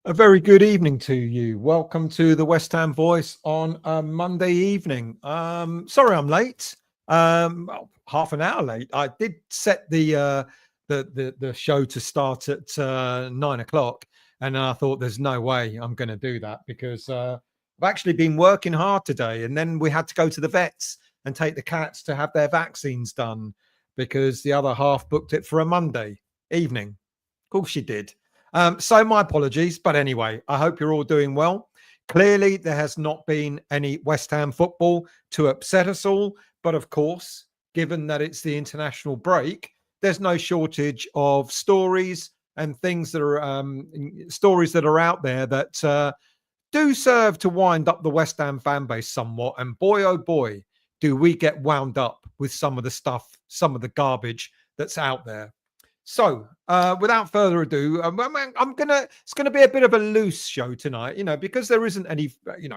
A very good evening to you. Welcome to the West Ham Voice on a Monday evening. Sorry I'm late. Well, half an hour late. I did set the show to start at 9 o'clock, and I thought there's no way I'm going to do that because I've actually been working hard today, and then we had to go to the vets and take the cats to have their vaccines done because the other half booked it for a Monday evening. Of course you did. So my apologies, but anyway, I hope you're all doing well. Clearly, there has not been any West Ham football to upset us all, but of course, given that it's the international break, there's no shortage of stories and things that are stories that are out there that do serve to wind up the West Ham fan base somewhat. And boy, oh boy, do we get wound up with some of the stuff, some of the garbage that's out there. So, without further ado, It's gonna be a bit of a loose show tonight, because there isn't any,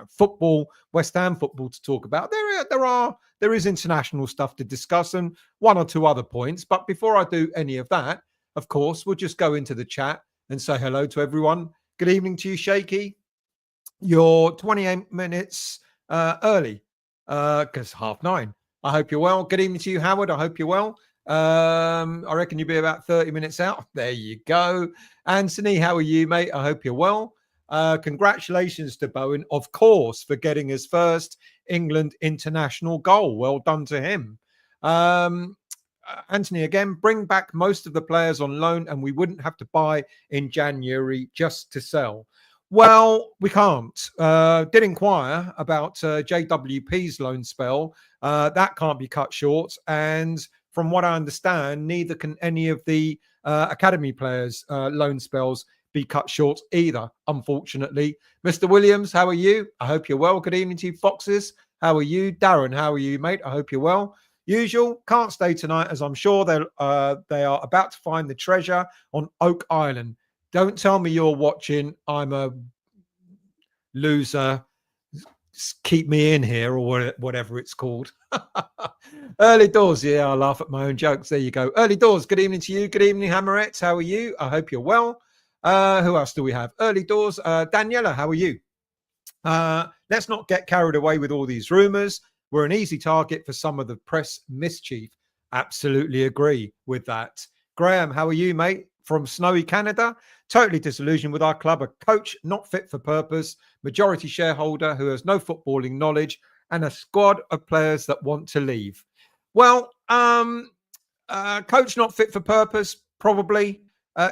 football, West Ham football to talk about. There is international stuff to discuss and one or two other points. But before I do any of that, of course, we'll just go into the chat and say hello to everyone. Good evening to you, Shaky. You're 28 minutes early because 9:30. I hope you're well. Good evening to you, Howard. I hope you're well. I reckon you'll be about 30 minutes out. There you go. Anthony, how are you, mate? I hope you're well. Congratulations to Bowen, of course, for getting his first England international goal. Well done to him. Anthony, again, bring back most of the players on loan and we wouldn't have to buy in January just to sell. Well, we can't. Did inquire about JWP's loan spell. That can't be cut short. And from what I understand, neither can any of the academy players' loan spells be cut short either, unfortunately. Mr. Williams, how are you? I hope you're well. Good evening to you, Foxes. How are you? Darren, how are you, mate? I hope you're well. Usual, can't stay tonight as I'm sure they are about to find the treasure on Oak Island. Don't tell me you're watching. I'm a loser. Keep me in here or whatever it's called. Early doors. Yeah, I laugh at my own jokes. There you go. Early doors. Good evening to you. Good evening, Hammerettes. How are you? I hope you're well. Who else do we have? Early doors. Daniela, how are you? Let's not get carried away with all these rumors. We're an easy target for some of the press mischief. Absolutely agree with that. Graham, how are you, mate? From snowy Canada, totally disillusioned with our club, a coach not fit for purpose, majority shareholder who has no footballing knowledge, and a squad of players that want to leave. Well, coach not fit for purpose, probably.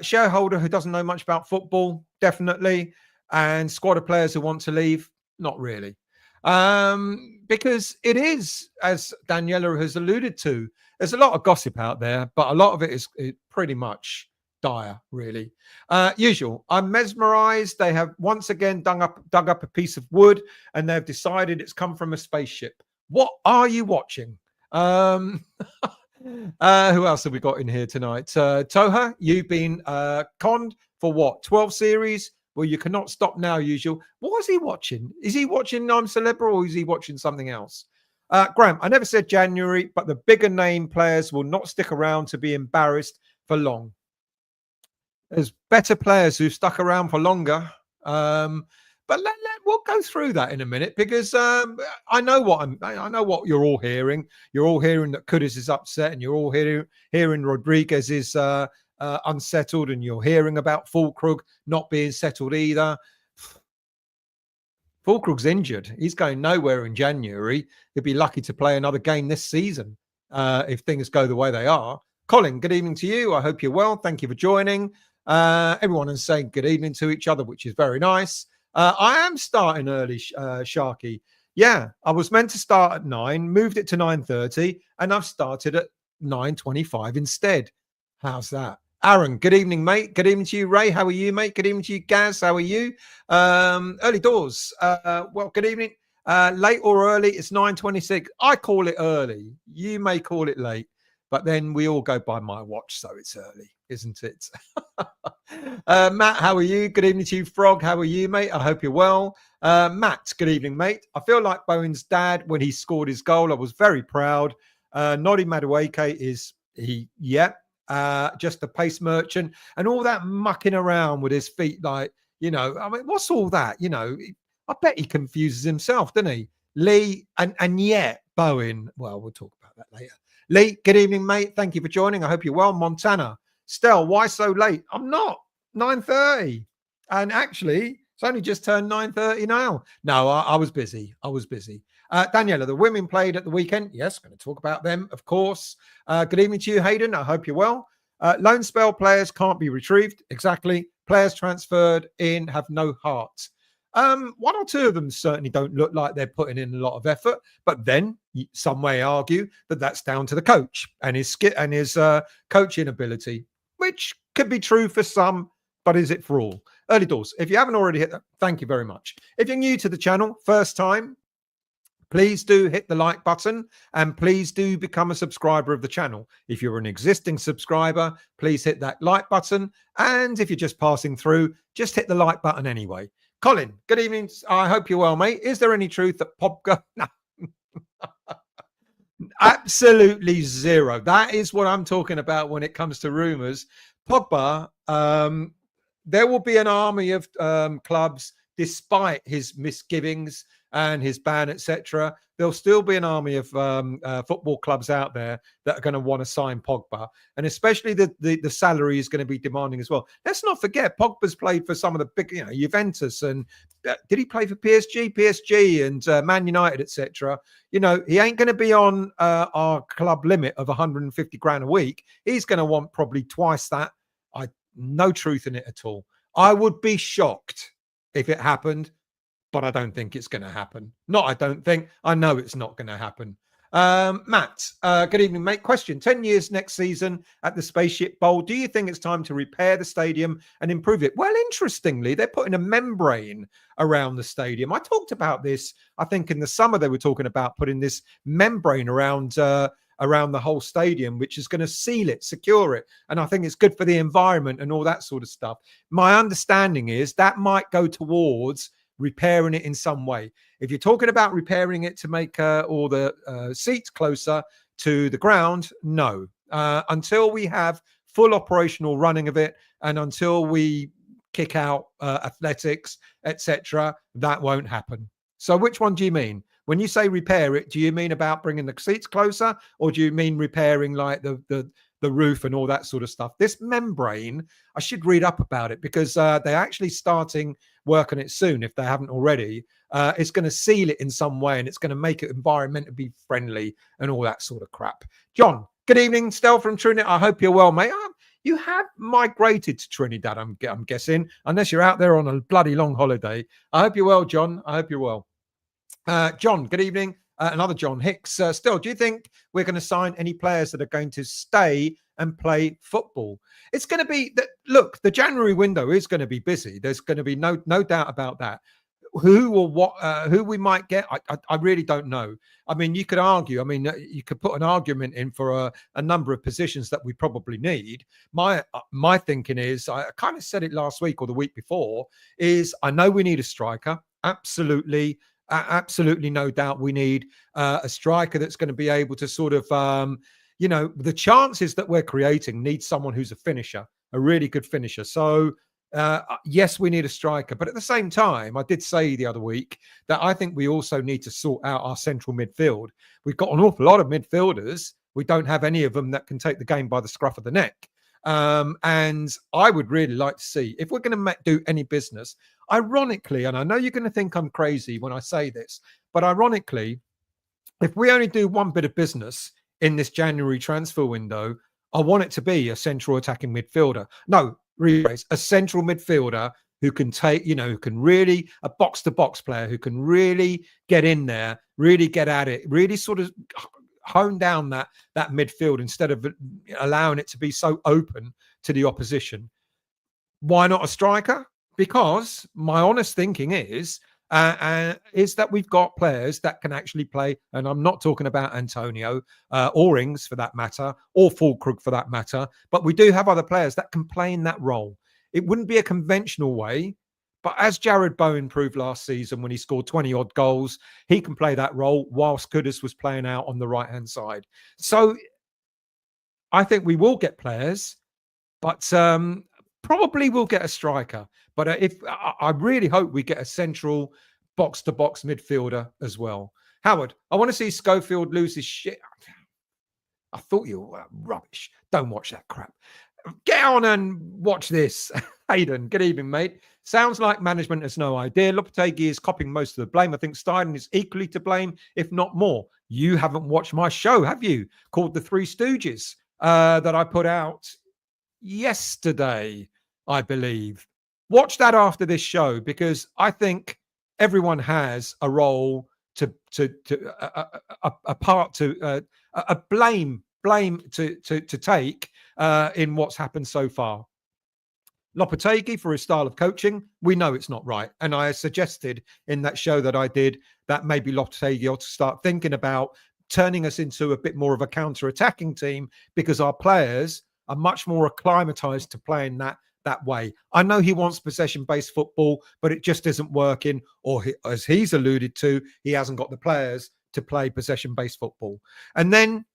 Shareholder who doesn't know much about football, definitely. And squad of players who want to leave, not really. Because it is, as Daniela has alluded to, there's a lot of gossip out there, but a lot of it is pretty much dire, really. Usual. I'm mesmerized. They have once again dug up a piece of wood and they've decided it's come from a spaceship. What are you watching? Who else have we got in here tonight? Toha, you've been conned for what? 12 series? Well, you cannot stop now, usual. What is he watching? Is he watching I'm Celebra or is he watching something else? Graham, I never said January, but the bigger name players will not stick around to be embarrassed for long. There's better players who've stuck around for longer. But we'll go through that in a minute because I know what you're all hearing. You're all hearing that Kudus is upset, and you're all hearing Rodriguez is unsettled, and you're hearing about Fulkrug not being settled either. Fulkrug's injured. He's going nowhere in January. He'll be lucky to play another game this season if things go the way they are. Colin, good evening to you. I hope you're well. Thank you for joining. Everyone is saying good evening to each other, which is very nice. I am starting early, Sharky. Yeah, I was meant to start at 9, moved it to 9:30, and I've started at 9:25 instead. How's that? Aaron, good evening, mate. Good evening to you, Ray. How are you, mate? Good evening to you, Gaz. How are you? Early doors. Well, good evening. Late or early, it's 9:26. I call it early. You may call it late. But then we all go by my watch, so it's early, isn't it? Matt, how are you? Good evening to you, Frog. How are you, mate? I hope you're well. Matt, good evening, mate. I feel like Bowen's dad when he scored his goal. I was very proud. Noddy Madueke is just a pace merchant and all that mucking around with his feet. Like, You know, I mean, what's all that? You know, I bet he confuses himself, doesn't he? Lee, and yet Bowen. Well, we'll talk about that later. Lee, good evening, mate. Thank you for joining. I hope you're well. Montana, Stell, why so late? I'm not. 9:30, and actually, it's only just turned 9:30 now. No, I was busy. I was busy. Daniela, the women played at the weekend. Yes, going to talk about them, of course. Good evening to you, Hayden. I hope you're well. Loan spell players can't be retrieved. Exactly. Players transferred in have no heart. One or two of them certainly don't look like they're putting in a lot of effort, but then some may argue that that's down to the coach and his coaching ability, which could be true for some, but is it for all? Early doors. If you haven't already hit that, thank you very much. If you're new to the channel, first time, please do hit the like button and please do become a subscriber of the channel. If you're an existing subscriber, please hit that like button. And if you're just passing through, just hit the like button anyway. Colin, good evening. I hope you're well, mate. Is there any truth that Pogba? No. Absolutely zero. That is what I'm talking about when it comes to rumours. Pogba, there will be an army of clubs, despite his misgivings and his ban, etc. There'll still be an army of football clubs out there that are going to want to sign Pogba, and especially the salary is going to be demanding as well. Let's not forget Pogba's played for some of the big, Juventus, and did he play for PSG, and Man United, etc. You know, he ain't going to be on our club limit of 150 grand a week. He's going to want probably twice that. No truth in it at all. I would be shocked if it happened, but I don't think it's going to happen. I don't think. I know it's not going to happen. Matt, good evening, mate. Question: 10 years next season at the Spaceship Bowl. Do you think it's time to repair the stadium and improve it? Well, interestingly, they're putting a membrane around the stadium. I talked about this, I think in the summer they were talking about putting this membrane around the whole stadium, which is going to seal it, secure it. And I think it's good for the environment and all that sort of stuff. My understanding is that might go towards repairing it in some way. If you're talking about repairing it to make all the seats closer to the ground, no. Until we have full operational running of it and until we kick out athletics, etc., that won't happen. So which one do you mean? When you say repair it, do you mean about bringing the seats closer, or do you mean repairing like the roof and all that sort of stuff? This membrane, I should read up about it because they're actually starting work on it soon, if they haven't already. It's going to seal it in some way, and it's going to make it environmentally friendly and all that sort of crap. John, good evening. Stell from Trinidad. I hope you're well, mate. You have migrated to Trinidad, I'm guessing, unless you're out there on a bloody long holiday. I hope you're well, John. I hope you're well. John, good evening. Another John Hicks. Still, do you think we're going to sign any players that are going to stay and play football? It's going to be look, the January window is going to be busy. There's going to be no doubt about that. Who or what, who we might get, I really don't know. I mean, you could argue. I mean, you could put an argument in for a number of positions that we probably need. My thinking is, I kind of said it last week or the week before, is I know we need a striker. Absolutely no doubt we need a striker that's going to be able to sort of, the chances that we're creating need someone who's a finisher, a really good finisher. So, yes, we need a striker. But at the same time, I did say the other week that I think we also need to sort out our central midfield. We've got an awful lot of midfielders. We don't have any of them that can take the game by the scruff of the neck. And I would really like to see, if we're going to do any business, ironically, and I know you're going to think I'm crazy when I say this, but ironically, if we only do one bit of business in this January transfer window, I want it to be a central attacking midfielder. No, rephrase, a central midfielder who can take, who can really, a box-to-box player who can really get in there, really get at it, really sort of hone down that midfield instead of allowing it to be so open to the opposition. Why not a striker? Because my honest thinking is that we've got players that can actually play, and I'm not talking about Antonio or Ings for that matter, or Fulkrug for that matter, but we do have other players that can play in that role. It wouldn't be a conventional way, but as Jared Bowen proved last season when he scored 20-odd goals, he can play that role whilst Kudus was playing out on the right-hand side. So I think we will get players, but Probably will get a striker, but if I really hope we get a central box-to-box midfielder as well. Howard, I want to see Schofield lose his shit. I thought you were rubbish. Don't watch that crap. Get on and watch this. Hayden, good evening, mate. Sounds like management has no idea. Lopetegui is copying most of the blame. I think Stein is equally to blame, if not more. You haven't watched my show, have you? Called The Three Stooges that I put out yesterday, I believe. Watch that after this show, because I think everyone has a role to a part to a blame to take in what's happened so far. Lopetegui, for his style of coaching, we know it's not right. And I suggested in that show that I did that maybe Lopetegui ought to start thinking about turning us into a bit more of a counter-attacking team, because our players are much more acclimatized to playing that way. I know he wants possession-based football, but it just isn't working. Or as he's alluded to, he hasn't got the players to play possession-based football. And then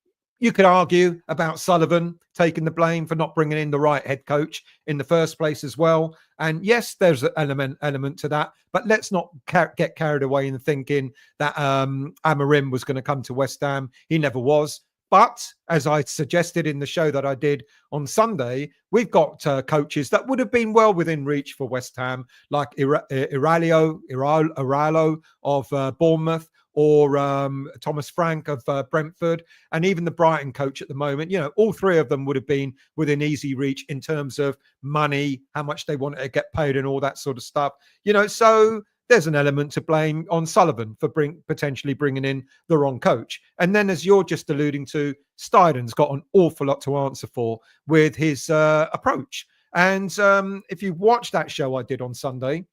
you could argue about Sullivan taking the blame for not bringing in the right head coach in the first place as well. And yes, there's an element to that, but let's not get carried away in thinking that Amorim was going to come to West Ham. He never was. But as I suggested in the show that I did on Sunday, we've got coaches that would have been well within reach for West Ham, like Iralo of Bournemouth, or Thomas Frank of Brentford, and even the Brighton coach at the moment. You know, all three of them would have been within easy reach in terms of money, how much they wanted to get paid and all that sort of stuff. You know, so there's an element to blame on Sullivan for potentially bringing in the wrong coach. And then, as you're just alluding to, Steiden's got an awful lot to answer for with his approach. And if you watch that show I did on Sunday,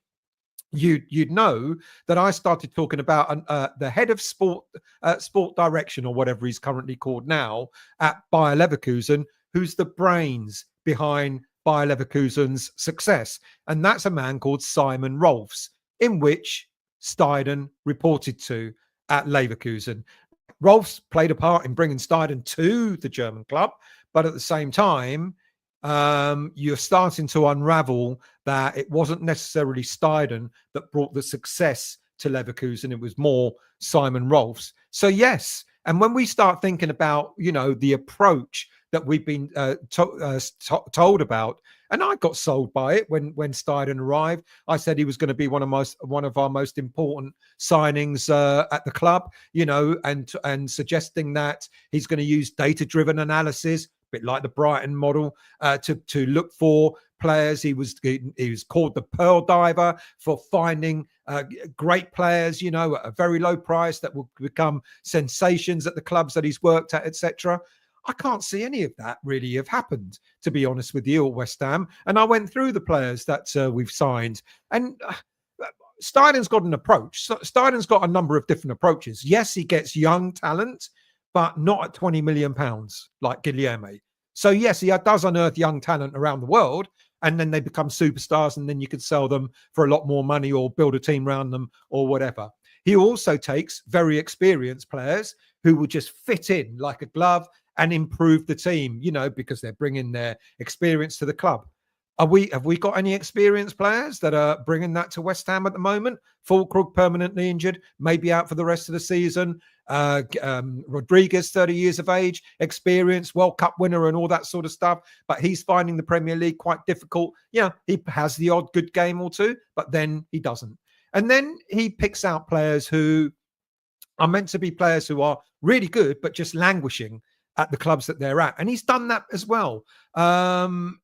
you'd know that I started talking about the head of sport direction, or whatever he's currently called now, at Bayer Leverkusen, who's the brains behind Bayer Leverkusen's success. And that's a man called Simon Rolfs, in which Steiden reported to at Leverkusen. Rolfs played a part in bringing Steiden to the German club, but at the same time, you're starting to unravel that it wasn't necessarily Steiden that brought the success to Leverkusen. It was more Simon Rolfs. So yes, and when we start thinking about, you know, the approach that we've been told about, and I got sold by it when Steiden arrived. I said he was going to be one of our most important signings at the club, you know, and suggesting that he's going to use data-driven analysis, bit like the Brighton model, to look for players. He was called the Pearl Diver for finding great players, you know, at a very low price that will become sensations at the clubs that he's worked at, etc. I can't see any of that really have happened, to be honest with you, at West Ham. And I went through the players that we've signed, and Steiden's got an approach. Steiden's got a number of different approaches. Yes, he gets young talent, but not at £20 million like Guilherme. So yes, he does unearth young talent around the world, and then they become superstars, and then you could sell them for a lot more money or build a team around them or whatever. He also takes very experienced players who will just fit in like a glove and improve the team, you know, because they're bringing their experience to the club. Have we got any experienced players that are bringing that to West Ham at the moment? Fulkrug permanently injured, maybe out for the rest of the season. Rodriguez, 30 years of age, experienced, World Cup winner and all that sort of stuff. But he's finding the Premier League quite difficult. Yeah, he has the odd good game or two, but then he doesn't. And then he picks out players who are meant to be players who are really good, but just languishing at the clubs that they're at. And he's done that as well. I'm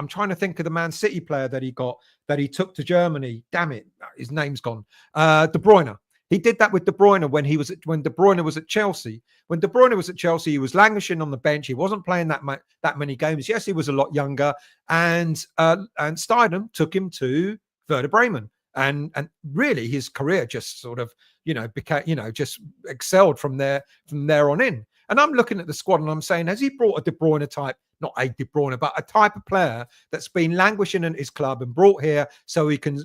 trying to think of the Man City player that he took to Germany. Damn it, his name's gone. De Bruyne. He did that with De Bruyne when De Bruyne was at Chelsea. When De Bruyne was at Chelsea, he was languishing on the bench. He wasn't playing that many games. Yes, he was a lot younger. And Steidem took him to Werder Bremen. And really his career just sort of, you know, became, you know, just excelled from there on in. And I'm looking at the squad and I'm saying, has he brought a De Bruyne type, not a De Bruyne, but a type of player that's been languishing in his club and brought here so he can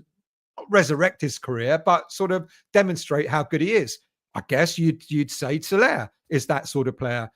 resurrect his career, but sort of demonstrate how good he is? I guess you'd say Soler. is that sort of player.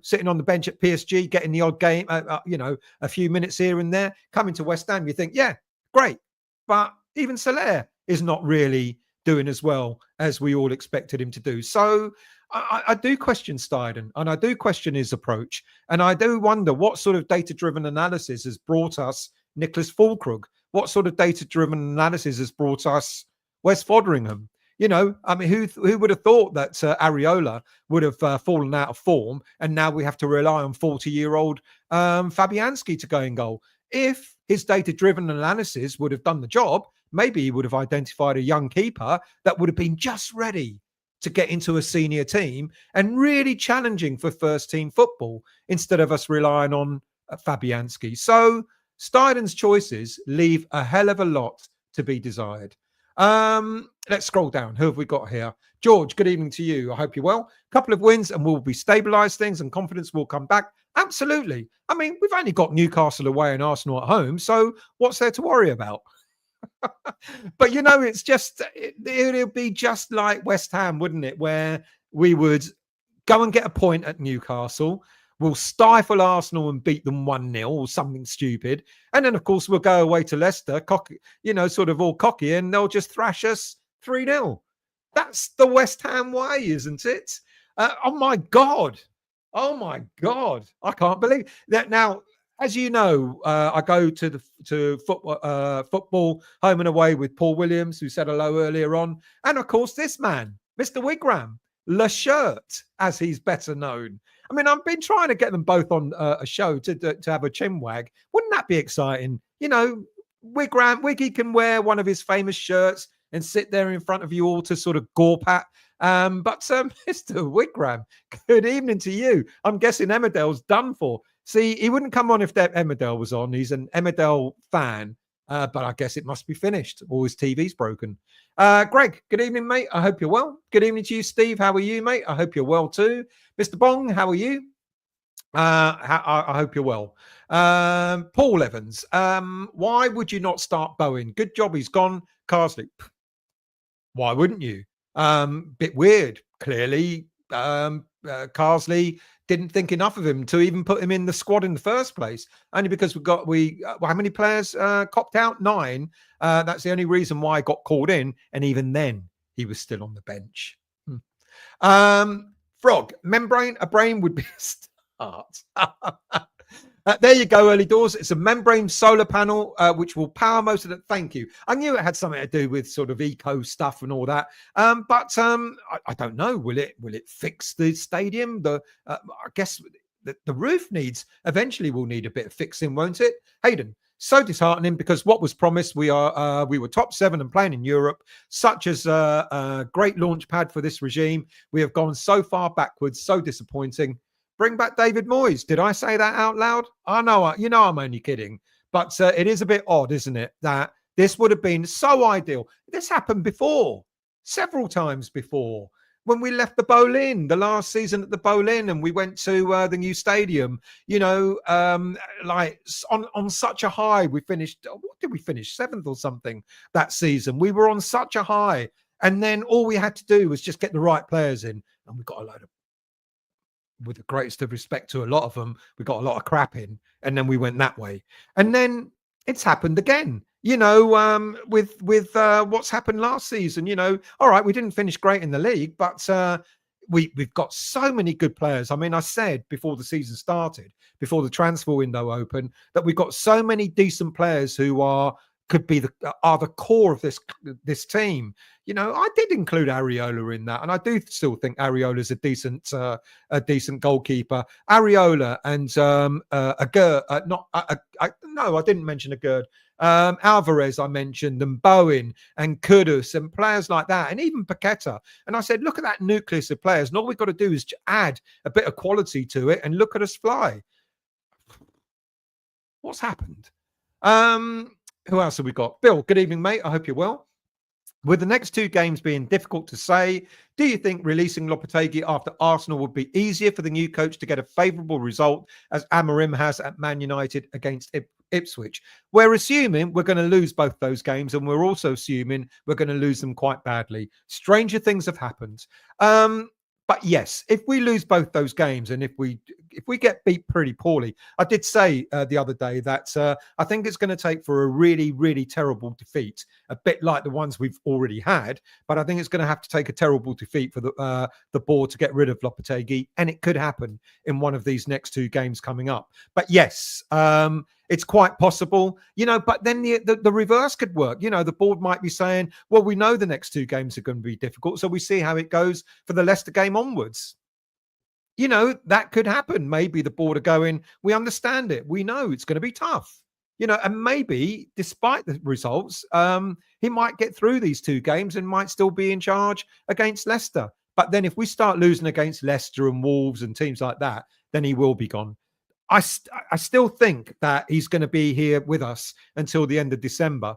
Sitting on the bench at PSG, getting the odd game, a few minutes here and there. Coming to West Ham, you think, yeah, great. But even Soler is not really doing as well as we all expected him to do. So I do question Steiden, and I do question his approach. And I do wonder what sort of data-driven analysis has brought us Nicholas Fulkrug. What sort of data-driven analysis has brought us Wes Foderingham? Who would have thought that Areola would have fallen out of form, and now we have to rely on 40-year-old Fabianski to go in goal? If his data-driven analysis would have done the job, maybe he would have identified a young keeper that would have been just ready to get into a senior team and really challenging for first-team football instead of us relying on Fabianski. So Steiden's choices leave a hell of a lot to be desired. Let's scroll down. Who have we got here? George, good evening to you. I hope you're well. A couple of wins and we'll be stabilised things and confidence will come back. Absolutely. I mean, we've only got Newcastle away and Arsenal at home, so what's there to worry about? But it's just it'll be just like West Ham, wouldn't it? Where we would go and get a point at Newcastle. We'll stifle Arsenal and beat them 1-0 or something stupid. And then, of course, we'll go away to Leicester, cocky, sort of all cocky, and they'll just thrash us 3-0. That's the West Ham way, isn't it? Oh, my God. I can't believe that. Now, as you know, I go to football home and away with Paul Williams, who said hello earlier on. And, of course, this man, Mr. Wigram, Le Shirt, as he's better known. I mean, I've been trying to get them both on a show to have a chinwag. Wouldn't that be exciting? Wiggy can wear one of his famous shirts and sit there in front of you all to sort of gawp at. But Mr. Wigram, good evening to you. I'm guessing Emmerdale's done for. See, he wouldn't come on if Emmerdale was on. He's an Emmerdale fan. But I guess it must be finished or his TV's broken. Greg, good evening, mate. I hope you're well. Good evening to you, Steve. How are you, mate? I hope you're well too. Mr. Bong, how are you? I hope you're well. Paul Evans, why would you not start Bowen? Good job, he's gone. Carsley, why wouldn't you? Bit weird, clearly. Carsley didn't think enough of him to even put him in the squad in the first place, only because how many players copped out? 9. That's the only reason why I got called in, and even then he was still on the bench. Frog, a brain would be a start. There you go, early doors. It's a membrane solar panel which will power most of it. Thank you. I knew it had something to do with sort of eco stuff and all that. But I don't know. Will it fix the stadium? I guess the roof eventually will need a bit of fixing, won't it? Hayden, so disheartening because what was promised, we were top 7 and playing in Europe, such as a great launch pad for this regime. We have gone so far backwards, so disappointing. Bring back David Moyes. Did I say that out loud? I know, I'm only kidding. But it is a bit odd, isn't it, that this would have been so ideal. This happened before, several times before, when we left the Boleyn, the last season at the Boleyn, and we went to the new stadium, like on such a high. We finished, what did we finish? 7th or something that season. We were on such a high. And then all we had to do was just get the right players in. And we got a load of, with the greatest of respect to a lot of them, we got a lot of crap in, and then we went that way. And then it's happened again, with what's happened last season. All right, we didn't finish great in the league, but we've got so many good players. I mean, I said before the season started, before the transfer window opened, that we've got so many decent players who are the core of this team. I did include Areola in that, and I do still think Areola's a decent goalkeeper. Areola and I didn't mention Agurd. Alvarez, I mentioned, and Bowen and Kudus and players like that, and even Paqueta. And I said, look at that nucleus of players, and all we've got to do is add a bit of quality to it, and look at us fly. What's happened? Who else have we got? Bill, good evening, mate. I hope you're well. With the next 2 games being difficult to say, do you think releasing Lopetegui after Arsenal would be easier for the new coach to get a favourable result as Amorim has at Man United against Ipswich? We're assuming we're going to lose both those games, and we're also assuming we're going to lose them quite badly. Stranger things have happened. But yes, if we lose both those games, and if we get beat pretty poorly, I did say the other day that I think it's going to take for a really, really terrible defeat, a bit like the ones we've already had. But I think it's going to have to take a terrible defeat for the board to get rid of Lopetegui, and it could happen in one of these next two games coming up. But yes, it's quite possible, but then the reverse could work. The board might be saying, well, we know the next two games are going to be difficult, so we see how it goes for the Leicester game onwards. That could happen. Maybe the board are going, we understand it. We know it's going to be tough. And maybe despite the results, he might get through these two games and might still be in charge against Leicester. But then if we start losing against Leicester and Wolves and teams like that, then he will be gone. I still think that he's going to be here with us until the end of December.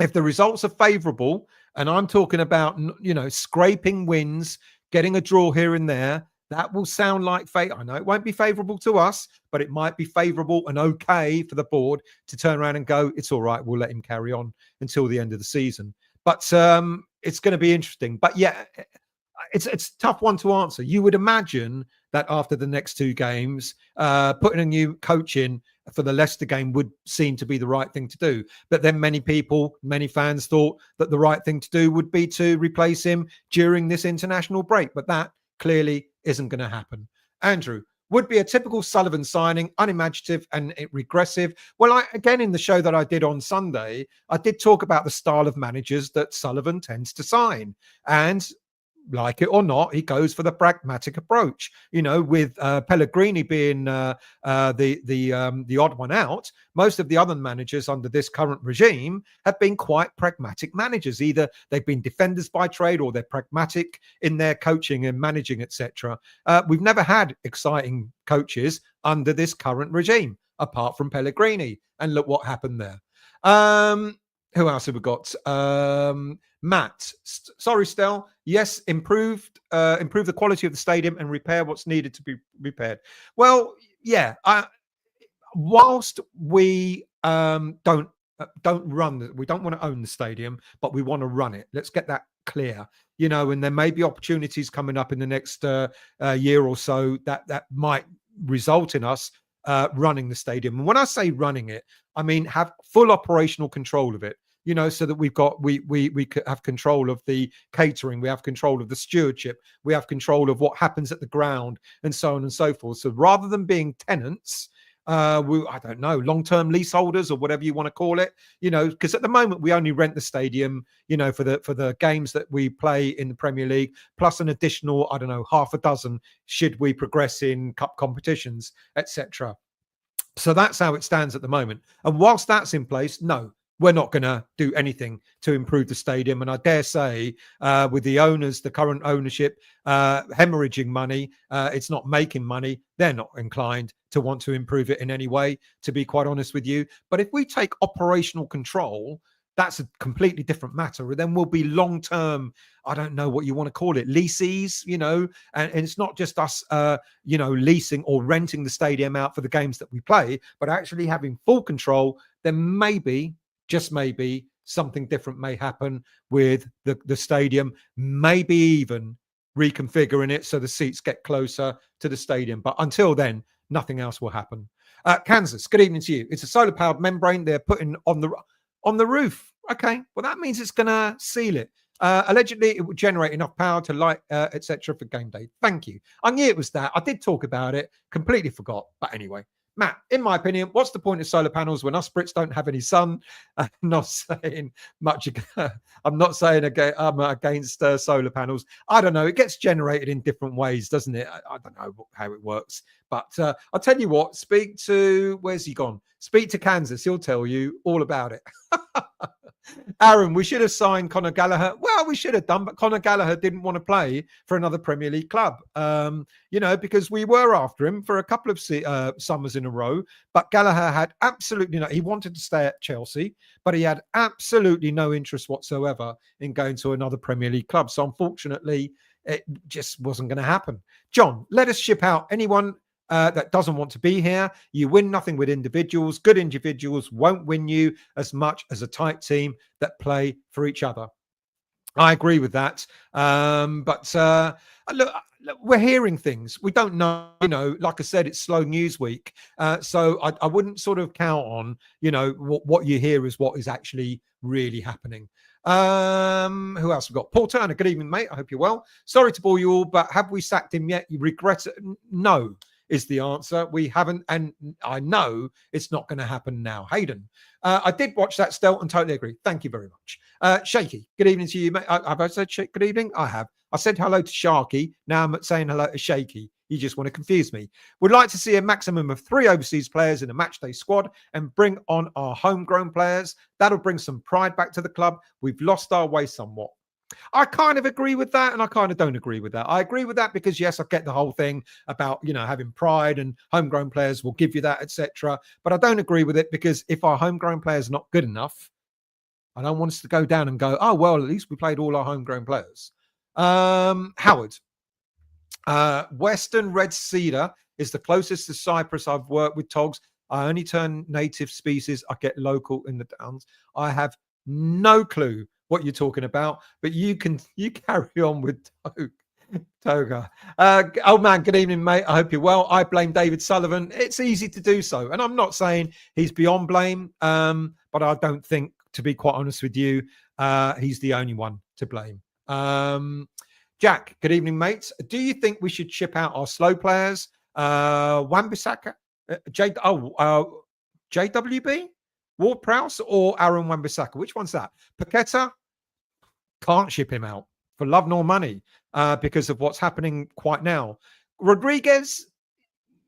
If the results are favourable, and I'm talking about, scraping wins, getting a draw here and there, that will sound like fate. I know it won't be favourable to us, but it might be favourable and okay for the board to turn around and go, it's all right, we'll let him carry on until the end of the season. But it's going to be interesting. But yeah, it's a tough one to answer. You would imagine that after the next two games, putting a new coach in for the Leicester game would seem to be the right thing to do. But then many fans thought that the right thing to do would be to replace him during this international break. But that clearly isn't going to happen. Andrew, would be a typical Sullivan signing, unimaginative and regressive. Well, again, in the show that I did on Sunday, I did talk about the style of managers that Sullivan tends to sign. And like it or not, he goes for the pragmatic approach. With Pellegrini being the odd one out, most of the other managers under this current regime have been quite pragmatic managers. Either they've been defenders by trade, or they're pragmatic in their coaching and managing, etc. We've never had exciting coaches under this current regime, apart from Pellegrini. And look what happened there. Who else have we got? Matt. Sorry, Stel. Yes, improve the quality of the stadium and repair what's needed to be repaired. Well, yeah. Whilst we don't run, we don't want to own the stadium, but we want to run it. Let's get that clear. And there may be opportunities coming up in the next year or so that might result in us running the stadium. And when I say running it, I mean have full operational control of it. So that we could have control of the catering, we have control of the stewardship, we have control of what happens at the ground, and so on and so forth. So rather than being tenants, I don't know, long-term leaseholders or whatever you want to call it, because at the moment we only rent the stadium, for the games that we play in the Premier League, plus an additional, I don't know, half a dozen should we progress in cup competitions, etc. So that's how it stands at the moment. And whilst that's in place, no, we're not going to do anything to improve the stadium. And I dare say, with the owners, the current ownership, hemorrhaging money, it's not making money. They're not inclined to want to improve it in any way, to be quite honest with you. But if we take operational control, that's a completely different matter. Then we'll be long-term, I don't know what you want to call it, leases, and it's not just us, leasing or renting the stadium out for the games that we play, but actually having full control. Then maybe, just maybe, something different may happen with the stadium, maybe even reconfiguring it so the seats get closer to the stadium. But until then, nothing else will happen. Kansas, good evening to you. It's a solar-powered membrane they're putting on the roof. Okay, well, that means it's going to seal it. Allegedly, it would generate enough power to light, etc. for game day. Thank you. I knew it was that. I did talk about it. Completely forgot. But anyway. Matt, in my opinion, what's the point of solar panels when us Brits don't have any sun? I'm not saying much. I'm not saying I'm against solar panels. I don't know. It gets generated in different ways, doesn't it? I don't know how it works. But I'll tell you what, where's he gone? Speak to Kansas. He'll tell you all about it. Aaron, we should have signed Conor Gallagher. Well, we should have done, but Conor Gallagher didn't want to play for another Premier League club, because we were after him for a couple of summers in a row. But Gallagher had absolutely he wanted to stay at Chelsea, but he had absolutely no interest whatsoever in going to another Premier League club. So unfortunately, it just wasn't going to happen. John, let us ship out anyone that doesn't want to be here. You win nothing with individuals. Good individuals won't win you as much as a tight team that play for each other. I agree with that. But Look, we're hearing things. We don't know, like I said, it's slow news week. So I wouldn't sort of count on, what you hear is what is actually really happening. Who else we've got? Paul Turner. Good evening, mate. I hope you're well. Sorry to bore you all, but have we sacked him yet? You regret it? No, is the answer. We haven't, and I know it's not going to happen now. Hayden. I did watch that still and totally agree. Thank you very much. Shaky, good evening to you, mate. Have I said good evening? I have. I said hello to Sharky. Now I'm saying hello to Shaky. You just want to confuse me. Would like to see a maximum of 3 overseas players in a matchday squad and bring on our homegrown players. That'll bring some pride back to the club. We've lost our way somewhat. I kind of agree with that, and I kind of don't agree with that. I agree with that because, yes, I get the whole thing about, having pride and homegrown players will give you that, etc. But I don't agree with it because if our homegrown players are not good enough, I don't want us to go down and go, oh, well, at least we played all our homegrown players. Howard. Western Red Cedar is the closest to Cyprus I've worked with, Togs. I only turn native species. I get local in the downs. I have no clue what you're talking about, but you carry on with Toga. Old man, good evening, mate. I hope you're well. I blame David Sullivan. It's easy to do so. And I'm not saying he's beyond blame, but I don't think, to be quite honest with you, he's the only one to blame. Jack, good evening, mates. Do you think we should ship out our slow players? Wan-Bissaka, JWB, Ward-Prowse, or Aaron Wan-Bissaka? Which one's that? Paqueta, can't ship him out for love nor money because of what's happening quite now. Rodriguez,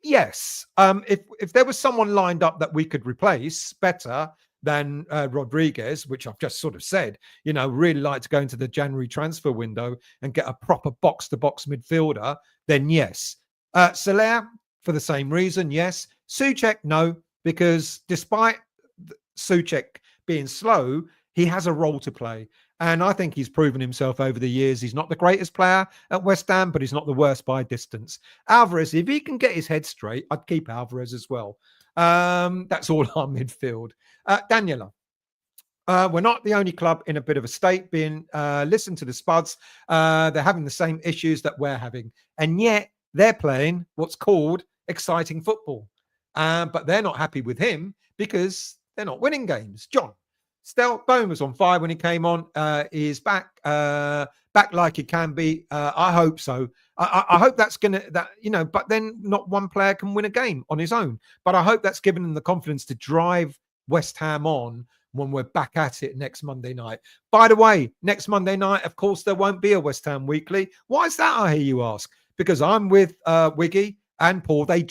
yes. If there was someone lined up that we could replace better than Rodriguez, which I've just sort of said, really like to go into the January transfer window and get a proper box-to-box midfielder, then yes. Soler, for the same reason, yes. Souček, no, because despite Souček being slow, he has a role to play. And I think he's proven himself over the years. He's not the greatest player at West Ham, but he's not the worst by distance. Alvarez, if he can get his head straight, I'd keep Alvarez as well. That's all our midfield. Daniela, we're not the only club in a bit of a state being listen to the Spuds. They're having the same issues that we're having. And yet they're playing what's called exciting football. But they're not happy with him because they're not winning games. John. Stel Bone was on fire when he came on. He's back like he can be. I hope so. I hope that's but then not one player can win a game on his own. But I hope that's given him the confidence to drive West Ham on when we're back at it next Monday night. By the way, next Monday night, of course, there won't be a West Ham Weekly. Why is that, I hear you ask? Because I'm with Wiggy and Paul. They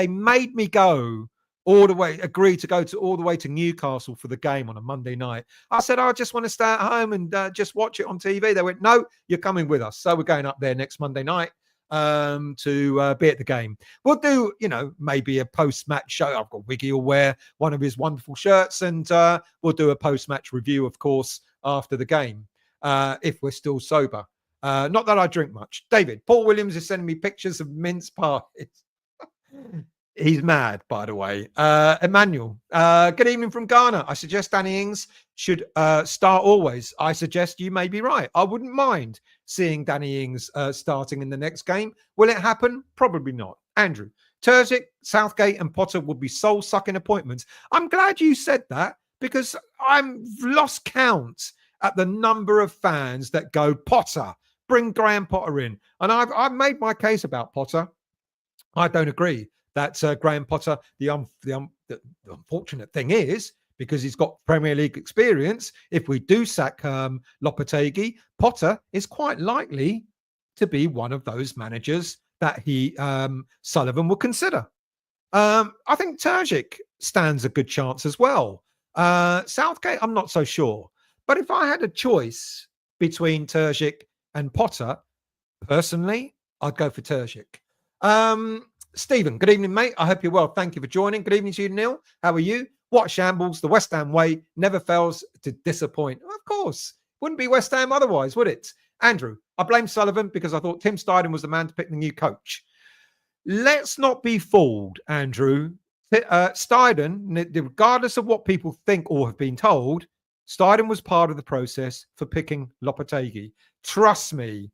made me go agreed to go all the way to Newcastle for the game on a Monday night. I said, I just want to stay at home and just watch it on TV. They went, no, you're coming with us. So we're going up there next Monday night to be at the game. We'll do, maybe a post-match show. I've got Wiggy will wear one of his wonderful shirts and we'll do a post-match review, of course, after the game, if we're still sober. Not that I drink much. David, Paul Williams is sending me pictures of mince pies. He's mad, by the way. Emmanuel, good evening from Ghana. I suggest Danny Ings should start always. I suggest you may be right. I wouldn't mind seeing Danny Ings starting in the next game. Will it happen? Probably not. Andrew, Terzic, Southgate and Potter would be soul-sucking appointments. I'm glad you said that because I've lost count at the number of fans that go, Potter, bring Graham Potter in. And I've made my case about Potter. I don't agree. That Graham Potter, the unfortunate thing is, because he's got Premier League experience, if we do sack Lopetegui, Potter is quite likely to be one of those managers that Sullivan will consider. I think Terzic stands a good chance as well. Southgate, I'm not so sure. But if I had a choice between Terzic and Potter, personally, I'd go for Terzic. Stephen, good evening, mate. I hope you're well. Thank you for joining. Good evening to you, Neil. How are you? What shambles? The West Ham way never fails to disappoint. Of course. Wouldn't be West Ham otherwise, would it? Andrew, I blame Sullivan because I thought Tim Steidten was the man to pick the new coach. Let's not be fooled, Andrew. Steidten, regardless of what people think or have been told, Steidten was part of the process for picking Lopetegui. Trust me.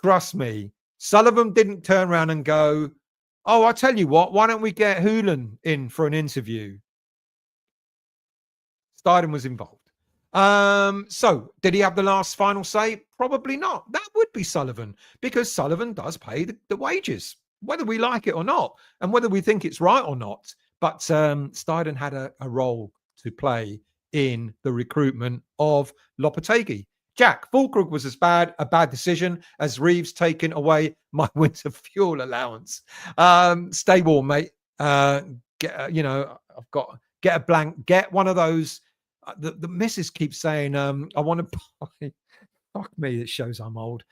Trust me, Sullivan didn't turn around and go, "Oh, I tell you what, why don't we get Hoolan in for an interview?" Steiden was involved. So did he have the last final say? Probably not. That would be Sullivan, because Sullivan does pay the wages, whether we like it or not, and whether we think it's right or not. But Steiden had a role to play in the recruitment of Lopetegui. Jack, Fulkrug was as bad a bad decision as Reeves taking away my winter fuel allowance. Stay warm, mate. I've got get a blank, get one of those. The missus keeps saying, I want to buy. Fuck me, it shows I'm old.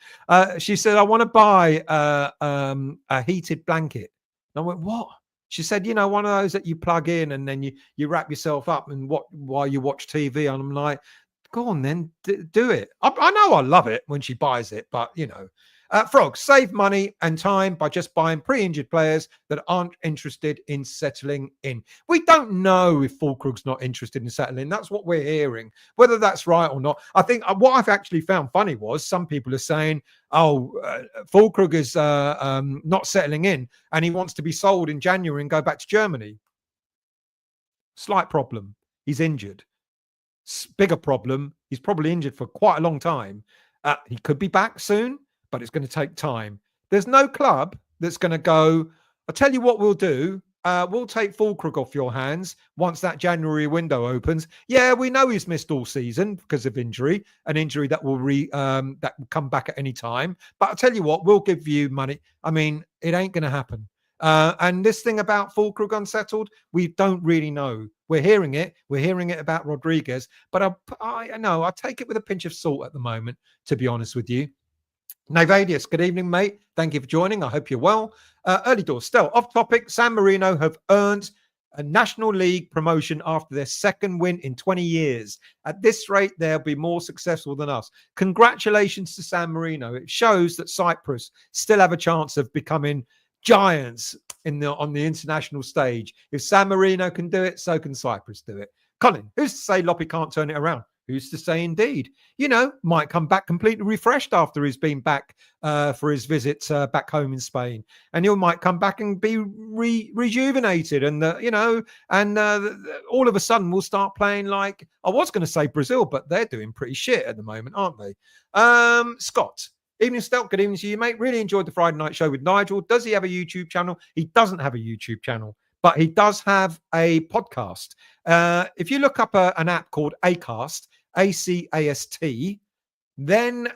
She said, I want to buy a heated blanket. And I went, what? She said, one of those that you plug in and then you wrap yourself up and while you watch TV. And I'm like, go on then, do it. I know I love it when she buys it, but Frog, save money and time by just buying pre-injured players that aren't interested in settling in. We don't know if Fulkrug's not interested in settling. That's what we're hearing. Whether that's right or not, I think what I've actually found funny was some people are saying, Fulkrug is not settling in and he wants to be sold in January and go back to Germany. Slight problem. He's injured. Bigger problem. He's probably injured for quite a long time. He could be back soon, but it's going to take time. There's no club that's going to go, I'll tell you what we'll do. We'll take Fulkrug off your hands once that January window opens. Yeah, we know he's missed all season because of injury, an injury that will that will come back at any time. But I'll tell you what, we'll give you money. I mean, it ain't going to happen. And this thing about Fulkrug unsettled, we don't really know. We're hearing it. We're hearing it about Rodriguez. But I know I take it with a pinch of salt at the moment, to be honest with you. Navadius, good evening, mate. Thank you for joining. I hope you're well. Early doors. Still, off topic, San Marino have earned a National League promotion after their second win in 20 years. At this rate, they'll be more successful than us. Congratulations to San Marino. It shows that Cyprus still have a chance of becoming giants on the international stage. If San Marino can do it, so can Cyprus do it. Colin, who's to say Loppy can't turn it around? Who's to say indeed? Might come back completely refreshed after he's been back for his visit back home in Spain. And he might come back and be rejuvenated. And, all of a sudden we'll start playing like, I was going to say Brazil, but they're doing pretty shit at the moment, aren't they? Scott. Evening, Stelk. Good evening to you, mate. Really enjoyed the Friday night show with Nigel. Does he have a YouTube channel? He doesn't have a YouTube channel, but he does have a podcast. If you look up an app called Acast, ACAST, then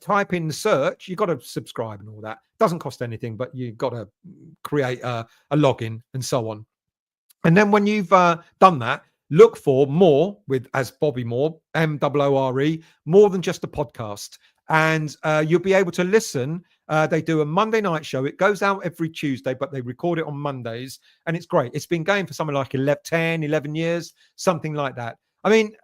type in the search. You've got to subscribe and all that. Doesn't cost anything, but you've got to create a login and so on. And then when you've done that, look for more as Bobby Moore, MOORE, more than just a podcast. And you'll be able to listen. They do a Monday night show. It goes out every Tuesday, but they record it on Mondays. And it's great. It's been going for something like 11 years, something like that. I mean,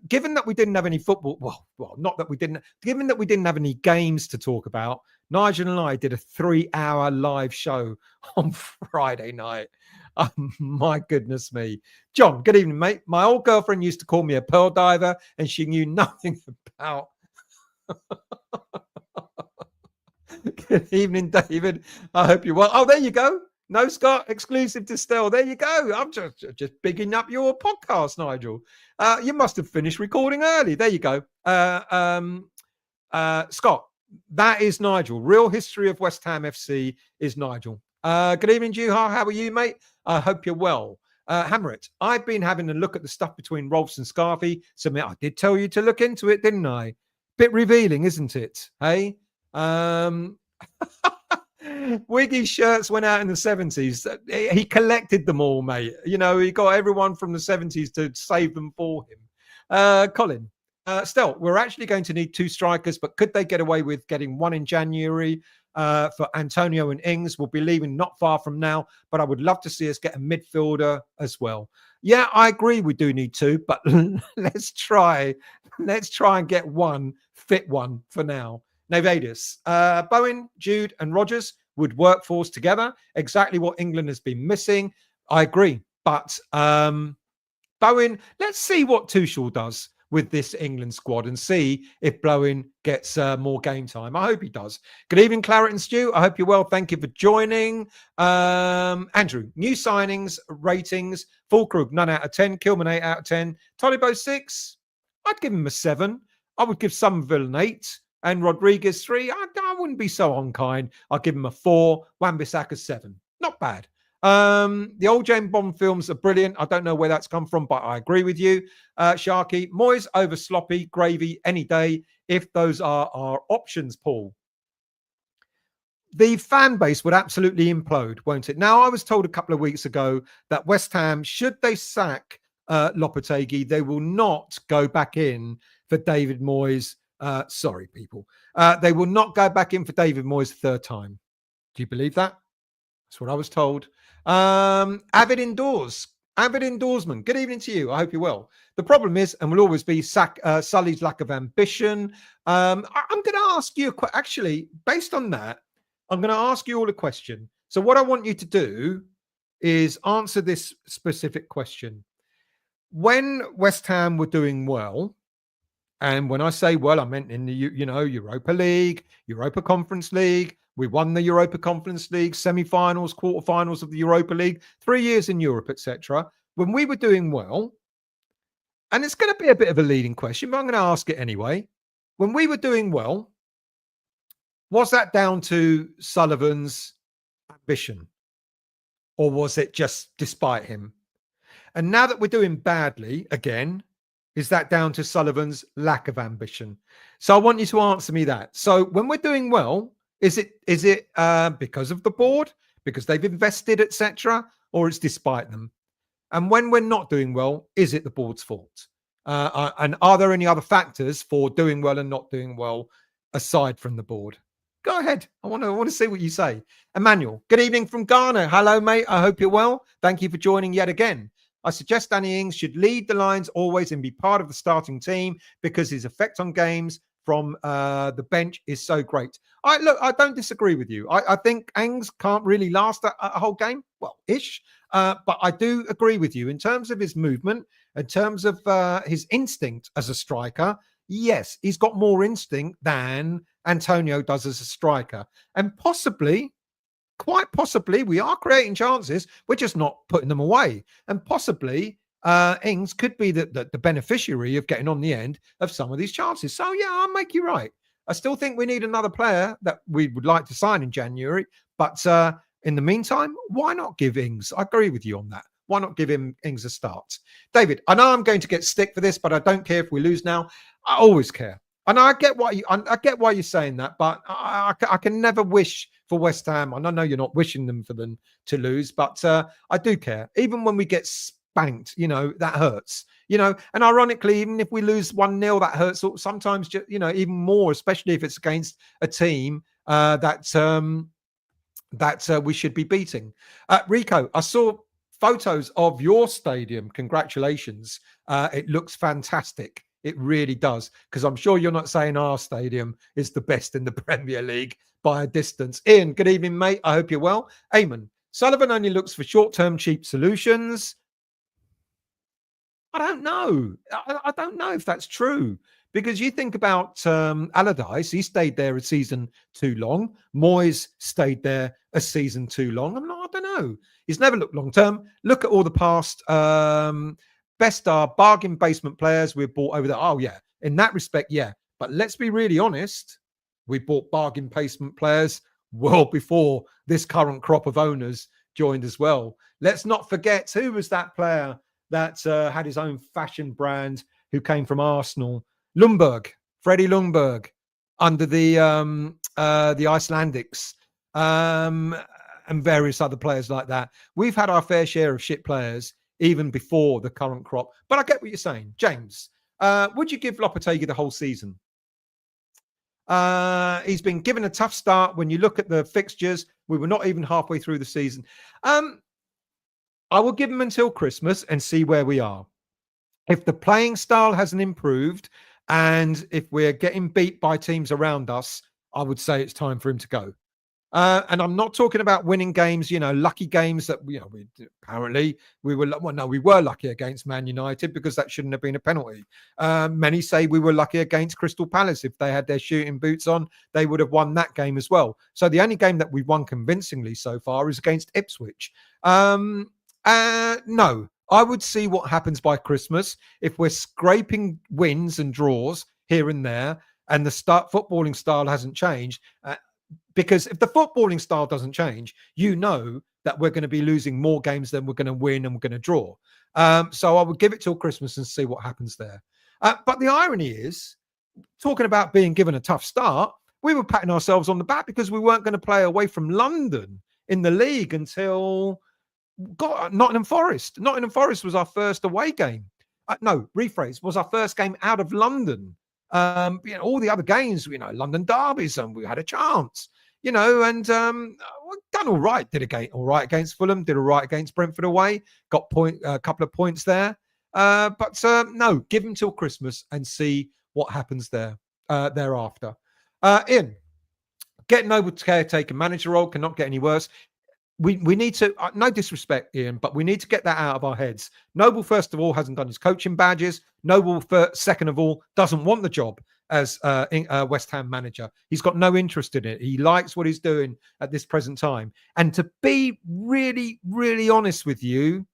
given that we didn't have any football, given that we didn't have any games to talk about, Nigel and I did a 3-hour live show on Friday night. Oh, my goodness me. John, good evening, mate. My old girlfriend used to call me a pearl diver and she knew nothing about. Good evening, David. I hope you're well. Oh, there you go. No, Scott, exclusive to Stell. There you go. I'm just bigging up your podcast, Nigel. You must have finished recording early. There you go. Scott, that is Nigel. Real history of West Ham FC is Nigel. Good evening, Juha. How are you, mate? I hope you're well. Hammer it. I've been having a look at the stuff between Rolfs and Scarfi. So I did tell you to look into it, didn't I? Bit revealing, isn't it? Hey? Wiggy's shirts went out in the 70s. He collected them all, mate. He got everyone from the 70s to save them for him. Colin, Stel, we're actually going to need 2 strikers, but could they get away with getting 1 in January for Antonio and Ings? We'll be leaving not far from now, but I would love to see us get a midfielder as well. Yeah, I agree we do need 2, but let's try and get 1 fit one for now. Nevadis, Bowen, Jude and Rogers would work for us together. Exactly what England has been missing. I agree. But Bowen, let's see what Tuchel does with this England squad and see if Blowin gets more game time. I hope he does. Good evening, Claret and Stu. I hope you're well. Thank you for joining. Andrew, new signings, ratings, Fulkrug, 9 out of 10. Kilman, 8 out of 10. Tolibo, 6. I'd give him a 7. I would give Somerville an 8. And Rodriguez, 3. I wouldn't be so unkind. I'll give him a 4. Wan-Bissaka, 7. Not bad. The old James Bond films are brilliant. I don't know where that's come from, but I agree with you. Sharky, Moyes over Sloppy, gravy any day, if those are our options, Paul. The fan base would absolutely implode, won't it? Now, I was told a couple of weeks ago that West Ham, should they sack Lopetegui, they will not go back in for David Moyes. Sorry, people. They will not go back in for David Moyes a third time. Do you believe that? That's what I was told. Avid indoorsman. Good evening to you. I hope you're well. The problem is, and will always be, Sully's lack of ambition. I'm going to ask you, actually, based on that, I'm going to ask you all a question. So what I want you to do is answer this specific question. When West Ham were doing well, and when I say well, I meant in the Europa League, Europa Conference League. We won the Europa Conference League, semi-finals, quarterfinals of the Europa League, 3 years in Europe, etc. When we were doing well, and it's going to be a bit of a leading question, but I'm going to ask it anyway. When we were doing well, was that down to Sullivan's ambition? Or was it just despite him? And now that we're doing badly again, is that down to Sullivan's lack of ambition? So I want you to answer me that. So when we're doing well, is it because of the board, because they've invested, etc., or it's despite them? And when we're not doing well, is it the board's fault? And are there any other factors for doing well and not doing well aside from the board? Go ahead. I want to see what you say. Emmanuel, good evening from Ghana. Hello, mate. I hope you're well. Thank you for joining yet again. I suggest Danny Ings should lead the lines always and be part of the starting team because his effect on games from the bench is so great. I don't disagree with you. I think Ings can't really last a whole game. Well, ish. But I do agree with you in terms of his movement, in terms of his instinct as a striker. Yes, he's got more instinct than Antonio does as a striker. And possibly, quite possibly, we are creating chances. We're just not putting them away. And possibly, Ings could be the beneficiary of getting on the end of some of these chances. So, yeah, I'll make you right. I still think we need another player that we would like to sign in January. But in the meantime, why not give Ings? I agree with you on that. Why not give Ings a start? David, I know I'm going to get stick for this, but I don't care if we lose now. I always care. And I get why you're saying that, but I can never wish for West Ham. And I know you're not wishing them for them to lose, but I do care. Even when we get spanked, that hurts. And ironically, even if we lose 1-0, that hurts sometimes, even more, especially if it's against a team that we should be beating. Rico, I saw photos of your stadium. Congratulations. It looks fantastic. It really does. Because I'm sure you're not saying our stadium is the best in the Premier League by a distance. Ian, good evening, mate. I hope you're well. Eamon, Sullivan only looks for short-term cheap solutions. I don't know. I don't know if that's true. Because you think about Allardyce, he stayed there a season too long. Moyes stayed there a season too long. I don't know. He's never looked long-term. Look at all the past best bargain basement players we've bought over there. Oh, yeah. In that respect, yeah. But let's be really honest. We bought bargain basement players well before this current crop of owners joined as well. Let's not forget, who was that player that had his own fashion brand who came from Arsenal? Freddie Ljungberg, under the Icelandics, and various other players like that. We've had our fair share of shit players even before the current crop. But I get what you're saying. James, would you give Lopetegui the whole season? He's been given a tough start. When you look at the fixtures, we were not even halfway through the season. I will give him until Christmas and see where we are. If the playing style hasn't improved and if we're getting beat by teams around us, I would say it's time for him to go. And I'm not talking about winning games, lucky games that apparently we were. Well, no, we were lucky against Man United because that shouldn't have been a penalty. Many say we were lucky against Crystal Palace. If they had their shooting boots on, they would have won that game as well. So the only game that we've won convincingly so far is against Ipswich. No, I would see what happens by Christmas if we're scraping wins and draws here and there, and the footballing style hasn't changed. Because if the footballing style doesn't change, that we're going to be losing more games than we're going to win and we're going to draw. So I would give it till Christmas and see what happens there. But the irony is, talking about being given a tough start, we were patting ourselves on the back because we weren't going to play away from London in the league until Nottingham Forest. Nottingham Forest was our first away game. Was our first game out of London. All the other games, London derbies, and we had a chance. And we've done all right. Did all right against Fulham. Did all right against Brentford away. Got a couple of points there. But no, give them till Christmas and see what happens there thereafter. Ian, get Noble caretaker manager role cannot get any worse. We need to, no disrespect, Ian, but we need to get that out of our heads. Noble, first of all, hasn't done his coaching badges. Noble, second of all, doesn't want the job as West Ham manager. He's got no interest in it. He likes what he's doing at this present time. And to be really, really honest with you,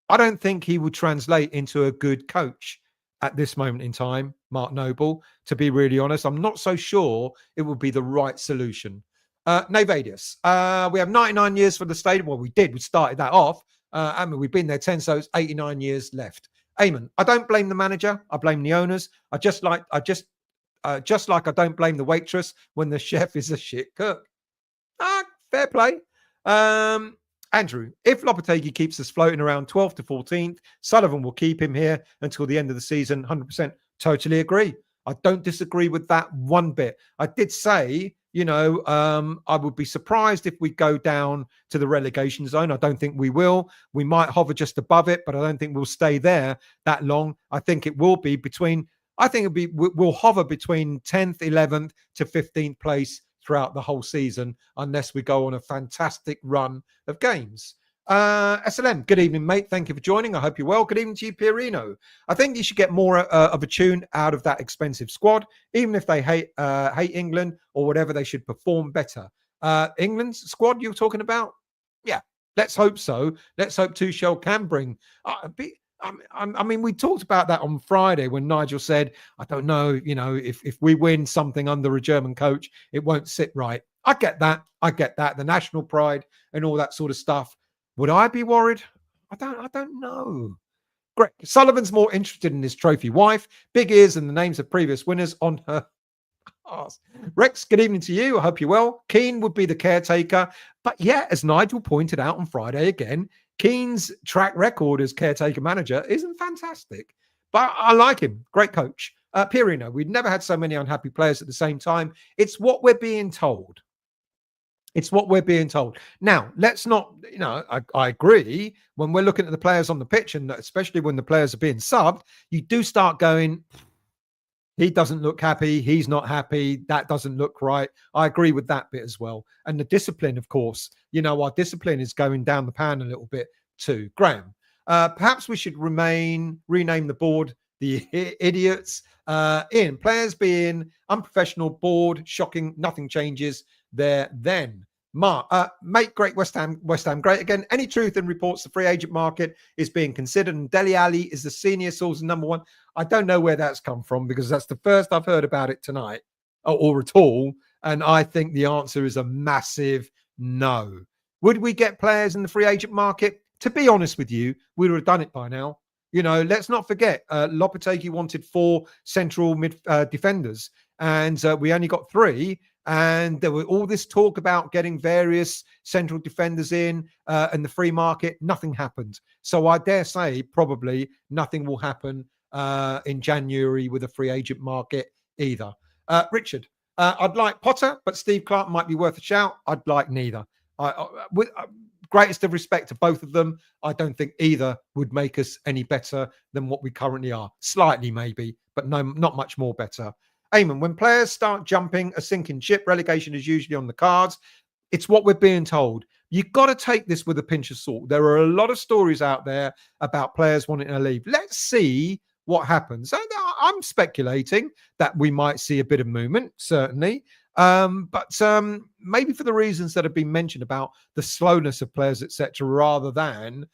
I don't think he would translate into a good coach at this moment in time, Mark Noble. To be really honest, I'm not so sure it would be the right solution. Navadius, we have 99 years for the stadium. Well, we did. We started that off. We've been there 10, so it's 89 years left. Eamon, I don't blame the manager. I blame the owners. Just like I don't blame the waitress when the chef is a shit cook. Fair play. Andrew, if Lopetegui keeps us floating around 12th to 14th, Sullivan will keep him here until the end of the season. 100%. Totally agree. I don't disagree with that one bit. I did say, I would be surprised if we go down to the relegation zone. I don't think we will. We might hover just above it, but I don't think we'll stay there that long. I think it will be we'll hover between 10th, 11th to 15th place throughout the whole season, unless we go on a fantastic run of games. SLM, good evening, mate. Thank you for joining. I hope you're well. Good evening to you, Pierino. I think you should get more of a tune out of that expensive squad. Even if they hate England or whatever, they should perform better. England's squad you're talking about? Yeah, let's hope so. Let's hope Tuchel can bring... I mean, we talked about that on Friday when Nigel said, I don't know, if we win something under a German coach, it won't sit right. I get that. The national pride and all that sort of stuff. Would I be worried? I don't know. Greg Sullivan's more interested in his trophy wife, big ears, and the names of previous winners on her arse. Rex, good evening to you. I hope you're well. Keane would be the caretaker. But yeah, as Nigel pointed out on Friday again, Keane's track record as caretaker manager isn't fantastic. But I like him. Great coach. Pierino, we've never had so many unhappy players at the same time. It's what we're being told. Now, let's not, I agree. When we're looking at the players on the pitch, and especially when the players are being subbed, you do start going, he doesn't look happy. He's not happy. That doesn't look right. I agree with that bit as well. And the discipline, of course, our discipline is going down the pan a little bit too. Graham, perhaps we should rename the board the idiots. Ian, players being unprofessional, bored, shocking, nothing changes there then. Mark, make great West Ham great again. Any truth in reports the free agent market is being considered and Dele Alli is the senior source number one? I don't know where that's come from because that's the first I've heard about it tonight or at all. And I think the answer is a massive no. Would we get players in the free agent market? To be honest with you, we would have done it by now. Let's not forget, Lopetegui wanted 4 central mid defenders and we only got 3. And there were all this talk about getting various central defenders in the free market. Nothing happened. So I dare say probably nothing will happen in January with a free agent market either. Richard, I'd like Potter, but Steve Clarke might be worth a shout. I'd like neither. With greatest of respect to both of them, I don't think either would make us any better than what we currently are. Slightly maybe, but no, not much more better. Eamon, when players start jumping a sinking ship, relegation is usually on the cards. It's what we're being told. You've got to take this with a pinch of salt. There are a lot of stories out there about players wanting to leave. Let's see what happens. I'm speculating that we might see a bit of movement, certainly. But maybe for the reasons that have been mentioned about the slowness of players, etc., rather than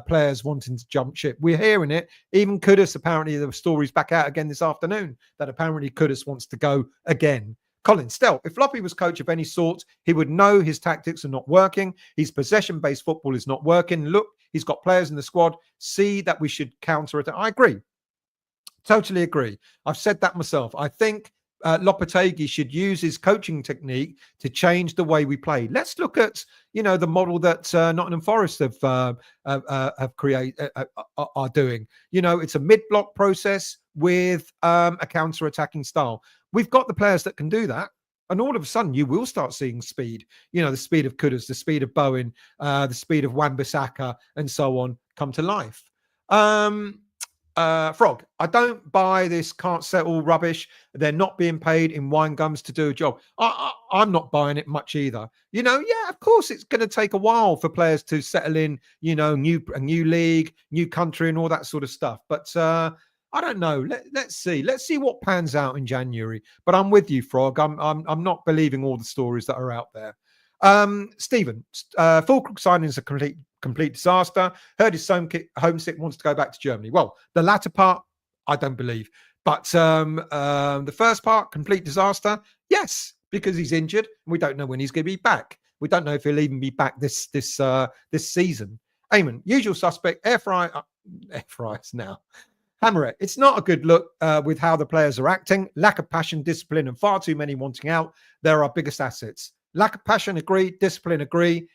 players wanting to jump ship. We're hearing it. Even Kudus, apparently, there were stories back out again this afternoon that apparently Kudus wants to go again. Colin Stell, if Loppy was coach of any sort, he would know his tactics are not working. His possession-based football is not working. Look, he's got players in the squad. See that we should counter it. I agree. Totally agree. I've said that myself. I think Lopetegui should use his coaching technique to change the way we play. Let's look at, the model that Nottingham Forest have created, are doing. It's a mid-block process with a counter-attacking style. We've got the players that can do that. And all of a sudden, you will start seeing speed. The speed of Kudus, the speed of Bowen, the speed of Wan-Bissaka, and so on come to life. Frog, I don't buy this can't settle rubbish. They're not being paid in wine gums to do a job. I'm not buying it much either. Yeah, of course it's going to take a while for players to settle in, a new league, new country and all that sort of stuff. But I don't know. Let's see. Let's see what pans out in January. But I'm with you, Frog. I'm not believing all the stories that are out there. Stephen, Fulcrook signing is a complete disaster. Heard he's homesick, wants to go back to Germany. Well, the latter part, I don't believe. But the first part, complete disaster. Yes, because he's injured. We don't know when he's going to be back. We don't know if he'll even be back this season. Eamon, usual suspect, air fryers now. Hammer it. It's not a good look with how the players are acting. Lack of passion, discipline, and far too many wanting out. They're our biggest assets. Lack of passion, agree. Discipline, agree.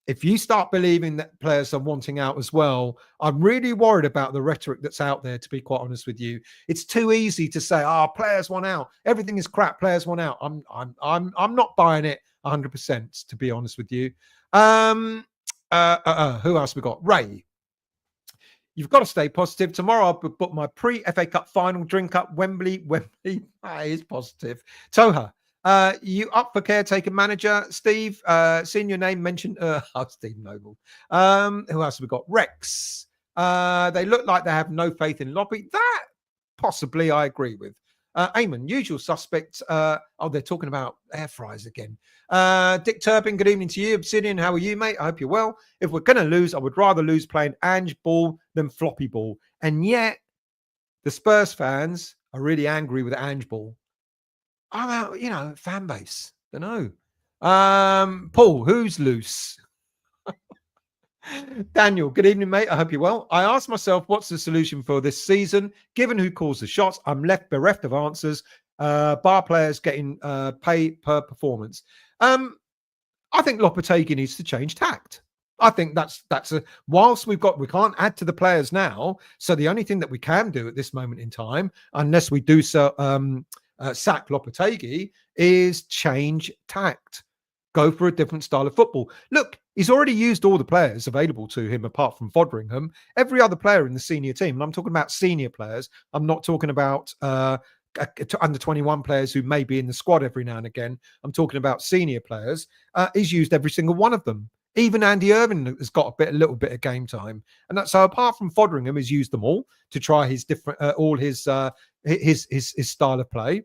If you start believing that players are wanting out as well, I'm really worried about the rhetoric that's out there, to be quite honest with you. It's too easy to say, players want out. Everything is crap. Players want out. I'm not buying it 100%, to be honest with you. Who else we got? Ray. You've got to stay positive. Tomorrow I'll book my pre-FA Cup final drink up Wembley. That is positive. Toha, you up for caretaker manager? Steve, seeing your name mentioned. Steve Noble. Who else have we got? Rex. They look like they have no faith in Loppy. That possibly I agree with. Eamon, usual suspects. They're talking about air fryers again. Dick Turpin, good evening to you. Obsidian, how are you, mate? I hope you're well. If we're going to lose, I would rather lose playing Ange ball than floppy ball. And yet, the Spurs fans are really angry with Ange ball. I'm out, fan base. Don't know. Paul, who's loose? Daniel, good evening, mate. I hope you're well. I asked myself, what's the solution for this season? Given who calls the shots, I'm left bereft of answers. Bar players getting pay per performance. I think Lopetegui needs to change tact. I think that's whilst we can't add to the players now. So the only thing that we can do at this moment in time, unless we do so, sack Lopetegui, is change tact. Go for a different style of football. Look, he's already used all the players available to him apart from Foderingham. Every other player in the senior team, and I'm talking about senior players. I'm not talking about under 21 players who may be in the squad every now and again. I'm talking about senior players. He's used every single one of them. Even Andy Irving has got a little bit of game time, and so apart from Foderingham, he's used them all to try his different, all his style of play.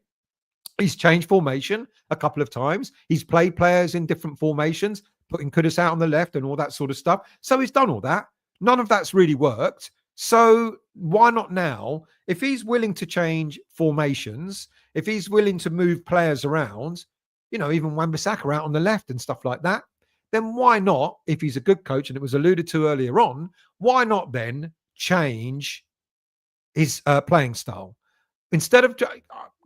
He's changed formation a couple of times. He's played players in different formations, putting Kudus out on the left and all that sort of stuff. So he's done all that. None of that's really worked. So why not now? If he's willing to change formations, if he's willing to move players around, even Wan-Bissaka out on the left and stuff like that, then why not, if he's a good coach, and it was alluded to earlier on, why not then change his playing style? Instead of,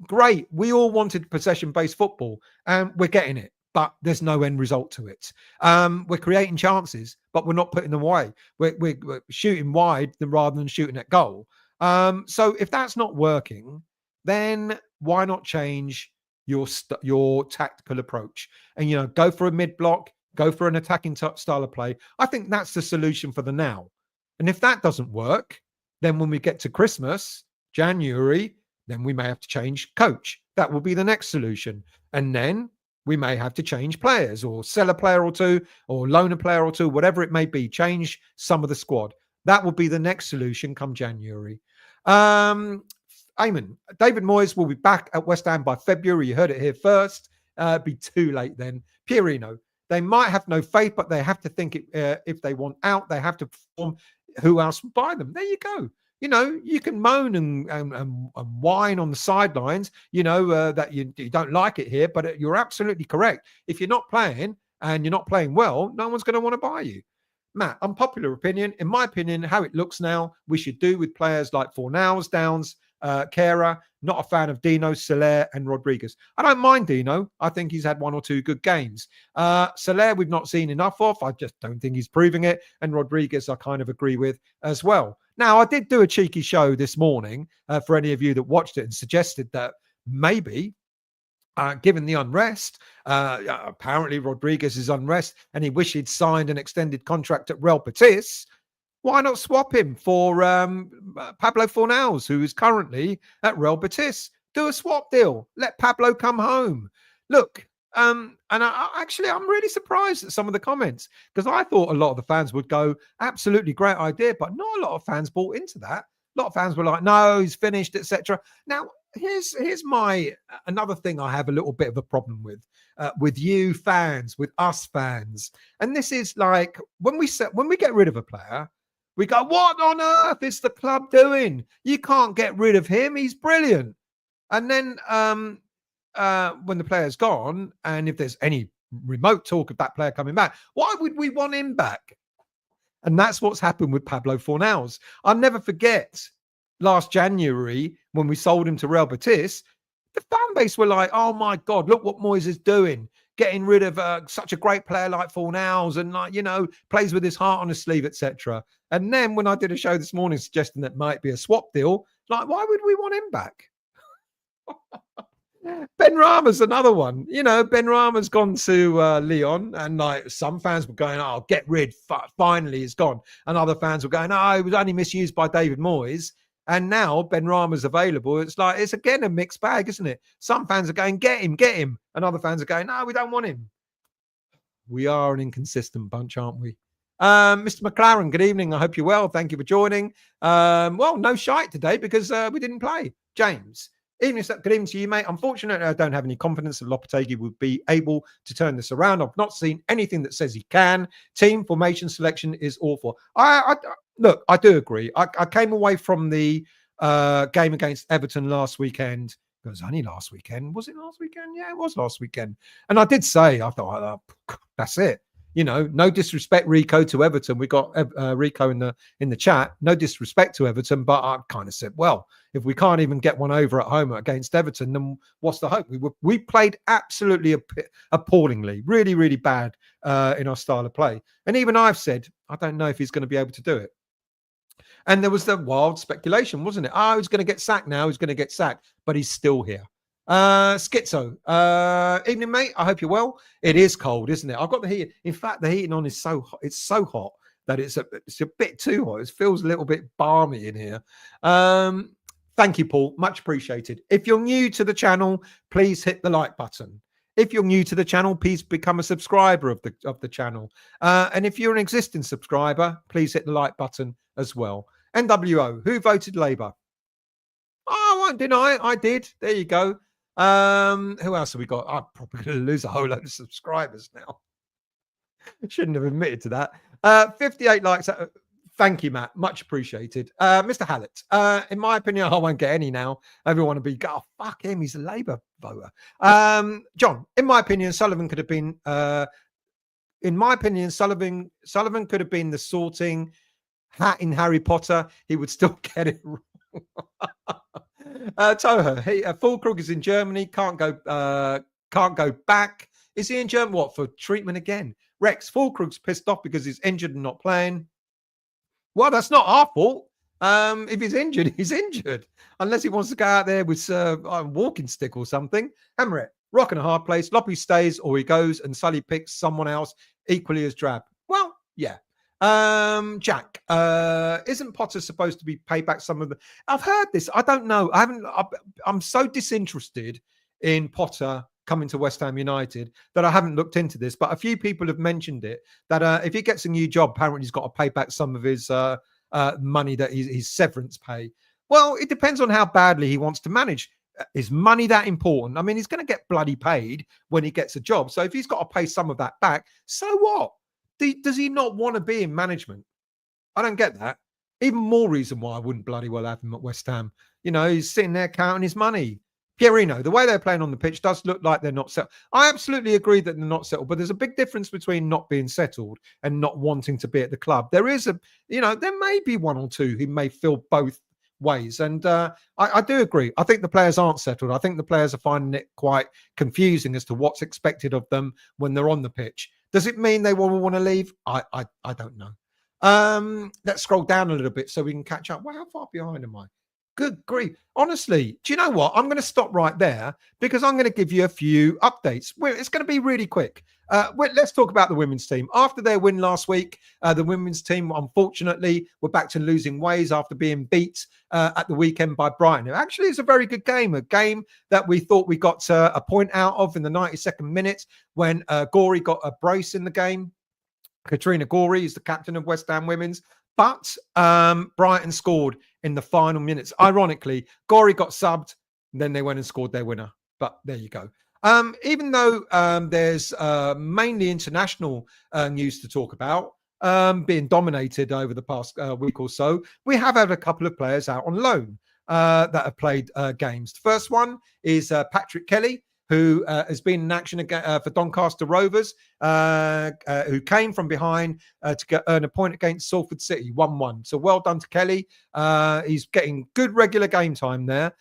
great, we all wanted possession-based football, and we're getting it, but there's no end result to it. We're creating chances, but we're not putting them away. We're shooting wide rather than shooting at goal. So if that's not working, then why not change your tactical approach and go for a mid-block, go for an attacking style of play? I think that's the solution for the now. And if that doesn't work, then when we get to Christmas, January, then we may have to change coach. That will be the next solution. And then we may have to change players or sell a player or two or loan a player or two, whatever it may be, change some of the squad. That will be the next solution come January. Eamon, David Moyes will be back at West Ham by February. You heard it here first. Be too late then. Pierino, they might have no faith, but they have to think if they want out, they have to perform. Who else will buy them? There you go. You know, you can moan and whine on the sidelines, that you don't like it here, but you're absolutely correct. If you're not playing and you're not playing well, no one's going to want to buy you. Matt, unpopular opinion. In my opinion, how it looks now, we should do with players like Fornals, Downs, Kera. Not a fan of Dino, Soler, and Rodriguez. I don't mind Dino. I think he's had one or two good games. Soler, we've not seen enough of. I just don't think he's proving it. And Rodriguez, I kind of agree with as well. Now, I did do a cheeky show this morning for any of you that watched it and suggested that maybe, given the unrest, apparently Rodriguez is unrest and he wished he'd signed an extended contract at Real Betis. Why not swap him for Pablo Fornals, who is currently at Real Betis? Do a swap deal. Let Pablo come home. Look, and I'm really surprised at some of the comments because I thought a lot of the fans would go, absolutely great idea, but not a lot of fans bought into that. A lot of fans were like, no, he's finished, etc. Now, here's another thing I have a little bit of a problem with you fans, with us fans, and this is like when we get rid of a player. We go, what on earth is the club doing? You can't get rid of him. He's brilliant. And then when the player's gone, and if there's any remote talk of that player coming back, why would we want him back? And that's what's happened with Pablo Fornals. I'll never forget last January when we sold him to Real Betis, the fan base were like, oh my God, look what Moyes is doing. Getting rid of such a great player like Fornals and, plays with his heart on his sleeve, etc. And then when I did a show this morning suggesting that might be a swap deal, like, why would we want him back? Ben Rama's another one. Ben Rama's gone to Lyon, and like some fans were going, oh, get rid. Finally, he's gone. And other fans were going, oh, he was only misused by David Moyes. And now Ben Rama's available. It's like, it's again a mixed bag, isn't it? Some fans are going, get him. And other fans are going, no, we don't want him. We are an inconsistent bunch, aren't we? Mr. McLaren, good evening. I hope you're well. Thank you for joining. Well, no shite today because we didn't play. James, good evening to you, mate. Unfortunately, I don't have any confidence that Lopetegui would be able to turn this around. I've not seen anything that says he can. Team formation selection is awful. Look, I do agree. I came away from the game against Everton last weekend. It was only last weekend. Was it last weekend? Yeah, it was last weekend. And I did say, I thought, that's it. No disrespect, Rico, to Everton. We got Rico in the chat. No disrespect to Everton, but I kind of said, well, if we can't even get one over at home against Everton, then what's the hope? We played absolutely appallingly, really, really bad in our style of play. And even I've said, I don't know if he's going to be able to do it. And there was the wild speculation, wasn't it? Oh, he's going to get sacked now. He's going to get sacked, but he's still here. Schizo, evening, mate. I hope you're well. It is cold, isn't it? I've got the heat. In fact, the heating on is so hot. It's so hot that it's a bit too hot. It feels a little bit balmy in here. Thank you, Paul. Much appreciated. If you're new to the channel, please hit the like button. If you're new to the channel, please become a subscriber of the channel. And if you're an existing subscriber, please hit the like button as well. NWO, who voted Labour? Oh, I won't deny it. I did. There you go. Who else have we got? I'm probably going to lose a whole load of subscribers now. Shouldn't have admitted to that. 58 likes. Thank you, Matt. Much appreciated. Mr. Hallett, in my opinion, I won't get any now. Everyone will be, oh, fuck him. He's a Labour voter. John, in my opinion, Sullivan could have been, Sullivan could have been the sorting hat in Harry Potter. He would still get it wrong. Toha, Fulkrug is in Germany. Can't go back. Is he in Germany? What, for treatment again? Rex, Fulkrug's pissed off because he's injured and not playing. Well, that's not our fault. If he's injured, he's injured. Unless he wants to go out there with a walking stick or something. Hammer, rock and a hard place. Loppy stays or he goes and Sully picks someone else equally as drab. Well, yeah. Jack, isn't Potter supposed to be paid back some of the... I've heard this. I don't know. I'm so disinterested in Potter coming to West Ham United that I haven't looked into this, but a few people have mentioned it, that if he gets a new job, apparently he's got to pay back some of his money, that his severance pay. Well, it depends on how badly he wants to manage. Is money that important? I mean, he's going to get bloody paid when he gets a job. So if he's got to pay some of that back, so what? Does he not want to be in management? I don't get that. Even more reason why I wouldn't bloody well have him at West Ham. You know, he's sitting there counting his money. Pierino, the way they're playing on the pitch does look like they're not settled. I absolutely agree that they're not settled, but there's a big difference between not being settled and not wanting to be at the club. There is there may be one or two who may feel both ways. And I do agree. I think the players aren't settled. I think the players are finding it quite confusing as to what's expected of them when they're on the pitch. Does it mean they will want to leave? I don't know. Let's scroll down a little bit so we can catch up. Wow, how far behind am I? Good grief. Honestly, do you know what? I'm going to stop right there because I'm going to give you a few updates. It's going to be really quick. Let's talk about the women's team. After their win last week, the women's team, unfortunately, were back to losing ways after being beat at the weekend by Brighton. Actually, it's a very good game, a game that we thought we got a point out of in the 92nd minute when Gorey got a brace in the game. Katrina Gorey is the captain of West Ham Women's, but Brighton scored in the final minutes. Ironically, Gorey got subbed, and then they went and scored their winner. But there you go. Even though there's mainly international news to talk about, being dominated over the past week or so, we have had a couple of players out on loan that have played games. The first one is Patrick Kelly, who has been in action for Doncaster Rovers, who came from behind to earn a point against Salford City, 1-1. So well done to Kelly. He's getting good regular game time there,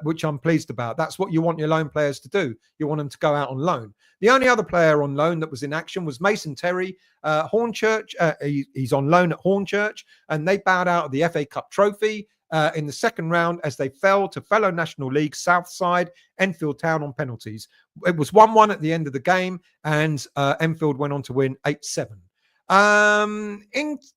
which I'm pleased about. That's what you want your loan players to do. You want them to go out on loan. The only other player on loan that was in action was Mason Terry, Hornchurch. He's on loan at Hornchurch, and they bowed out of the FA Cup trophy in the second round as they fell to fellow National League Southside Enfield Town on penalties. It was 1-1 at the end of the game, and Enfield went on to win 8-7.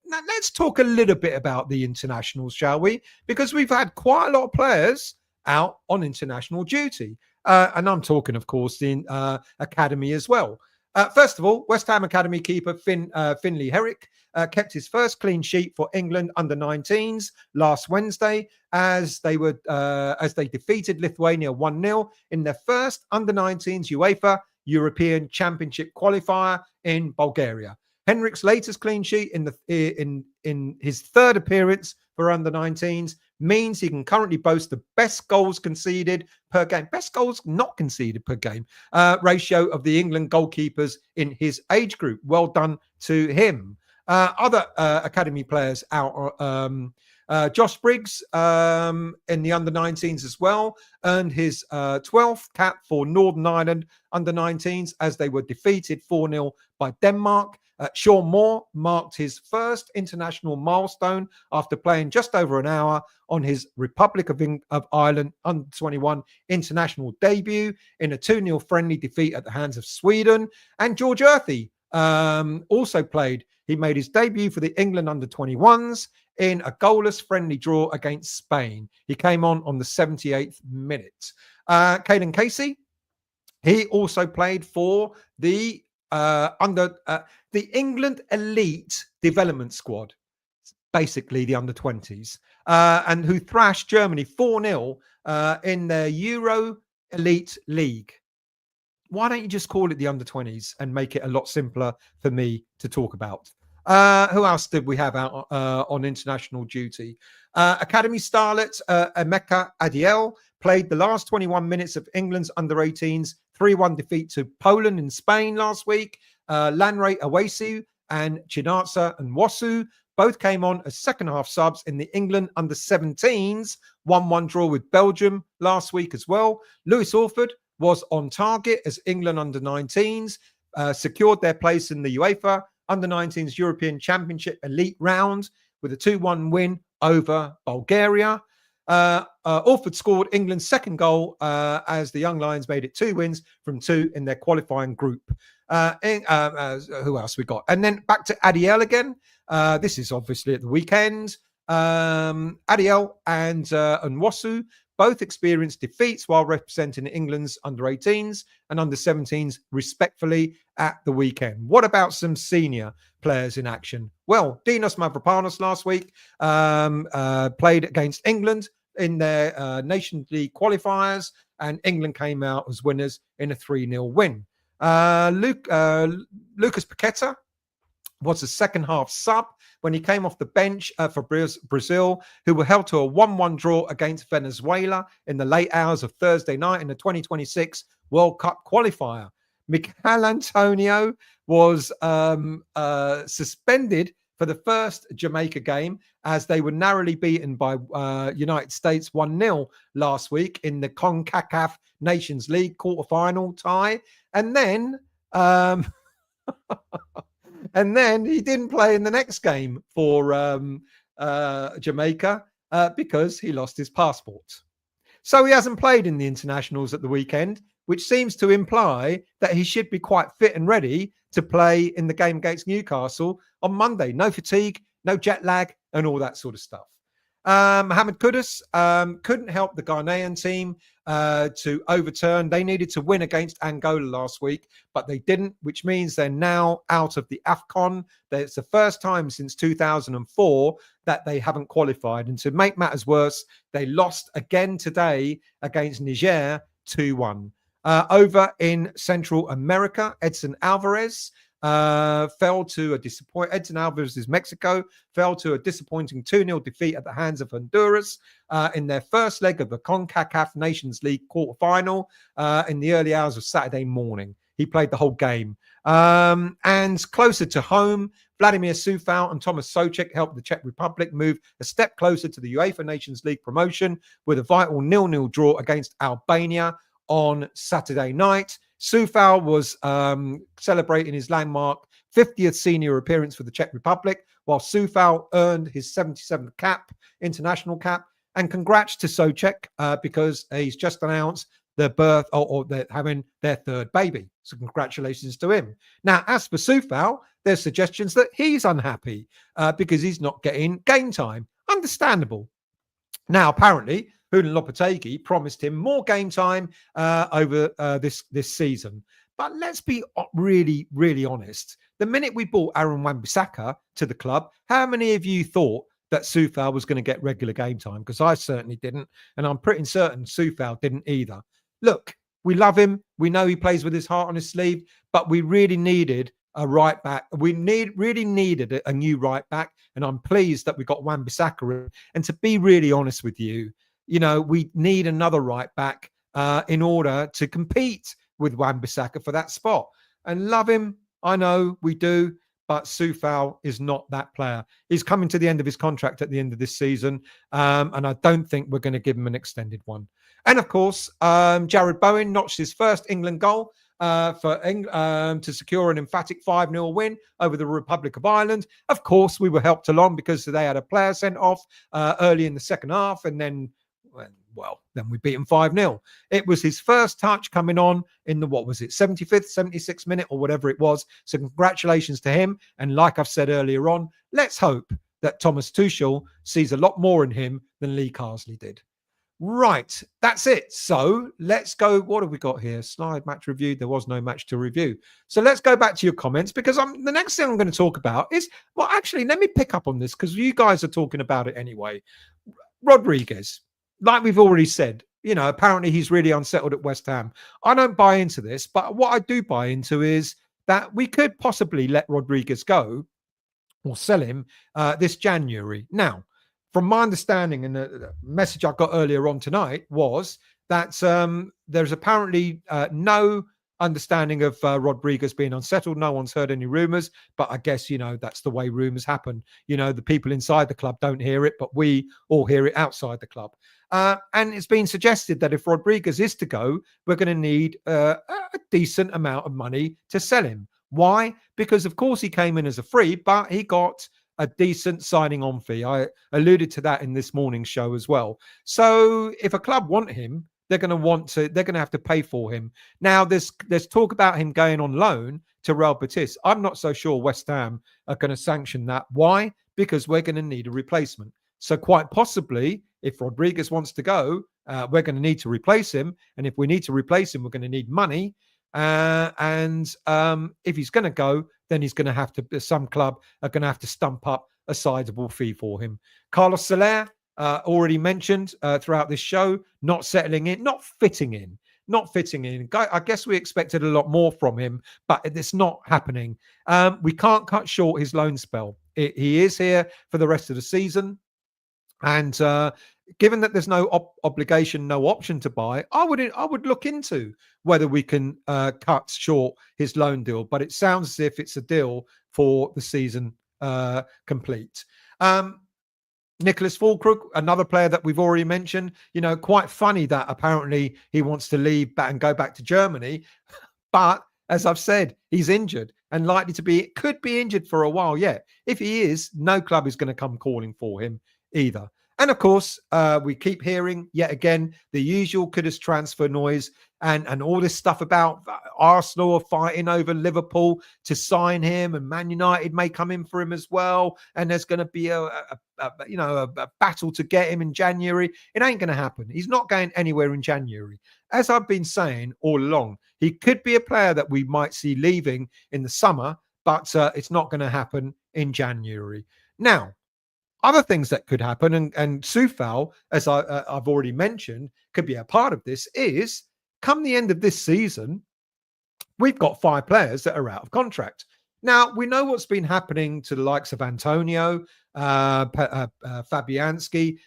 Let's talk a little bit about the internationals, shall we? Because we've had quite a lot of players out on international duty. And I'm talking, of course, the academy as well. First of all, West Ham Academy keeper Finlay Herrick kept his first clean sheet for England under-19s last Wednesday as they defeated Lithuania 1-0 in their first under-19s UEFA European Championship qualifier in Bulgaria. Henrik's latest clean sheet in his third appearance for under-19s means he can currently boast the best goals conceded per game, best goals not conceded per game ratio of the England goalkeepers in his age group. Well done to him. Other academy players out, Josh Briggs in the under-19s as well, earned his 12th cap for Northern Ireland under-19s as they were defeated 4-0 by Denmark. Sean Moore marked his first international milestone after playing just over an hour on his Republic of Ireland under-21 international debut in a 2-0 friendly defeat at the hands of Sweden. And George Earthy also played. He made his debut for the England under-21s in a goalless friendly draw against Spain. He came on the 78th minute. Caelan Casey, he also played for the the England Elite Development Squad, basically the under-20s, and who thrashed Germany 4-0 in their Euro Elite League. Why don't you just call it the under-20s and make it a lot simpler for me to talk about? Who else did we have out on international duty? Academy starlet Emeka Adiel played the last 21 minutes of England's under-18s 3-1 defeat to Poland in Spain last week. Lanre Awesu and Chinatsa and Wasu both came on as second-half subs in the England under-17s 1-1 draw with Belgium last week as well. Lewis Orford was on target as England under-19s secured their place in the UEFA under-19s European Championship elite round with a 2-1 win over Bulgaria. Orford scored England's second goal as the Young Lions made it 2 wins from 2 in their qualifying group. Who else we got? And then back to Adiel again. This is obviously at the weekend. Adiel and Nwosu both experienced defeats while representing England's under-18s and under-17s respectfully at the weekend. What about some senior players in action? Well, Dinos Mavropanos last week played against England in their Nations League qualifiers, and England came out as winners in a 3-0 win. Lucas Paqueta was a second half sub when he came off the bench for Brazil, who were held to a 1-1 draw against Venezuela in the late hours of Thursday night in the 2026 World Cup qualifier. Michail Antonio was suspended for the first Jamaica game as they were narrowly beaten by United States 1-0 last week in the CONCACAF Nations League quarterfinal tie. And then and then he didn't play in the next game for Jamaica because he lost his passport. So he hasn't played in the internationals at the weekend, which seems to imply that he should be quite fit and ready to play in the game against Newcastle on Monday. No fatigue, no jet lag, and all that sort of stuff. Mohamed Kudus couldn't help the Ghanaian team to overturn. They needed to win against Angola last week, but they didn't, which means they're now out of the AFCON. It's the first time since 2004 that they haven't qualified. And to make matters worse, they lost again today against Niger 2-1. Over in Central America, Edson Alvarez fell to a disappointing. Edson Alvarez is Mexico, fell to a disappointing 2-0 defeat at the hands of Honduras in their first leg of the CONCACAF Nations League quarterfinal in the early hours of Saturday morning. He played the whole game. And closer to home, Vladimir Sufal and Thomas Souček helped the Czech Republic move a step closer to the UEFA Nations League promotion with a vital 0-0 draw against Albania on Saturday night. Sufal was celebrating his landmark 50th senior appearance for the Czech Republic, while Sufal earned his 77th international cap. And congrats to Souček because he's just announced the birth or they're having their third baby. So congratulations to him. Now, as for Sufal, there's suggestions that he's unhappy because he's not getting game time. Understandable. Now, apparently, Julian Lopetegui promised him more game time over this season. But let's be really, really honest. The minute we bought Aaron Wan-Bissaka to the club, how many of you thought that Sufal was going to get regular game time? Because I certainly didn't. And I'm pretty certain Sufal didn't either. Look, we love him. We know he plays with his heart on his sleeve. But we really needed a right back. We really needed a new right back. And I'm pleased that we got Wan-Bissaka in. And to be really honest with you, you know, we need another right back in order to compete with Wan-Bissaka for that spot. And love him, I know we do, but Sufal is not that player. He's coming to the end of his contract at the end of this season, and I don't think we're going to give him an extended one. And of course, Jared Bowen notched his first England goal to secure an emphatic 5-0 win over the Republic of Ireland. Of course, we were helped along because they had a player sent off early in the second half, and then we beat him 5-0. It was his first touch coming on in the, 75th, 76th minute or whatever it was. So congratulations to him. And like I've said earlier on, let's hope that Thomas Tuchel sees a lot more in him than Lee Carsley did. Right, that's it. So let's go. What have we got here? Slide match review. There was no match to review. So let's go back to your comments because the next thing I'm going to talk about is, well, actually, let me pick up on this because you guys are talking about it anyway. Rodriguez, like we've already said, you know, apparently he's really unsettled at West Ham. I don't buy into this, but what I do buy into is that we could possibly let Rodriguez go or sell him this January. Now, from my understanding and the message I got earlier on tonight was that there's apparently no understanding of Rodriguez being unsettled. No one's heard any rumours, but I guess, you know, that's the way rumours happen. You know, the people inside the club don't hear it, but we all hear it outside the club. And it's been suggested that if Rodriguez is to go, we're going to need a decent amount of money to sell him. Why? Because, of course, he came in as a free, but he got a decent signing on fee. I alluded to that in this morning's show as well. So if a club want him, they're going to have to pay for him. Now, there's talk about him going on loan to Real Betis. I'm not so sure West Ham are going to sanction that. Why? Because we're going to need a replacement. So quite possibly, if Rodriguez wants to go, we're going to need to replace him. And if we need to replace him, we're going to need money. And if he's going to go, then he's going to have to, some club are going to have to stump up a sizable fee for him. Carlos Soler, already mentioned throughout this show, not settling in, not fitting in. I guess we expected a lot more from him, but it's not happening. We can't cut short his loan spell. He is here for the rest of the season. And given that there's no obligation, no option to buy, I would look into whether we can cut short his loan deal. But it sounds as if it's a deal for the season complete. Nicholas Fulkrug, another player that we've already mentioned, quite funny that apparently he wants to leave and go back to Germany. But as I've said, he's injured and could be injured for a while yet. If he is, no club is going to come calling for him either. And of course, we keep hearing yet again the usual Kudus transfer noise and all this stuff about Arsenal are fighting over Liverpool to sign him, and Man United may come in for him as well. And there's going to be a battle to get him in January. It ain't going to happen. He's not going anywhere in January. As I've been saying all along, he could be a player that we might see leaving in the summer, but it's not going to happen in January. Now, other things that could happen, and Soufal, as I've already mentioned, could be a part of this, is come the end of this season, we've got 5 players that are out of contract. Now, we know what's been happening to the likes of Antonio, Fabianski,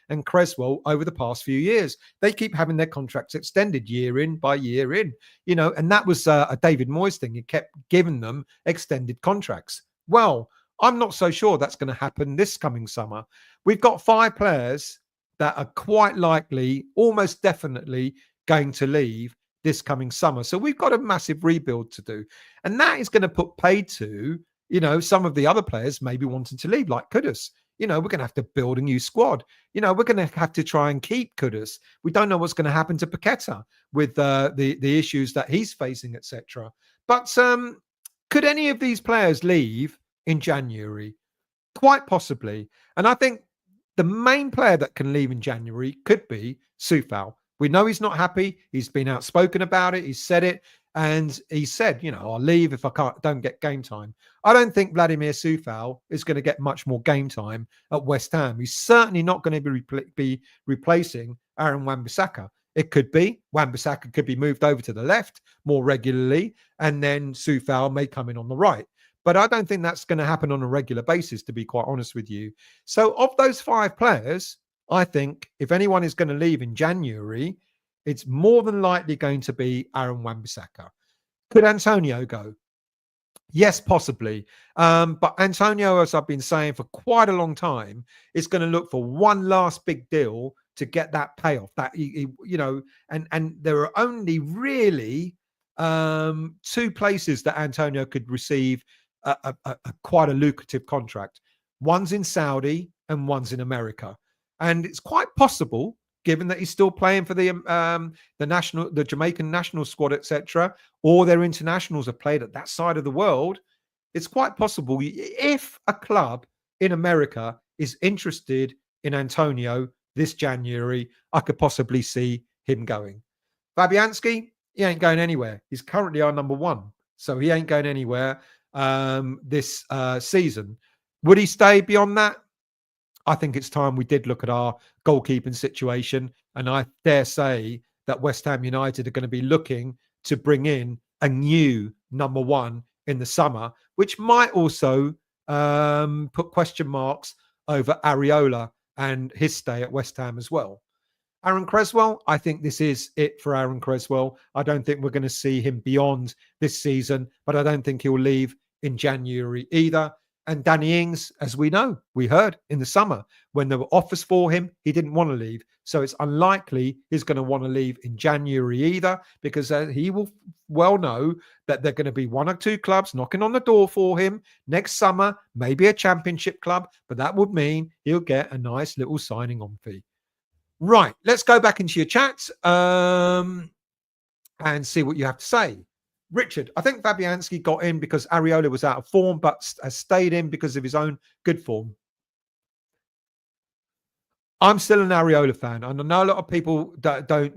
and Creswell over the past few years. They keep having their contracts extended year in by year in, and that was a David Moyes thing. He kept giving them extended contracts. Well, I'm not so sure that's going to happen this coming summer. We've got 5 players that are quite likely, almost definitely going to leave this coming summer. So we've got a massive rebuild to do. And that is going to put paid to, some of the other players maybe wanting to leave, like Kudus. We're going to have to build a new squad. We're going to have to try and keep Kudus. We don't know what's going to happen to Paqueta with the issues that he's facing, etc. But could any of these players leave in January? Quite possibly. And I think the main player that can leave in January could be Soufal. We know he's not happy. He's been outspoken about it. He's said it. And he said, I'll leave if I don't get game time. I don't think Vladimir Soufal is going to get much more game time at West Ham. He's certainly not going to be replacing Aaron Wan-Bissaka. It could be. Wan-Bissaka could be moved over to the left more regularly, and then Soufal may come in on the right. But I don't think that's going to happen on a regular basis, to be quite honest with you. So of those 5 players, I think if anyone is going to leave in January, it's more than likely going to be Aaron Wan-Bissaka. Could Antonio go? Yes, possibly. But Antonio, as I've been saying for quite a long time, is going to look for one last big deal to get that payoff. And there are only really 2 places that Antonio could receive quite a lucrative contract. One's in Saudi and one's in America. And it's quite possible, given that he's still playing for the Jamaican national squad, etc., or their internationals have played at that side of the world, it's quite possible if a club in America is interested in Antonio this January, I could possibly see him going. Fabianski, he ain't going anywhere. He's currently our number 1, so he ain't going anywhere this season. Would he stay beyond that? I think it's time we did look at our goalkeeping situation. And I dare say that West Ham United are going to be looking to bring in a new number 1 in the summer, which might also put question marks over Areola and his stay at West Ham as well. Aaron Creswell, I think this is it for Aaron Creswell. I don't think we're going to see him beyond this season, but I don't think he'll leave in January either. And Danny Ings, as we know, we heard in the summer when there were offers for him, he didn't want to leave. So it's unlikely he's going to want to leave in January either, because he will well know that there are going to be 1 or 2 clubs knocking on the door for him next summer, maybe a championship club, but that would mean he'll get a nice little signing on fee. Right, let's go back into your chat and see what you have to say. Richard, I think Fabianski got in because Areola was out of form, but has stayed in because of his own good form. I'm still an Areola fan, and I know a lot of people don't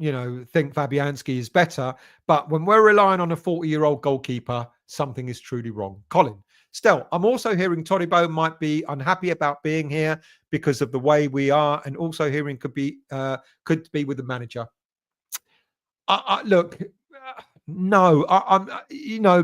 think Fabianski is better, but when we're relying on a 40-year-old goalkeeper, something is truly wrong. Colin, still, I'm also hearing Todibo might be unhappy about being here because of the way we are, and also hearing could be with the manager. Look, no, I'm.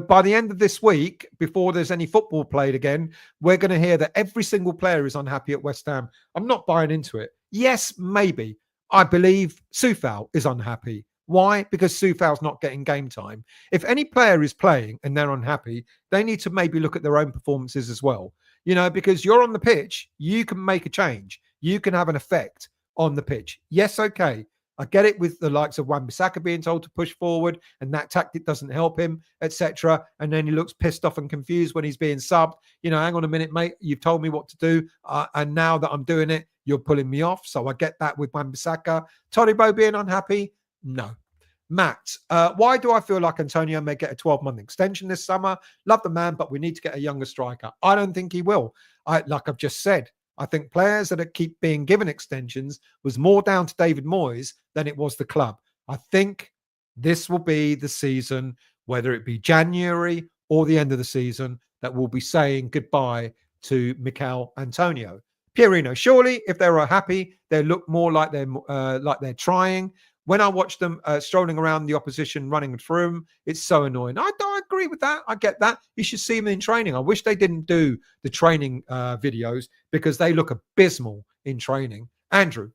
By the end of this week, before there's any football played again, we're going to hear that every single player is unhappy at West Ham. I'm not buying into it. Yes, maybe. I believe Soufal is unhappy. Why? Because Soufal's not getting game time. If any player is playing and they're unhappy, they need to maybe look at their own performances as well. Because you're on the pitch, you can make a change. You can have an effect on the pitch. Yes, okay. I get it with the likes of Wan-Bissaka being told to push forward and that tactic doesn't help him, etc. And then he looks pissed off and confused when he's being subbed. Hang on a minute, mate. You've told me what to do. And now that I'm doing it, you're pulling me off. So I get that with Wan-Bissaka. Todibo being unhappy? No. Matt, why do I feel like Antonio may get a 12-month extension this summer? Love the man, but we need to get a younger striker. I don't think he will. Like I've just said, I think players that keep being given extensions was more down to David Moyes than it was the club. I think this will be the season, whether it be January or the end of the season, that we'll be saying goodbye to Mikel Antonio. Pierino, surely if they were happy, they look more like they're trying. When I watch them strolling around the opposition, running through them, it's so annoying. I agree with that. I get that. You should see them in training. I wish they didn't do the training videos because they look abysmal in training. Andrew,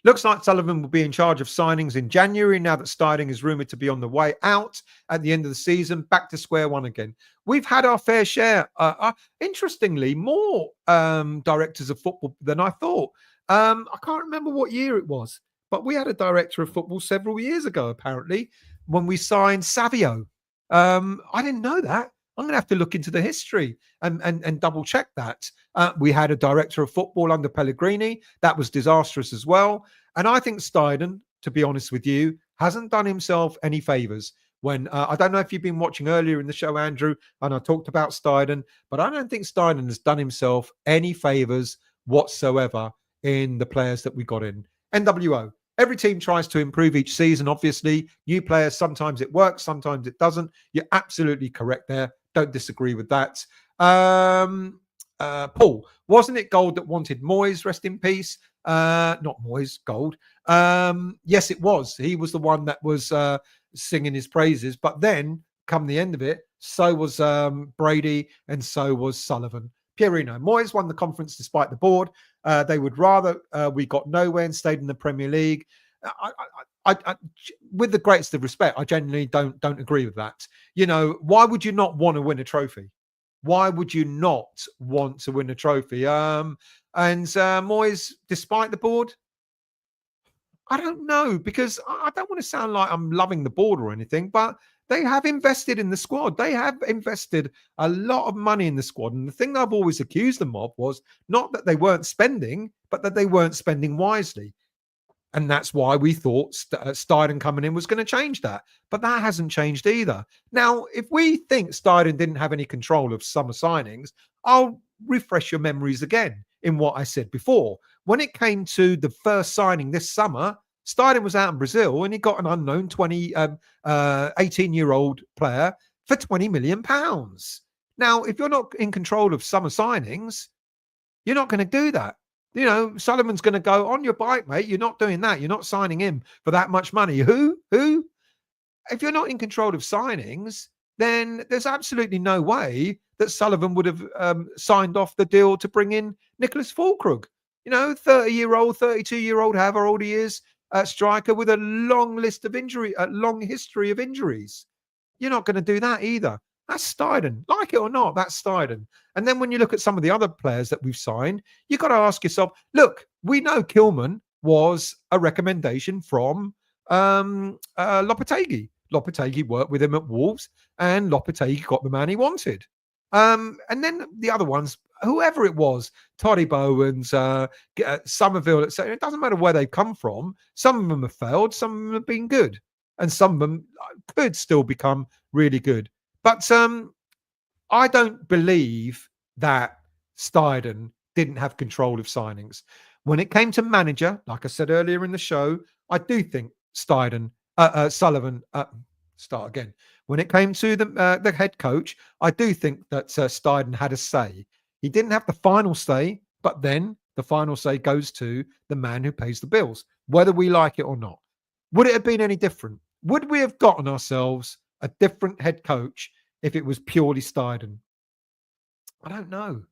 looks like Sullivan will be in charge of signings in January now that Stiding is rumoured to be on the way out at the end of the season. Back to square one again. We've had our fair share. Interestingly, more directors of football than I thought. I can't remember what year it was, but we had a director of football several years ago, apparently, when we signed Savio. I didn't know that. I'm going to have to look into the history and double check that. We had a director of football under Pellegrini. That was disastrous as well. And I think Stiding, to be honest with you, hasn't done himself any favours. When I don't know if you've been watching earlier in the show, Andrew, and I talked about Stiding, but I don't think Stiding has done himself any favours whatsoever in the players that we got in. NWO. Every team tries to improve each season, obviously. New players, sometimes it works, sometimes it doesn't. You're absolutely correct there. Don't disagree with that. Paul, wasn't it Gold that wanted Moyes, rest in peace? Not Moyes, Gold. Yes, it was. He was the one that was singing his praises. But then, come the end of it, so was Brady and so was Sullivan. Pierino, Moyes won the conference despite the board. They would rather we got nowhere and stayed in the Premier League. With the greatest of respect, I genuinely don't agree with that. Why would you not want to win a trophy? Why would you not want to win a trophy? And Moyes, despite the board, I don't know, because I don't want to sound like I'm loving the board or anything, but they have invested in the squad. They have invested a lot of money in the squad. And the thing I've always accused them of was not that they weren't spending, but that they weren't spending wisely. And that's why we thought Stiding coming in was going to change that. But that hasn't changed either. Now, if we think Stiding didn't have any control of summer signings, I'll refresh your memories again in what I said before. When it came to the first signing this summer, Stiding was out in Brazil and he got an unknown 18-year-old player for £20 million. Now, if you're not in control of summer signings, you're not going to do that. Sullivan's going to go on your bike, mate. You're not doing that. You're not signing him for that much money. Who? If you're not in control of signings, then there's absolutely no way that Sullivan would have signed off the deal to bring in Nicholas Fulkrug. 30-year-old, 32-year-old, however old he is, striker with a long history of injuries. You're not going to do that either. That's Stiding. Like it or not, that's Stiding. And then when you look at some of the other players that we've signed, you've got to ask yourself, look, we know Kilman was a recommendation from Lopetegui. Lopetegui worked with him at Wolves and Lopetegui got the man he wanted. And then the other ones, whoever it was, Todibo and Somerville, etc. It doesn't matter where they've come from. Some of them have failed. Some of them have been good. And some of them could still become really good. But I don't believe that Stiding didn't have control of signings. When it came to manager, like I said earlier in the show, I do think Sullivan. Start again. When it came to the head coach, I do think that Steiden had a say. He didn't have the final say, but then the final say goes to the man who pays the bills, whether we like it or not. Would it have been any different? Would we have gotten ourselves a different head coach if it was purely Steiden? I don't know.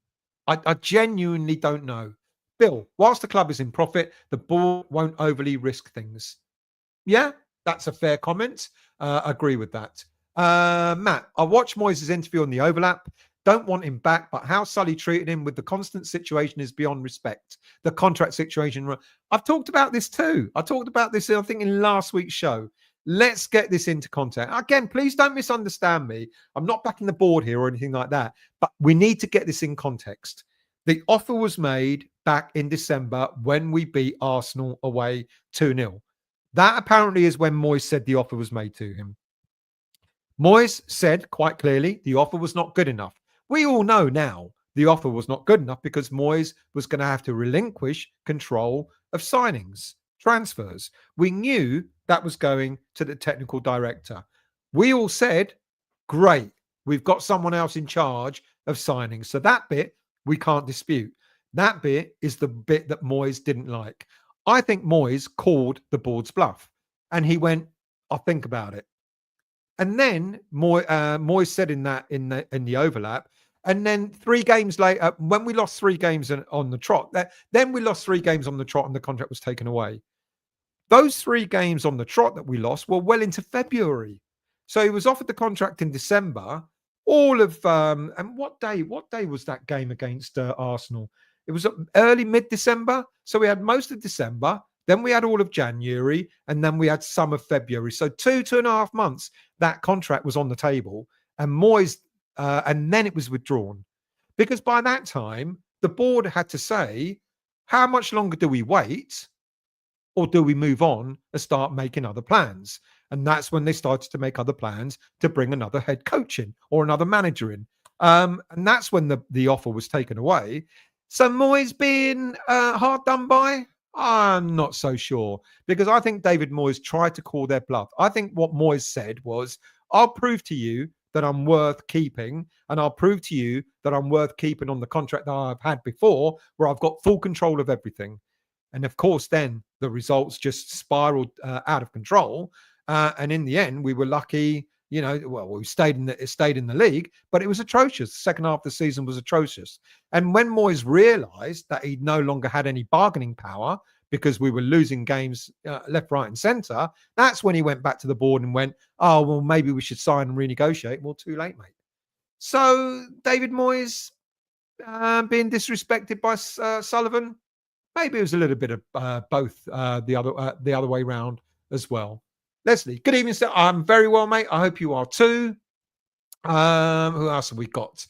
I genuinely don't know. Bill, whilst the club is in profit, the board won't overly risk things. Yeah, that's a fair comment. Agree with that. Matt, I watched Moyes' interview on the overlap. Don't want him back, but how Sully treated him with the constant situation is beyond respect. The contract situation. I've talked about this too. I talked about this, I think, in last week's show. Let's get this into context. Again, please don't misunderstand me. I'm not backing the board here or anything like that, but we need to get this in context. The offer was made back in December when we beat Arsenal away 2-0. That apparently is when Moyes said the offer was made to him. Moyes said quite clearly the offer was not good enough. We all know now the offer was not good enough because Moyes was going to have to relinquish control of signings, transfers. We knew that was going to the technical director. We all said, great, we've got someone else in charge of signings. So that bit we can't dispute. That bit is the bit that Moyes didn't like. I think Moyes called the board's bluff and he went, I'll think about it. And then Moyes said in the overlap, and then 3 games later, when we lost 3 games on the trot, then we lost 3 games on the trot and the contract was taken away. Those 3 games on the trot that we lost were well into February. So he was offered the contract in December. All of and what day was that game against Arsenal? It was early mid-December. So we had most of December. Then we had all of January, and then we had some of February. So 2.5 months, that contract was on the table, and Moyes, and then it was withdrawn. Because by that time, the board had to say, how much longer do we wait? Or do we move on and start making other plans? And that's when they started to make other plans to bring another head coach in or another manager in. And that's when the offer was taken away. So Moyes being hard done by? I'm not so sure, because I think David Moyes tried to call their bluff. I think what Moyes said was, I'll prove to you that I'm worth keeping, and I'll prove to you that I'm worth keeping on the contract that I've had before, where I've got full control of everything. And of course, then the results just spiraled out of control. And in the end, we were lucky. We stayed in the league, but it was atrocious. The second half of the season was atrocious. And when Moyes realised that he no longer had any bargaining power because we were losing games left, right, and centre, that's when he went back to the board and went, "Oh, well, maybe we should sign and renegotiate." Well, too late, mate. So David Moyes being disrespected by Sullivan. Maybe it was a little bit of both the other way round as well. Leslie, good evening, sir. I'm very well, mate. I hope you are too. Who else have we got?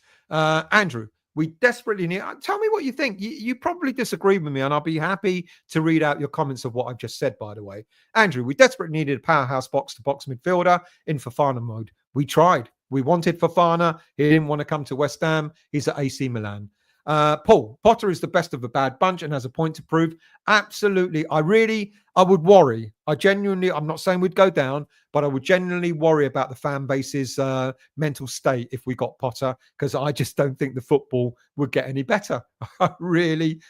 Andrew, we desperately need. Tell me what you think. You probably disagree with me, and I'll be happy to read out your comments of what I've just said, by the way. Andrew, we desperately needed a powerhouse box-to-box midfielder in Fofana mode. We tried. We wanted Fofana. He didn't want to come to West Ham. He's at AC Milan. Paul, Potter is the best of the bad bunch and has a point to prove. Absolutely. I would worry. I'm not saying we'd go down, but I would genuinely worry about the fan base's mental state if we got Potter, because I just don't think the football would get any better. I really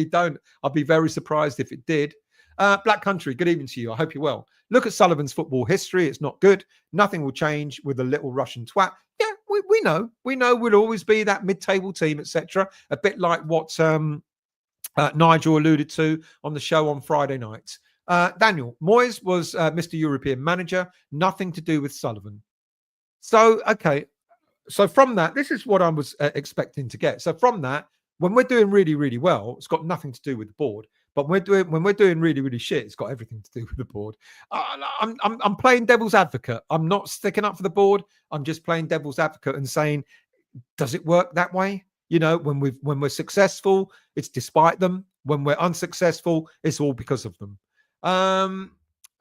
don't. I'd be very surprised if it did. Black Country, good evening to you. I hope you're well. Look at Sullivan's football history. It's not good. Nothing will change with a little Russian twat. Yeah, we know. We know we'll always be that mid-table team, etc. A bit like what Nigel alluded to on the show on Friday night. Daniel, Moyes was Mr. European manager. Nothing to do with Sullivan. So, okay. So from that, this is what I was expecting to get. So from that, when we're doing really, really well, it's got nothing to do with the board. But when we're doing really, really shit, it's got everything to do with the board. I'm playing devil's advocate. I'm not sticking up for the board. I'm just playing devil's advocate and saying, does it work that way? When we're successful, it's despite them. When we're unsuccessful, it's all because of them.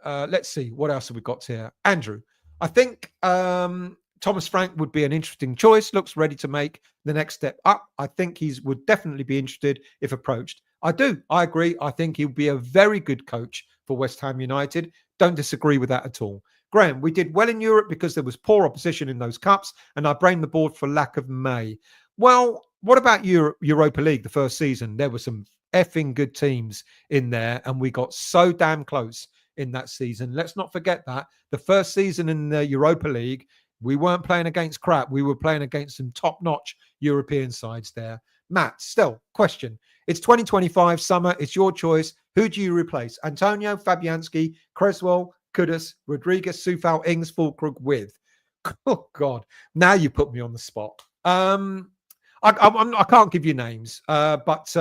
Let's see, what else have we got here? Andrew, I think Thomas Frank would be an interesting choice. Looks ready to make the next step up. I think would definitely be interested if approached. I do. I agree. I think he'll be a very good coach for West Ham United. Don't disagree with that at all. Graham, we did well in Europe because there was poor opposition in those cups, and I blame the board for lack of May. Well, what about Europa League, the first season? There were some effing good teams in there, and we got so damn close in that season. Let's not forget that. The first season in the Europa League, we weren't playing against crap. We were playing against some top-notch European sides there. Matt, still, question. It's 2025 summer. It's your choice. Who do you replace? Antonio, Fabianski, Creswell, Kudus, Rodriguez, Soufal, Ings, Fulkrug with? Oh, God. Now you put me on the spot. I can't give you names, but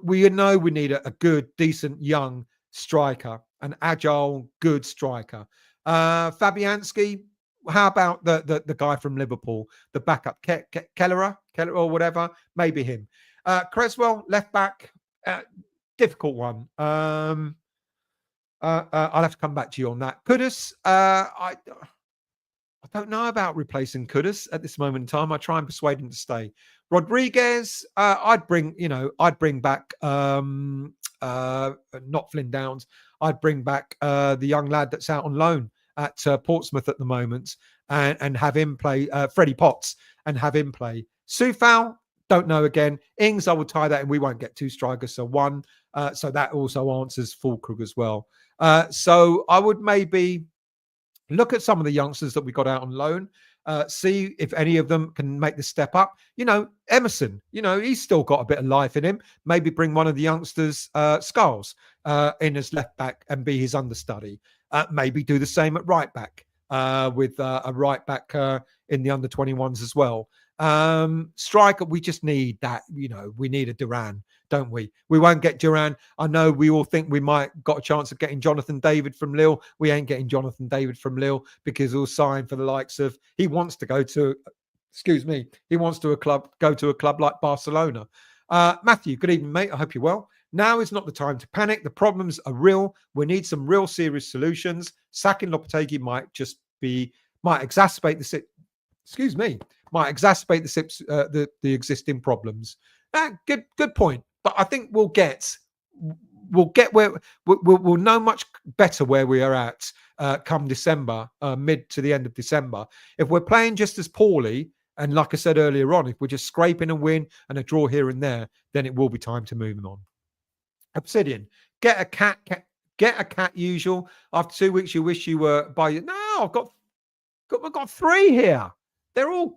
we know we need a good, decent, young striker, an agile, good striker. Fabianski, how about the guy from Liverpool, the backup, Keller or whatever, maybe him. Creswell, left back, difficult one. I'll have to come back to you on that. Kudus, I don't know about replacing Kudus at this moment in time. I try and persuade him to stay. Rodriguez, I'd bring back not Flynn Downs. I'd bring back the young lad that's out on loan at Portsmouth at the moment and have him play Freddie Potts and have him play. Soufal, don't know again. Ings, I will tie that in. We won't get two strikers, so one. So that also answers Fulkrug as well. So I would maybe look at some of the youngsters that we got out on loan, see if any of them can make the step up. Emerson, he's still got a bit of life in him. Maybe bring one of the youngsters, Skulls, in as left back and be his understudy. Maybe do the same at right back with a right back in the under 21s as well. Striker, we just need that. We need a Duran, don't we? We won't get Duran. I know we all think we might got a chance of getting Jonathan David from Lille. We ain't getting Jonathan David from Lille because he'll sign for the likes of. He wants to go to. He wants to go to a club like Barcelona. Matthew, good evening, mate. I hope you're well. Now is not the time to panic. The problems are real. We need some real serious solutions. Sacking Lopetegui might exacerbate the existing problems. Good point. But I think we'll get where we'll know much better where we are at come December, mid to the end of December. If we're playing just as poorly, and like I said earlier on, if we're just scraping a win and a draw here and there, then it will be time to move on. Obsidian, get a cat. Usual. After 2 weeks, you wish you were by. No, I've got 3 here. They're all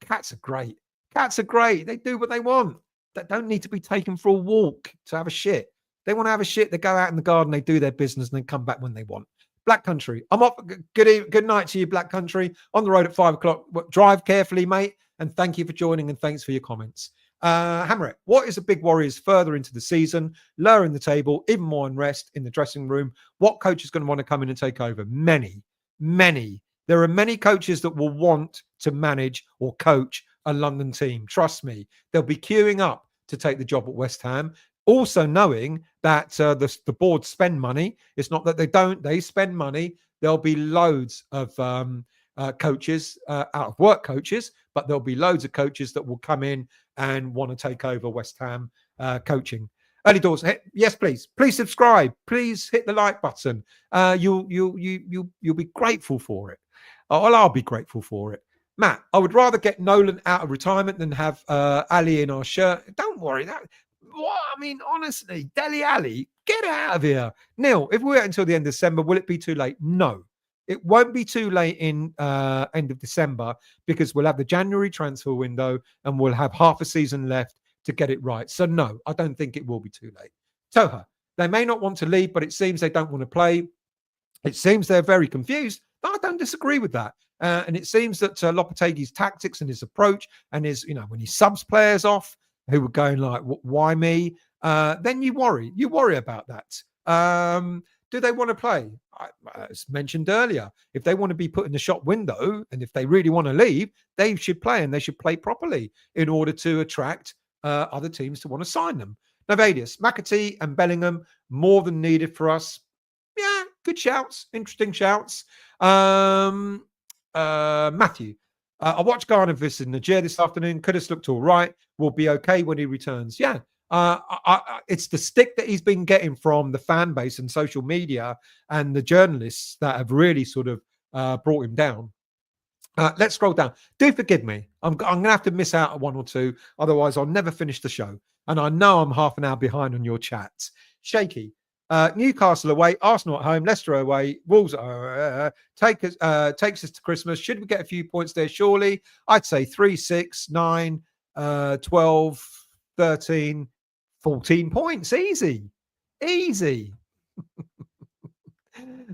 cats are great. Cats are great. They do what they want. They don't need to be taken for a walk to have a shit. They want to have a shit. They go out in the garden. They do their business and then come back when they want. Black Country. I'm off. Good night to you, Black Country. On the road at 5 o'clock. Drive carefully, mate. And thank you for joining and thanks for your comments. Hammer it. What is a big worry is further into the season, lower in the table, even more unrest in the dressing room. What coach is going to want to come in and take over? Many. There are many coaches that will want to manage or coach a London team. Trust me, they'll be queuing up to take the job at West Ham. Also knowing that the board spend money. It's not that they don't. They spend money. There'll be loads of coaches, out of work coaches, but there'll be loads of coaches that will come in and want to take over West Ham coaching. Early doors, yes, please subscribe. Please hit the like button. You'll be grateful for it. Well, I'll be grateful for it. Matt, I would rather get Nolan out of retirement than have Ali in our shirt. Don't worry. Honestly, Dele Ali, get out of here. Neil, if we wait until the end of December, will it be too late? No. It won't be too late in end of December because we'll have the January transfer window and we'll have half a season left to get it right. So no, I don't think it will be too late. Toha, they may not want to leave, but it seems they don't want to play. It seems they're very confused. But I don't disagree with that. And it seems that Lopetegui's tactics and his approach and his, when he subs players off who were going like, why me? Then you worry. You worry about that. Do they want to play? As mentioned earlier, if they want to be put in the shop window and if they really want to leave, they should play and they should play properly in order to attract other teams to want to sign them. Navadius, McAtee and Bellingham, more than needed for us. Yeah, good shouts. Interesting shouts. Matthew, I watched Ghana versus Nigeria this afternoon. Could have looked all right. Will be okay when he returns. Yeah, It's the stick that he's been getting from the fan base and social media and the journalists that have really sort of brought him down. Let's scroll down. Do forgive me. I'm going to have to miss out on one or two. Otherwise, I'll never finish the show. And I know I'm half an hour behind on your chats. Shaky. Newcastle away, Arsenal at home, Leicester away, Wolves takes us to Christmas. Should we get a few points there? Surely. I'd say 3, 6, 9, 12, 13, 14 points. Easy. Easy.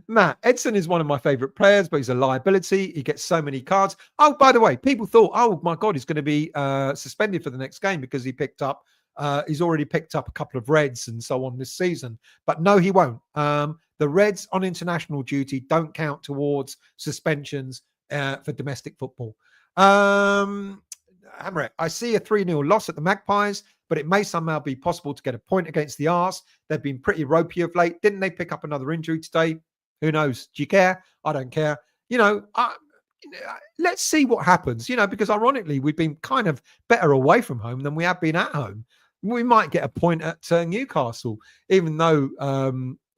Matt, Edson is one of my favourite players, but he's a liability. He gets so many cards. Oh, by the way, people thought, oh my God, he's going to be suspended for the next game because he's already picked up a couple of reds and so on this season. But no, he won't. The reds on international duty don't count towards suspensions for domestic football. Hamret, I see a 3-0 loss at the Magpies, but it may somehow be possible to get a point against the Arse. They've been pretty ropey of late. Didn't they pick up another injury today? Who knows? Do you care? I don't care. Let's see what happens, because ironically, we've been kind of better away from home than we have been at home. We might get a point at Newcastle, even though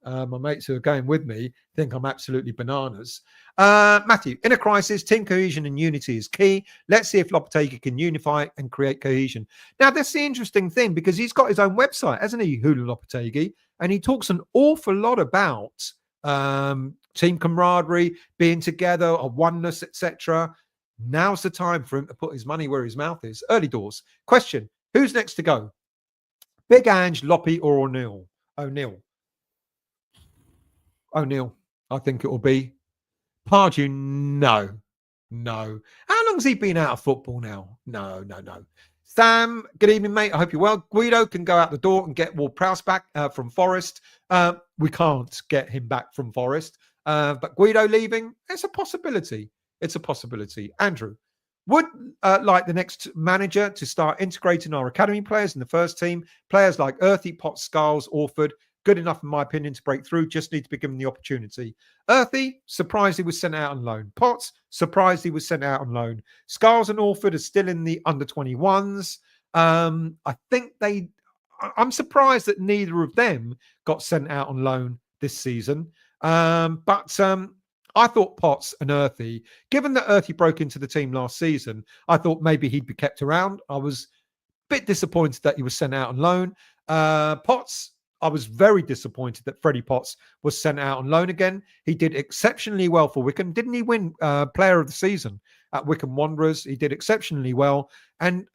my mates who are going with me think I'm absolutely bananas. Matthew, in a crisis, team cohesion and unity is key. Let's see if Lopetegui can unify and create cohesion. Now, that's the interesting thing, because he's got his own website, hasn't he, Hula Lopetegui? And he talks an awful lot about team camaraderie, being together, a oneness, etc. Now's the time for him to put his money where his mouth is. Early doors. Question, who's next to go? Big Ange, Loppy, or O'Neill? O'Neill, I think it will be. Pardew, no. How long has he been out of football now? No. Sam, good evening, mate. I hope you're well. Guido can go out the door and get Ward-Prowse back from Forest. We can't get him back from Forest. But Guido leaving, it's a possibility. Andrew, would like the next manager to start integrating our academy players in the first team. Players like Earthy, Potts, Skulls, Orford, good enough, in my opinion, to break through. Just need to be given the opportunity. Earthy, surprised he was sent out on loan. Potts, surprised he was sent out on loan. Skulls and Orford are still in the under-21s. I think I'm surprised that neither of them got sent out on loan this season. But I thought Potts and Earthy, given that Earthy broke into the team last season, I thought maybe he'd be kept around. I was a bit disappointed that he was sent out on loan. Potts, I was very disappointed that Freddie Potts was sent out on loan again. He did exceptionally well for Wycombe. Didn't he win Player of the Season at Wycombe Wanderers? He did exceptionally well. And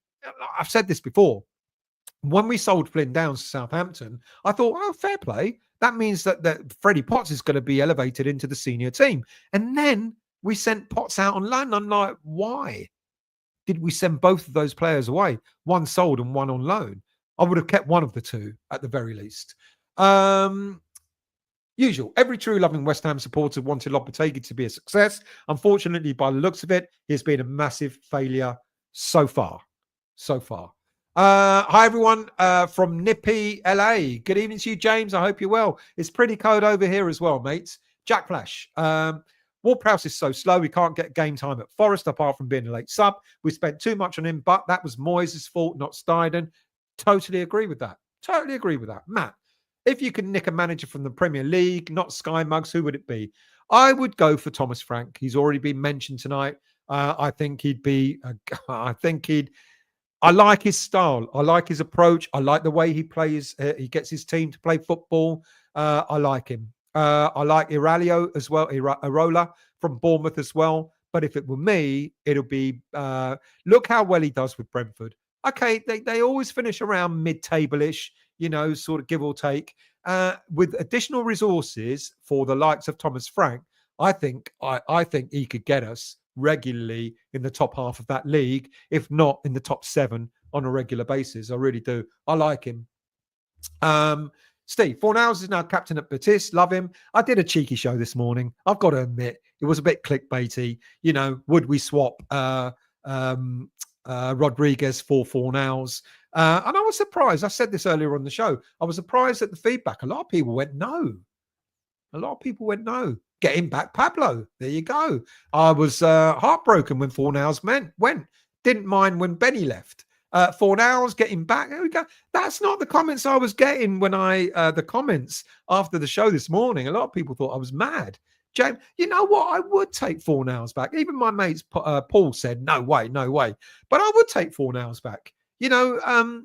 I've said this before. When we sold Flynn Downs to Southampton, I thought, oh, fair play. That means that Freddie Potts is going to be elevated into the senior team. And then we sent Potts out on loan. I'm like, why did we send both of those players away? One sold and one on loan. I would have kept one of the two at the very least. Usual. Every true loving West Ham supporter wanted Lopetegui to be a success. Unfortunately, by the looks of it, he's been a massive failure so far. Hi, everyone from Nippy, LA. Good evening to you, James. I hope you're well. It's pretty cold over here as well, mates. Jack Flash. Ward-Prowse is so slow. We can't get game time at Forest apart from being a late sub. We spent too much on him, but that was Moyes' fault, not Steiden. Totally agree with that. Matt, if you could nick a manager from the Premier League, not Sky Mugs, who would it be? I would go for Thomas Frank. He's already been mentioned tonight. I think he'd be... I like his style. I like his approach. I like the way he plays. He gets his team to play football. I like him. I like Iralio as well, Irola from Bournemouth as well. But if it were me, it'll be, look how well he does with Brentford. Okay, they always finish around mid-table-ish, sort of give or take. With additional resources for the likes of Thomas Frank, I think he could get us regularly in the top half of that league, if not in the top 7 on a regular basis. I really do. I like him. Steve, Fornals is now captain at Betis. Love him. I did a cheeky show this morning. I've got to admit, it was a bit clickbaity. Would we swap Rodriguez for Fornals? And I was surprised. I said this earlier on the show. I was surprised at the feedback. A lot of people went no. Get him back, Pablo. There you go. I was heartbroken when Fornals went. Didn't mind when Benny left. Fornals getting back. There we go. That's not the comments I was getting when the comments after the show this morning. A lot of people thought I was mad. James, you know what? I would take Fornals back. Even my mates, Paul said, no way, no way. But I would take Fornals back. You know,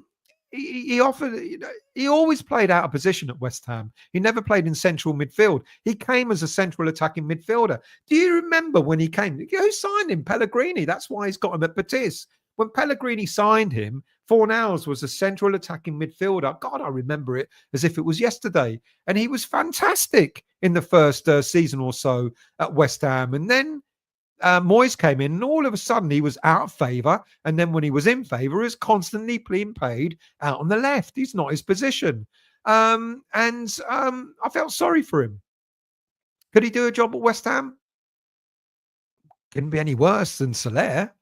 he offered, you know, he always played out of position at West Ham. He never played in central midfield. He came as a central attacking midfielder. Do you remember when he came? Who signed him? Pellegrini. That's why he's got him at Betis. When Pellegrini signed him, Fornals was a central attacking midfielder. God, I remember it as if it was yesterday. And he was fantastic in the first season or so at West Ham. And then Moyes came in, and all of a sudden he was out of favour. And then when he was in favour, he was constantly being played out on the left. He's not his position. I felt sorry for him. Could he do a job at West Ham? Couldn't be any worse than Soler.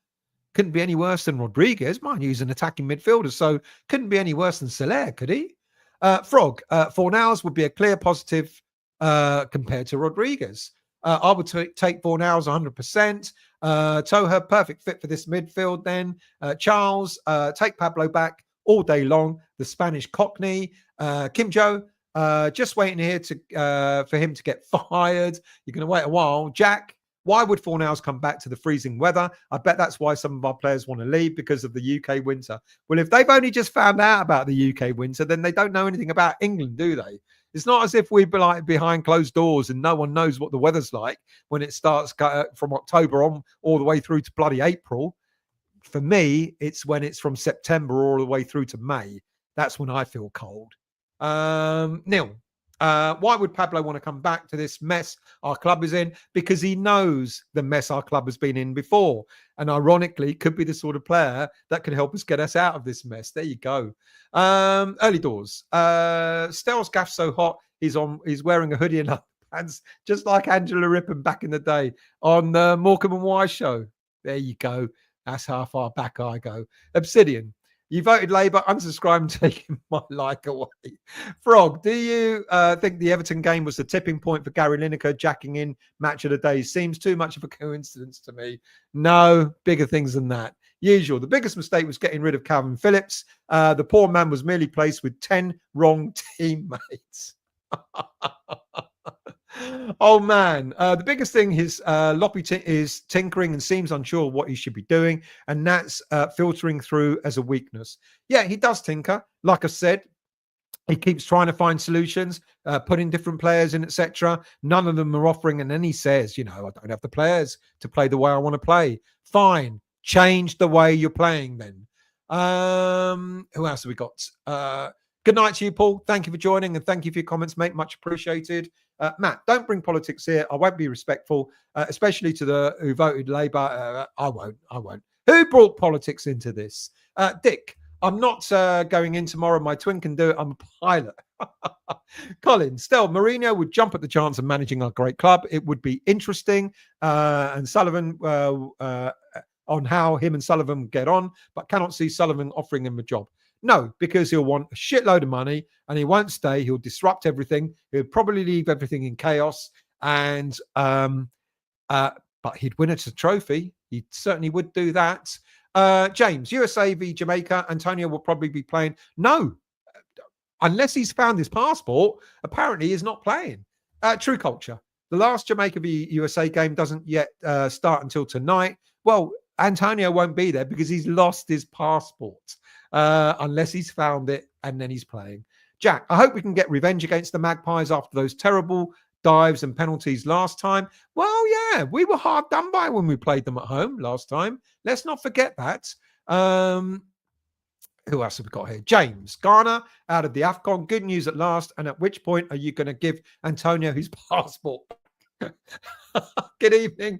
Couldn't be any worse than Rodriguez. Mind you, he's an attacking midfielder, so couldn't be any worse than Soler, could he? Frog, Fornals would be a clear positive compared to Rodriguez. I would take Fornals 100%. Toher, perfect fit for this midfield then. Charles, take Pablo back all day long. The Spanish Cockney. Kim Joe, just waiting here for him to get fired. You're going to wait a while. Jack, why would Fornals come back to the freezing weather? I bet that's why some of our players want to leave, because of the UK winter. Well, if they've only just found out about the UK winter, then they don't know anything about England, do they? It's not as if we'd be like behind closed doors and no one knows what the weather's like when it starts from October on all the way through to bloody April. For me, it's when it's from September all the way through to May. That's when I feel cold. Neil, why would Pablo want to come back to this mess our club is in? Because he knows the mess our club has been in before. And ironically, could be the sort of player that could help us get us out of this mess. There you go. Early doors. Stell's gaff so hot, he's wearing a hoodie and pants, just like Angela Rippon back in the day on the Morecambe and Wise show. There you go. That's how far back I go. Obsidian. You voted Labour, unsubscribe and taking my like away. Frog, do you think the Everton game was the tipping point for Gary Lineker jacking in match of the day? Seems too much of a coincidence to me. No, bigger things than that. Usual. The biggest mistake was getting rid of Calvin Phillips. The poor man was merely placed with 10 wrong teammates. Oh man, the biggest thing is Loppy is tinkering and seems unsure what he should be doing, and that's filtering through as a weakness. Yeah, he does tinker. Like I said, he keeps trying to find solutions, putting different players in, etc. None of them are offering, and then he says, you know, I don't have the players to play the way I want to play. Fine, change the way you're playing then. Who else have we got? Good night to you, Paul. Thank you for joining, and thank you for your comments, mate. Much appreciated. Matt, don't bring politics here. I won't be respectful, especially to the who voted Labour. I won't. Who brought politics into this? Dick, I'm not going in tomorrow. My twin can do it. I'm a pilot. Colin, still, Mourinho would jump at the chance of managing our great club. It would be interesting. And Sullivan, on how him and Sullivan get on, but cannot see Sullivan offering him a job. No, because he'll want a shitload of money and he won't stay. He'll disrupt everything. He'll probably leave everything in chaos. And but he'd win us a trophy. He certainly would do that. James, USA v Jamaica. Antonio will probably be playing. No, unless he's found his passport. Apparently, he's not playing. True Culture. The last Jamaica v USA game doesn't yet start until tonight. Well, Antonio won't be there because he's lost his passport. Unless he's found it and then he's playing. Jack, I hope we can get revenge against the Magpies after those terrible dives and penalties last time. Well, yeah, we were hard done by when we played them at home last time. Let's not forget that. Who else have we got here? James Garner out of the AFCON. Good news at last. And at which point are you going to give Antonio his passport? Good evening,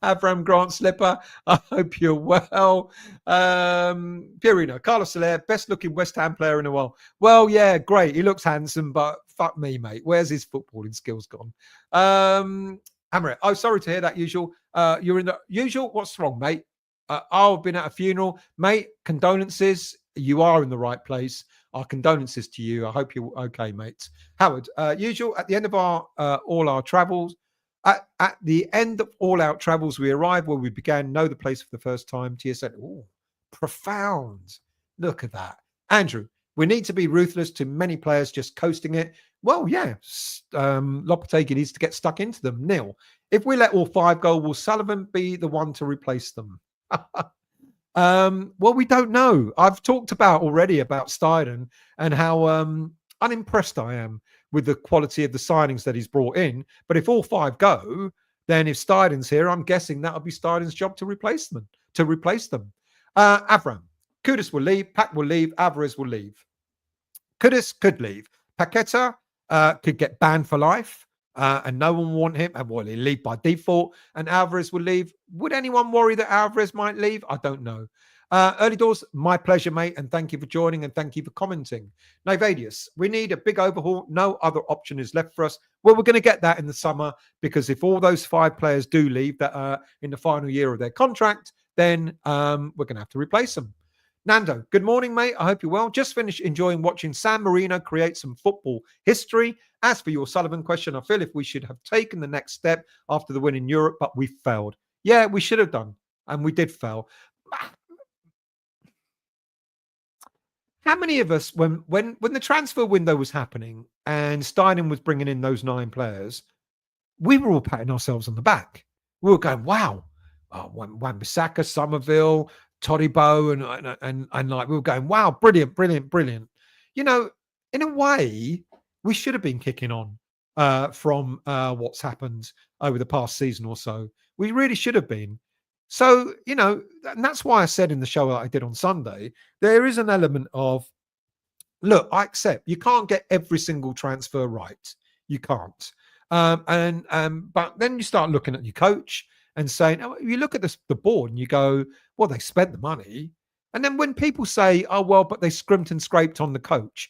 Avram Grant Slipper. I hope you're well. Pierino, Carlos Soler, best looking West Ham player in the world. Well, yeah, great. He looks handsome, but fuck me, mate. Where's his footballing skills gone? Amaret, oh, sorry to hear that, Usual. You're in the Usual. What's wrong, mate? I've been at a funeral, mate. Condolences. You are in the right place. Our condolences to you. I hope you're okay, mate. Howard, Usual. At the end of our all our travels. At the end of all out travels, we arrived where we began know the place for the first time. TSN, oh, profound. Look at that. Andrew, we need to be ruthless to many players just coasting it. Well, yeah, Lopetegui needs to get stuck into them. Neil, if we let all five go, will Sullivan be the one to replace them? Well, we don't know. I've talked about already about Steiden and how unimpressed I am with the quality of the signings that he's brought in. But if all five go, then if Steiden's here, I'm guessing that'll be Steiden's job to replace them. Avram, Kudus will leave, Pack will leave, Alvarez will leave. Kudus could leave. Paqueta could get banned for life. And no one will want him. And well, he'll leave by default. And Alvarez will leave. Would anyone worry that Alvarez might leave? I don't know. Early doors, my pleasure, mate. And thank you for joining and thank you for commenting. Nivadius, we need a big overhaul. No other option is left for us. Well, we're going to get that in the summer because if all those five players do leave that are in the final year of their contract, then we're going to have to replace them. Nando, good morning, mate. I hope you're well. Just finished enjoying watching San Marino create some football history. As for your Sullivan question, I feel if we should have taken the next step after the win in Europe, but we failed. Yeah, we should have done, and we did fail. How many of us, when the transfer window was happening and Steinem was bringing in those 9 players, we were all patting ourselves on the back. We were going, wow, Wan-Bissaka, Somerville, Todibo, and like we were going, wow, brilliant, brilliant, brilliant. You know, in a way, we should have been kicking on from what's happened over the past season or so. We really should have been. So, you know, and that's why I said in the show that I did on Sunday, there is an element of, look, I accept you can't get every single transfer right. You can't. But then you start looking at your coach and saying, oh, you look at the board and you go, well, they spent the money. And then when people say, oh, well, but they scrimped and scraped on the coach,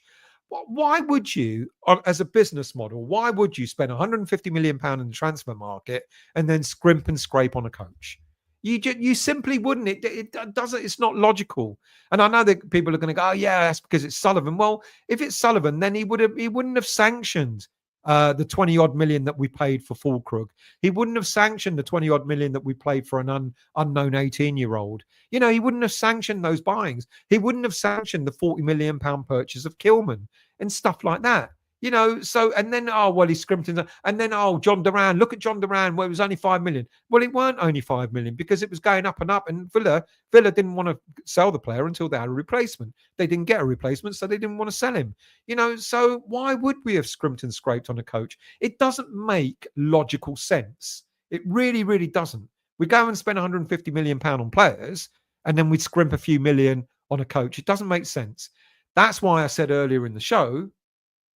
why would you, as a business model, why would you spend 150 million pound in the transfer market and then scrimp and scrape on a coach? You simply wouldn't. It doesn't. It's not logical. And I know that people are going to go, oh yeah, that's because it's Sullivan. Well, if it's Sullivan, then he wouldn't have sanctioned the 20 odd million that we paid for Fulkrug. He wouldn't have sanctioned the 20 odd million that we paid for an unknown 18-year-old. You know, he wouldn't have sanctioned those buyings. He wouldn't have sanctioned the 40 million pound purchase of Kilman and stuff like that. You know, so, and then, oh, well, he scrimped in, and then, oh, John Duran, look at John Duran, where it was only 5 million. Well, it weren't only 5 million because it was going up and up, and Villa didn't want to sell the player until they had a replacement. They didn't get a replacement, so they didn't want to sell him. You know, so why would we have scrimped and scraped on a coach? It doesn't make logical sense. It really, really doesn't. We go and spend 150 million pound on players, and then we scrimp a few million on a coach. It doesn't make sense. That's why I said earlier in the show,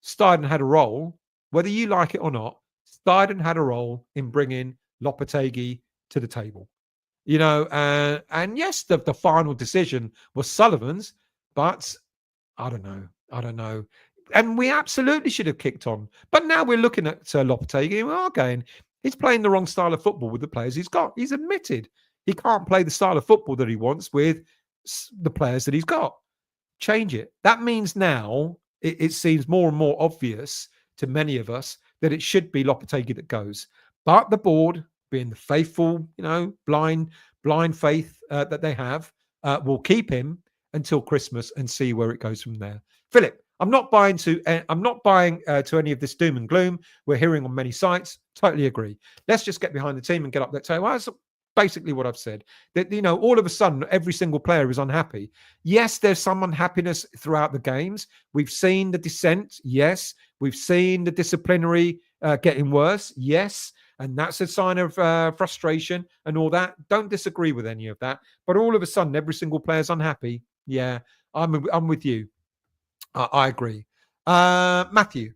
Steiden had a role, whether you like it or not. Steiden had a role in bringing Lopetegui to the table. You know, and yes, the final decision was Sullivan's, but I don't know. And we absolutely should have kicked on. But now we're looking at Lopetegui and we are going, he's playing the wrong style of football with the players he's got. He's admitted he can't play the style of football that he wants with the players that he's got. Change it. That means now it seems more and more obvious to many of us that it should be Lopetegui that goes. But the board, being the faithful, you know, blind faith that they have, will keep him until Christmas and see where it goes from there. Philip, I'm not buying to any of this doom and gloom we're hearing on many sites. Totally agree. Let's just get behind the team and get up that table. Well, that's basically what I've said. That, you know, all of a sudden, every single player is unhappy. Yes, there's some unhappiness throughout the games. We've seen the dissent. Yes, we've seen the disciplinary getting worse. Yes, and that's a sign of frustration and all that. Don't disagree with any of that. But all of a sudden, every single player's unhappy. Yeah, I'm with you. I agree. Matthew,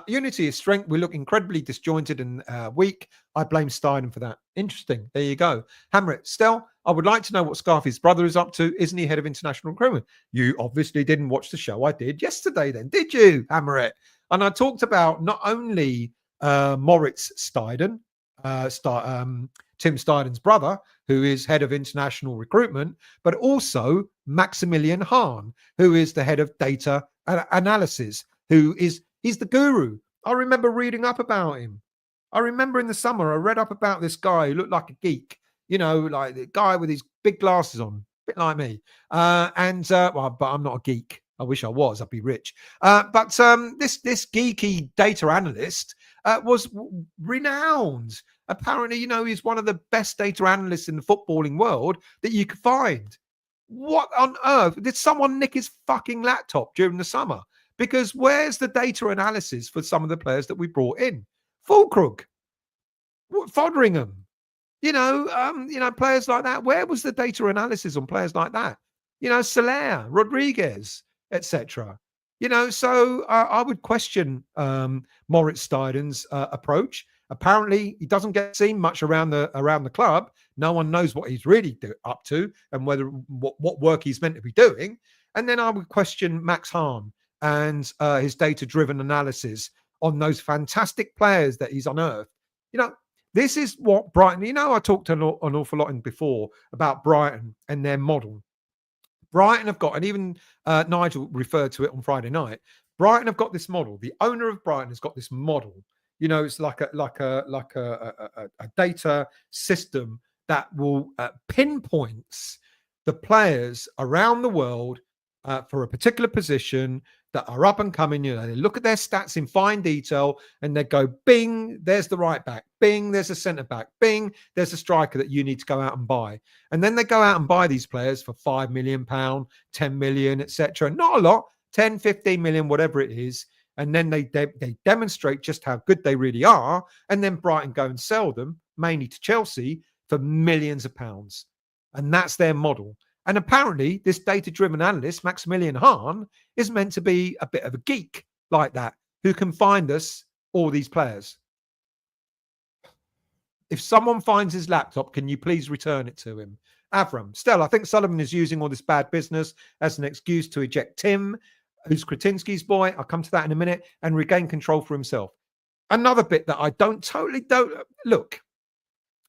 unity is strength. We look incredibly disjointed and weak. I blame Steinem for that. Interesting. There you go. Hammer it. Stel, I would like to know what Scarfy's brother is up to. Isn't he head of international recruitment? You obviously didn't watch the show I did yesterday then, did you, Hammer it? And I talked about not only Moritz Steiden, Tim Steiden's brother, who is head of international recruitment, but also Maximilian Hahn, who is the head of data analysis, he's the guru. I remember reading up about him. I remember in the summer, I read up about this guy who looked like a geek, you know, like the guy with his big glasses on. bit like me. Well, but I'm not a geek. I wish I was. I'd be rich. This geeky data analyst was renowned. Apparently, he's one of the best data analysts in the footballing world that you could find. What on earth? Did someone nick his fucking laptop during the summer? Because where's the data analysis for some of the players that we brought in? Fulkrug, Foderingham, players like that. Where was the data analysis on players like that? Soler, Rodriguez, etc. So I would question Moritz Steiden's approach. Apparently, he doesn't get seen much around the club. No one knows what he's really up to and what work he's meant to be doing. And then I would question Max Hahn and his data-driven analysis on those fantastic players that he's unearthed. This is what Brighton, I talked an awful lot before about Brighton and their model. Brighton have got, and even Nigel referred to it on Friday night, Brighton have got this model. The owner of Brighton has got this model. It's like a data system that will pinpoints the players around the world for a particular position that are up and coming. They look at their stats in fine detail and they go, bing, there's the right back. Bing, there's a centre back. Bing, there's a striker that you need to go out and buy. And then they go out and buy these players for £5 million, 10 million, etc. Not a lot, 10, 15 million, whatever it is. And then they demonstrate just how good they really are. And then Brighton go and sell them, mainly to Chelsea, for millions of pounds. And that's their model. And apparently, this data-driven analyst, Maximilian Hahn, is meant to be a bit of a geek like that, who can find us all these players. If someone finds his laptop, can you please return it to him? Avram, Stella, I think Sullivan is using all this bad business as an excuse to eject Tim, who's Kretinsky's boy. I'll come to that in a minute, and regain control for himself. Another bit that I don't look,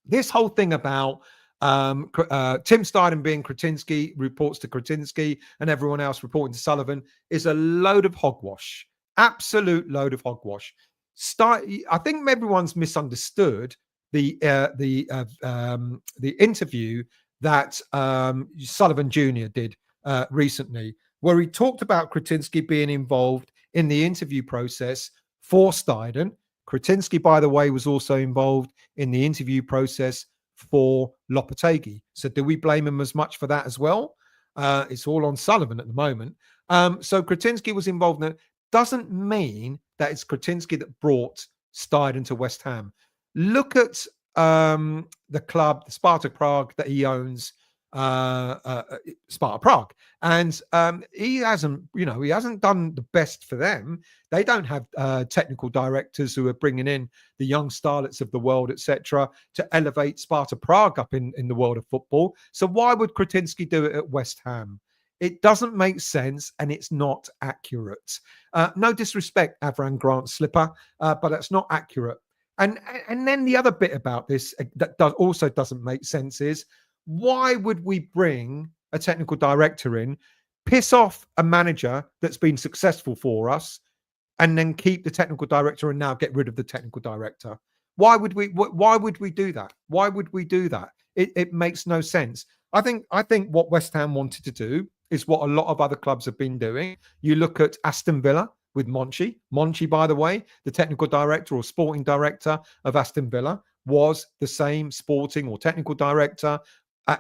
this whole thing about Tim Steiden being Kretinsky, reports to Kretinsky, and everyone else reporting to Sullivan is a load of hogwash. Absolute load of hogwash. I think everyone's misunderstood the interview that Sullivan Jr. did recently, where he talked about Kretinsky being involved in the interview process for Steiden. Kretinsky, by the way, was also involved in the interview process for Lopetegui. So do we blame him as much for that as well? It's all on Sullivan at the moment. So Kretinsky was involved in it. Doesn't mean that it's Kretinsky that brought Steiden to West Ham. Look at the club, the Sparta Prague, that he owns, Sparta Prague, and he hasn't done the best for them. They don't have technical directors who are bringing in the young starlets of the world, etc., to elevate Sparta Prague up in the world of football. So why would Kretinsky do it at West Ham? It doesn't make sense, and it's not accurate. No disrespect, Avram Grant Slipper, but that's not accurate. And then the other bit about this that also doesn't make sense is, why would we bring a technical director in, piss off a manager that's been successful for us, and then keep the technical director and now get rid of the technical director? Why would we do that? Why would we do that? It makes no sense. I think what West Ham wanted to do is what a lot of other clubs have been doing. You look at Aston Villa with Monchi. Monchi, by the way, the technical director or sporting director of Aston Villa, was the same sporting or technical director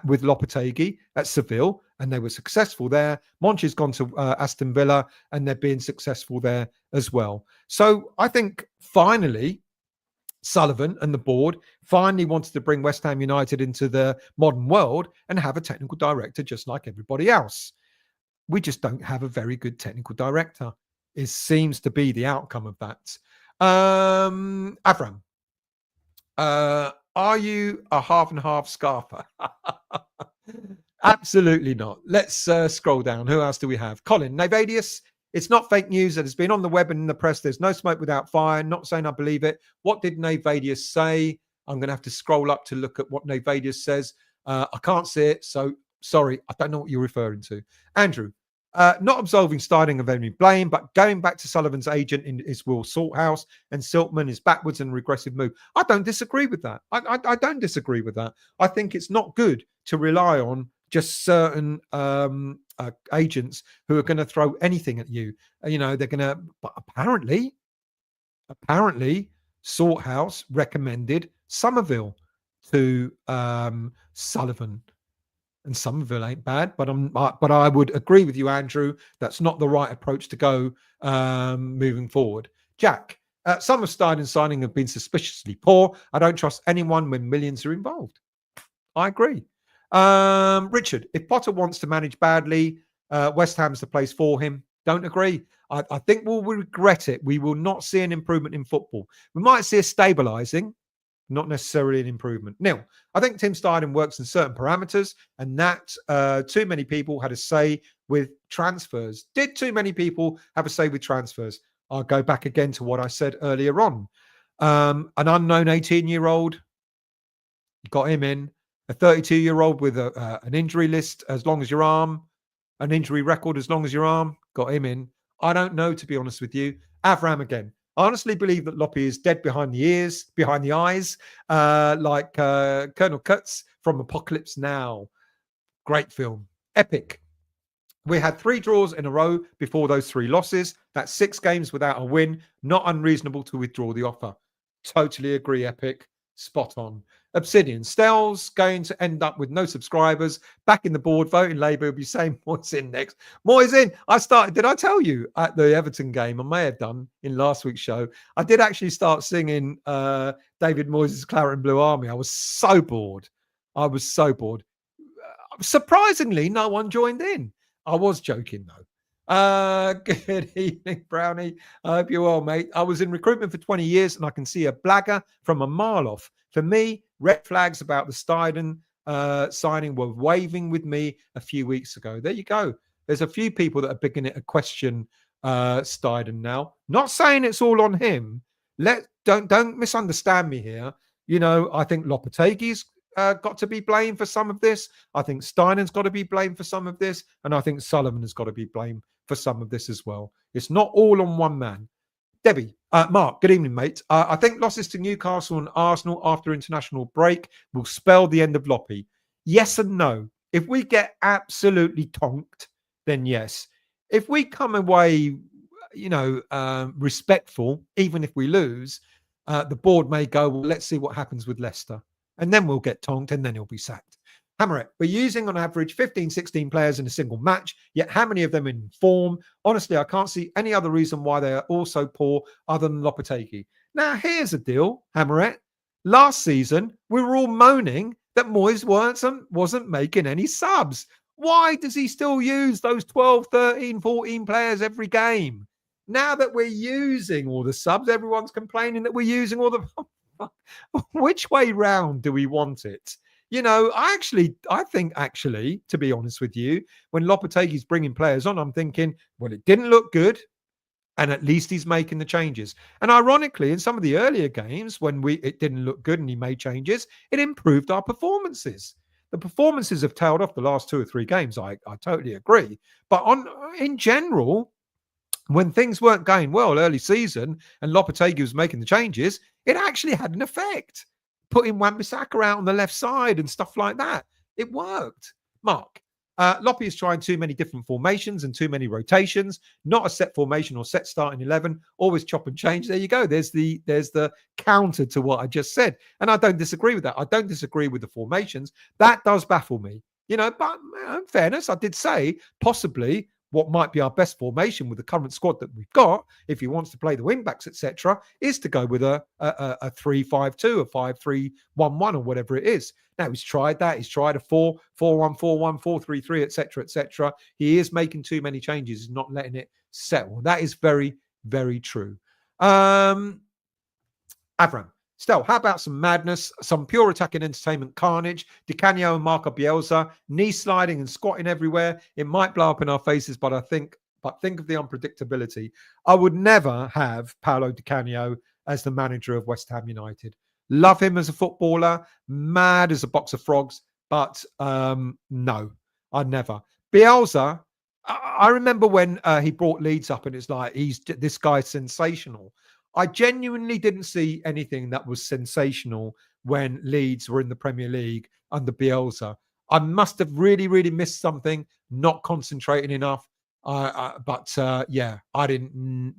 with Lopetegui at Seville, and they were successful there. Monchi's gone to Aston Villa, and they're being successful there as well. So I think finally, Sullivan and the board finally wanted to bring West Ham United into the modern world and have a technical director just like everybody else. We just don't have a very good technical director. It seems to be the outcome of that. Avram, are you a half and half scarfer? Absolutely not. Let's scroll down. Who else do we have? Colin Navadius. It's not fake news that has been on the web and in the press. There's no smoke without fire. Not saying I believe it. What did Navadius say? I'm going to have to scroll up to look at what Navadius says. I can't see it, so sorry. I don't know what you're referring to. Andrew, not absolving Steiding of any blame, but going back to Sullivan's agent in his Will Salthouse and Siltman is backwards and regressive move. I don't disagree with that. I don't disagree with that. I think it's not good to rely on just certain agents who are going to throw anything at you. They're going to. But apparently, Sorthouse recommended Somerville to Sullivan. And Somerville ain't bad, but I would agree with you, Andrew. That's not the right approach to go moving forward. Jack, some of Steinen's signing have been suspiciously poor. I don't trust anyone when millions are involved. I agree. Richard, if Potter wants to manage badly, West Ham's the place for him. Don't agree. I think we'll regret it. We will not see an improvement in football. We might see a stabilising, not necessarily an improvement. Neil, I think Tim Steinen works in certain parameters, and that too many people had a say with transfers. Did too many people have a say with transfers? I'll go back again to what I said earlier on. An unknown 18-year-old, got him in. A 32-year-old with an injury list as long as your arm, an injury record as long as your arm, got him in. I don't know, to be honest with you. Avram again. I honestly believe that Loppy is dead behind the eyes, like Colonel Kurtz from Apocalypse Now. Great film. Epic. We had 3 draws in a row before those 3 losses. That's 6 games without a win. Not unreasonable to withdraw the offer. Totally agree, Epic. Spot on. Obsidian. Stell's going to end up with no subscribers. Back in the board voting, Labour will be saying Moyes in next. Moyes in. Did I tell you at the Everton game? I may have done in last week's show. I did actually start singing David Moyes' Claret and Blue Army. I was so bored. Surprisingly, no one joined in. I was joking though. Good evening, Brownie. I hope you're well, mate. I was in recruitment for 20 years and I can see a blagger from a mile off. For me, red flags about the Steiden signing were waving with me a few weeks ago. There you go. There's a few people that are beginning to question Steiden now. Not saying it's all on him. Don't misunderstand me here. I think Lopetegui's got to be blamed for some of this. I think Steinen's got to be blamed for some of this. And I think Sullivan has got to be blamed for some of this as well. It's not all on one man. Debbie, Mark, good evening, mate. I think losses to Newcastle and Arsenal after international break will spell the end of Loppy. Yes and no. If we get absolutely tonked, then yes. If we come away, respectful, even if we lose, the board may go, well, let's see what happens with Leicester. And then we'll get tonked and then he'll be sacked. Hammerett, we're using on average 15, 16 players in a single match, yet how many of them in form? Honestly, I can't see any other reason why they are all so poor other than Lopetegui. Now, here's the deal, Hammerett. Last season, we were all moaning that Moyes wasn't making any subs. Why does he still use those 12, 13, 14 players every game? Now that we're using all the subs, everyone's complaining that we're using all the... Which way round do we want it? I think, to be honest with you, when Lopetegui's bringing players on, I'm thinking, well, it didn't look good, and at least he's making the changes. And ironically, in some of the earlier games, when it didn't look good and he made changes, it improved our performances. The performances have tailed off the last 2 or 3 games. I totally agree. But in general, when things weren't going well early season and Lopetegui was making the changes, it actually had an effect. Putting Wan-Bissaka out on the left side and stuff like that. It worked. Mark, Loppy is trying too many different formations and too many rotations. Not a set formation or set starting 11. Always chop and change. There you go. There's the counter to what I just said. And I don't disagree with that. I don't disagree with the formations. That does baffle me. But in fairness, I did say possibly what might be our best formation with the current squad that we've got, if he wants to play the wing backs, etc., is to go with a 3-5-2, a 5-3-1-1, or whatever it is. Now he's tried that. He's tried a 4-4-1-4-1, 4-3-3, etc., etc. He is making too many changes. He's not letting it settle. That is very, very true. Avram. Still, how about some madness, some pure attacking entertainment carnage, Di Canio and Marco Bielsa, knee sliding and squatting everywhere. It might blow up in our faces, but think of the unpredictability. I would never have Paolo Di Canio as the manager of West Ham United. Love him as a footballer, mad as a box of frogs, but no, I'd never. Bielsa, I remember when he brought Leeds up and it's like, this guy's sensational. I genuinely didn't see anything that was sensational when Leeds were in the Premier League under Bielsa. I must have really, really missed something, not concentrating enough. But yeah, I didn't.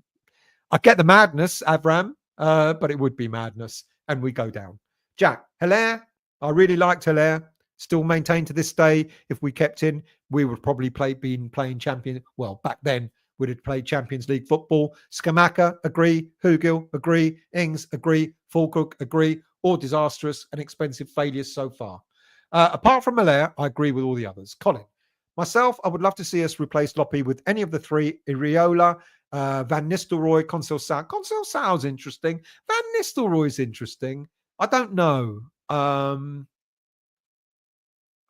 I get the madness, Avram, but it would be madness, and we go down. Jack, Hilaire, I really liked Hilaire. Still maintain to this day, if we kept in, we would probably been playing champion. Well, back then, we'd have played Champions League football. Skamaka, agree. Hugil, agree. Ings, agree. Fulcook, agree. All disastrous and expensive failures so far. Apart from Hilaire, I agree with all the others. Colin, myself, I would love to see us replace Loppy with any of the three. Iriola, Van Nistelrooy, Conceição. Conceição's interesting. Van Nistelrooy's interesting. I don't know.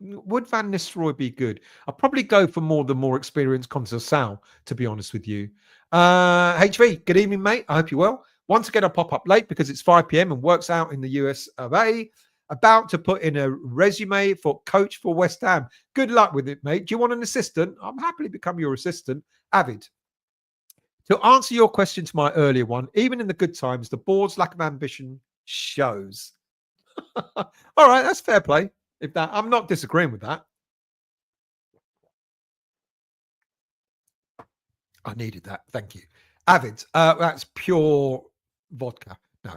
Would Van Nistelrooy be good? I'd probably go for the more experienced Conceição, to be honest with you. HV, good evening, mate. I hope you're well. Once again, I pop up late because it's 5 p.m. and works out in the US of A. About to put in a resume for coach for West Ham. Good luck with it, mate. Do you want an assistant? I'm happily become your assistant. Avid. To answer your question to my earlier one, even in the good times, the board's lack of ambition shows. All right, that's fair play. If that, I'm not disagreeing with that. I needed that. Thank you. Avid, that's pure vodka. No.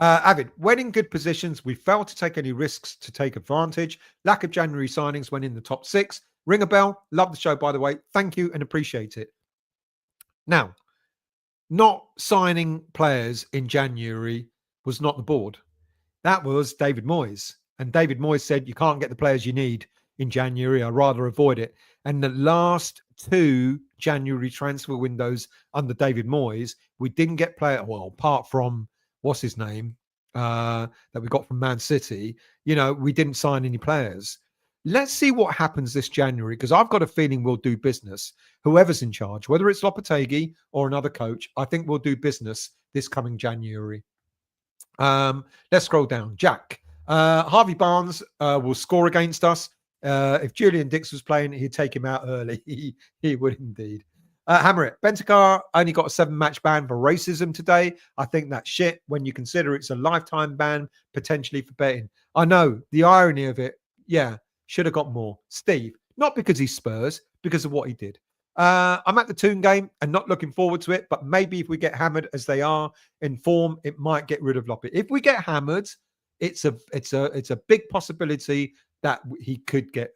Avid, when in good positions, we failed to take any risks to take advantage. Lack of January signings when in the top 6. Ring a bell. Love the show, by the way. Thank you and appreciate it. Now, not signing players in January was not the board. That was David Moyes. And David Moyes said, you can't get the players you need in January. I'd rather avoid it. And the last 2 January transfer windows under David Moyes, we didn't get well, apart from what's his name that we got from Man City, we didn't sign any players. Let's see what happens this January, because I've got a feeling we'll do business. Whoever's in charge, whether it's Lopetegui or another coach, I think we'll do business this coming January. Let's scroll down. Jack. Harvey Barnes will score against us. If Julian Dix was playing, he'd take him out early. He would indeed. Hammer it. Bentacar only got a 7-match ban for racism today. I think that's shit when you consider it's a lifetime ban potentially for betting. I know the irony of it. Yeah, should have got more. Steve, not because he's Spurs, because of what he did. I'm at the Toon game and not looking forward to it, but maybe if we get hammered as they are in form, it might get rid of Loppy. If we get hammered, it's a big possibility that he could get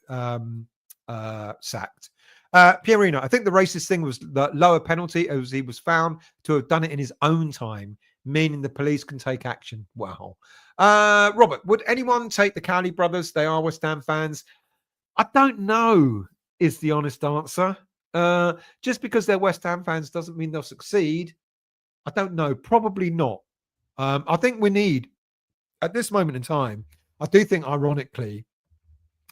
sacked. Pierino, I think the racist thing was the lower penalty as he was found to have done it in his own time, meaning the police can take action. Wow. Robert, would anyone take the Cowley brothers? They are West Ham fans. I don't know is the honest answer. Just because they're West Ham fans doesn't mean they'll succeed. I don't know. Probably not. I think we need, at this moment in time, I do think, ironically,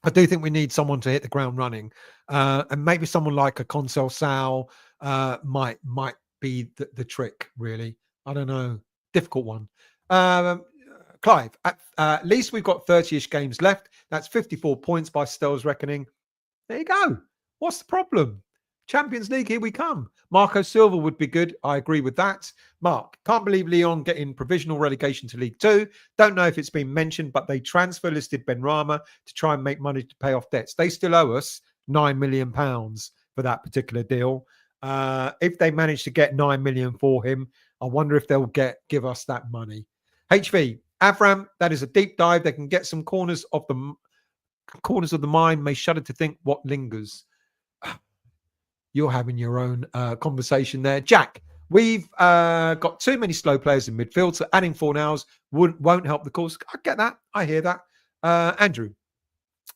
we need someone to hit the ground running. And maybe someone like a Conceição might be the trick, really. I don't know. Difficult one. Clive, at least we've got 30-ish games left. That's 54 points by Stell's reckoning. There you go. What's the problem? Champions League, here we come. Marco Silva would be good. I agree with that. Mark, can't believe Lyon getting provisional relegation to League 2. Don't know if it's been mentioned, but they transfer listed Benrahma to try and make money to pay off debts. They still owe us £9 million for that particular deal. If they manage to get £9 million for him, I wonder if they'll give us that money. HV, Avram, that is a deep dive. They can get some corners of the mind. May shudder to think what lingers. You're having your own conversation there. Jack, we've got too many slow players in midfield, so adding Fornals won't help the cause. I get that. I hear that. Andrew,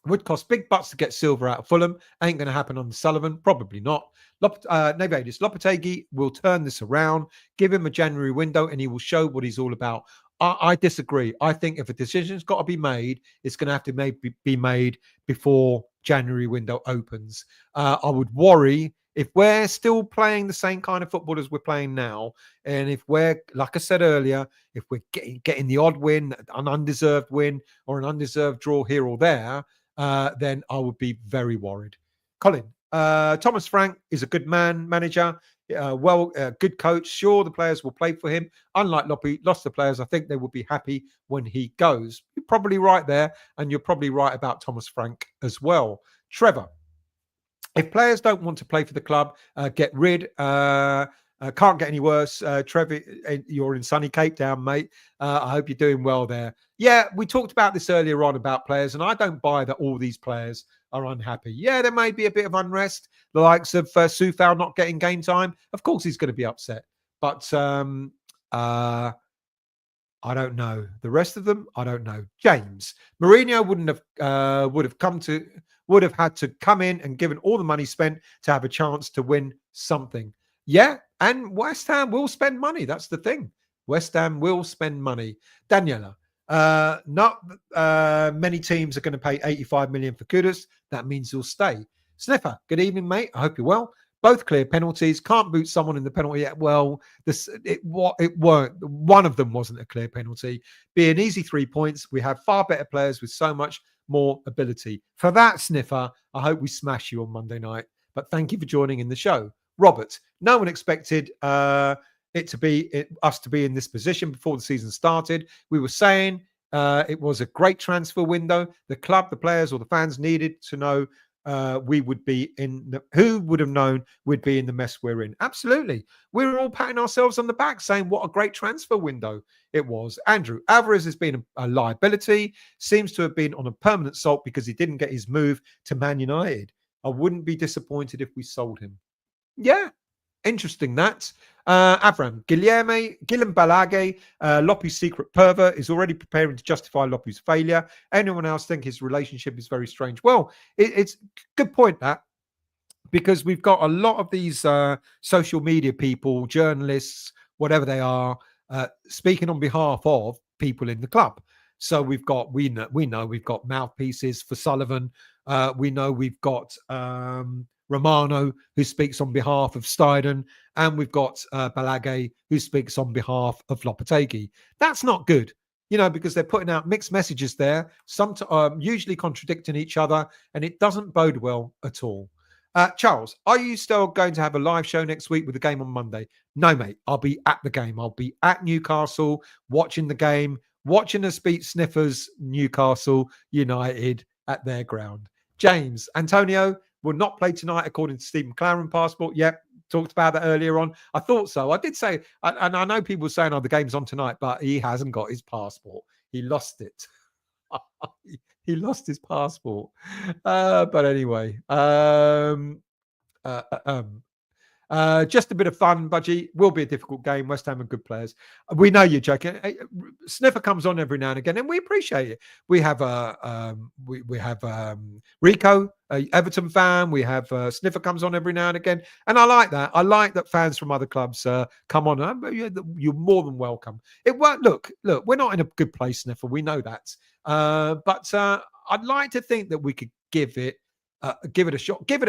would cost big bucks to get Silva out of Fulham. Ain't going to happen on Sullivan. Probably not. Nevadis, Lopetegui will turn this around. Give him a January window and he will show what he's all about. I disagree. I think if a decision's got to be made, it's going to have to be made before January window opens. I would worry if we're still playing the same kind of football as we're playing now, and if we're, like I said earlier, if we're getting the odd win, an undeserved win, or an undeserved draw here or there, then I would be very worried. Colin, Thomas Frank is a good manager. Good coach. Sure, the players will play for him. Unlike Loppy, lost the players. I think they will be happy when he goes. You're probably right there, and you're probably right about Thomas Frank as well. Trevor, if players don't want to play for the club, get rid. Can't get any worse. Trevor, you're in sunny Cape Town, mate. I hope you're doing well there. Yeah, we talked about this earlier on about players, and I don't buy that all these players are unhappy. Yeah, there may be a bit of unrest. The likes of Sufal not getting game time. Of course, he's going to be upset. But I don't know. The rest of them, I don't know. James Mourinho would have had to come in and given all the money spent to have a chance to win something. Yeah, and West Ham will spend money. That's the thing. West Ham will spend money. Daniela, not many teams are going to pay 85 million for Kudus. That means he'll stay. Sniffer, good evening, mate. I hope you're well. Both clear penalties. Can't boot someone in the penalty yet. Well, it weren't. One of them wasn't a clear penalty. Be an easy 3 points. We have far better players with so much more ability. For that, Sniffer, I hope we smash you on Monday night. But thank you for joining in the show. Robert, no one expected us to be in this position before the season started. We were saying it was a great transfer window. The club, the players, or the fans needed to know we would be who would have known we'd be in the mess we're in. Absolutely. We were all patting ourselves on the back saying what a great transfer window it was. Andrew, Alvarez has been a liability, seems to have been on a permanent salt because he didn't get his move to Man United. I wouldn't be disappointed if we sold him. Yeah, interesting that. Avram, Guillem Balage, Loppy's secret pervert, is already preparing to justify Loppy's failure. Anyone else think his relationship is very strange? Well, it's good point, that, because we've got a lot of these social media people, journalists, whatever they are, speaking on behalf of people in the club. So we know we've got mouthpieces for Sullivan. We know we've got Romano, who speaks on behalf of Steiden, and we've got Balage, who speaks on behalf of Lopetegui. That's not good, because they're putting out mixed messages there, usually contradicting each other, and it doesn't bode well at all. Charles, are you still going to have a live show next week with the game on Monday? No, mate. I'll be at the game. I'll be at Newcastle watching the game, watching us beat Sniffers Newcastle United at their ground. James, Antonio will not play tonight according to Steve McLaren passport. Yep, talked about that earlier on. I thought so. I did say, and I know people saying, the game's on tonight, but he hasn't got his passport. He lost it. He lost his passport. But anyway, just a bit of fun, Budgie. Will be a difficult game. West Ham are good players. We know you're joking. Sniffer comes on every now and again, and we appreciate it. We have Rico, Everton fan. We have Sniffer comes on every now and again, and I like that. I like that fans from other clubs come on. You're more than welcome. It won't look. We're not in a good place, Sniffer. We know that, but I'd like to think that we could give it a shot, give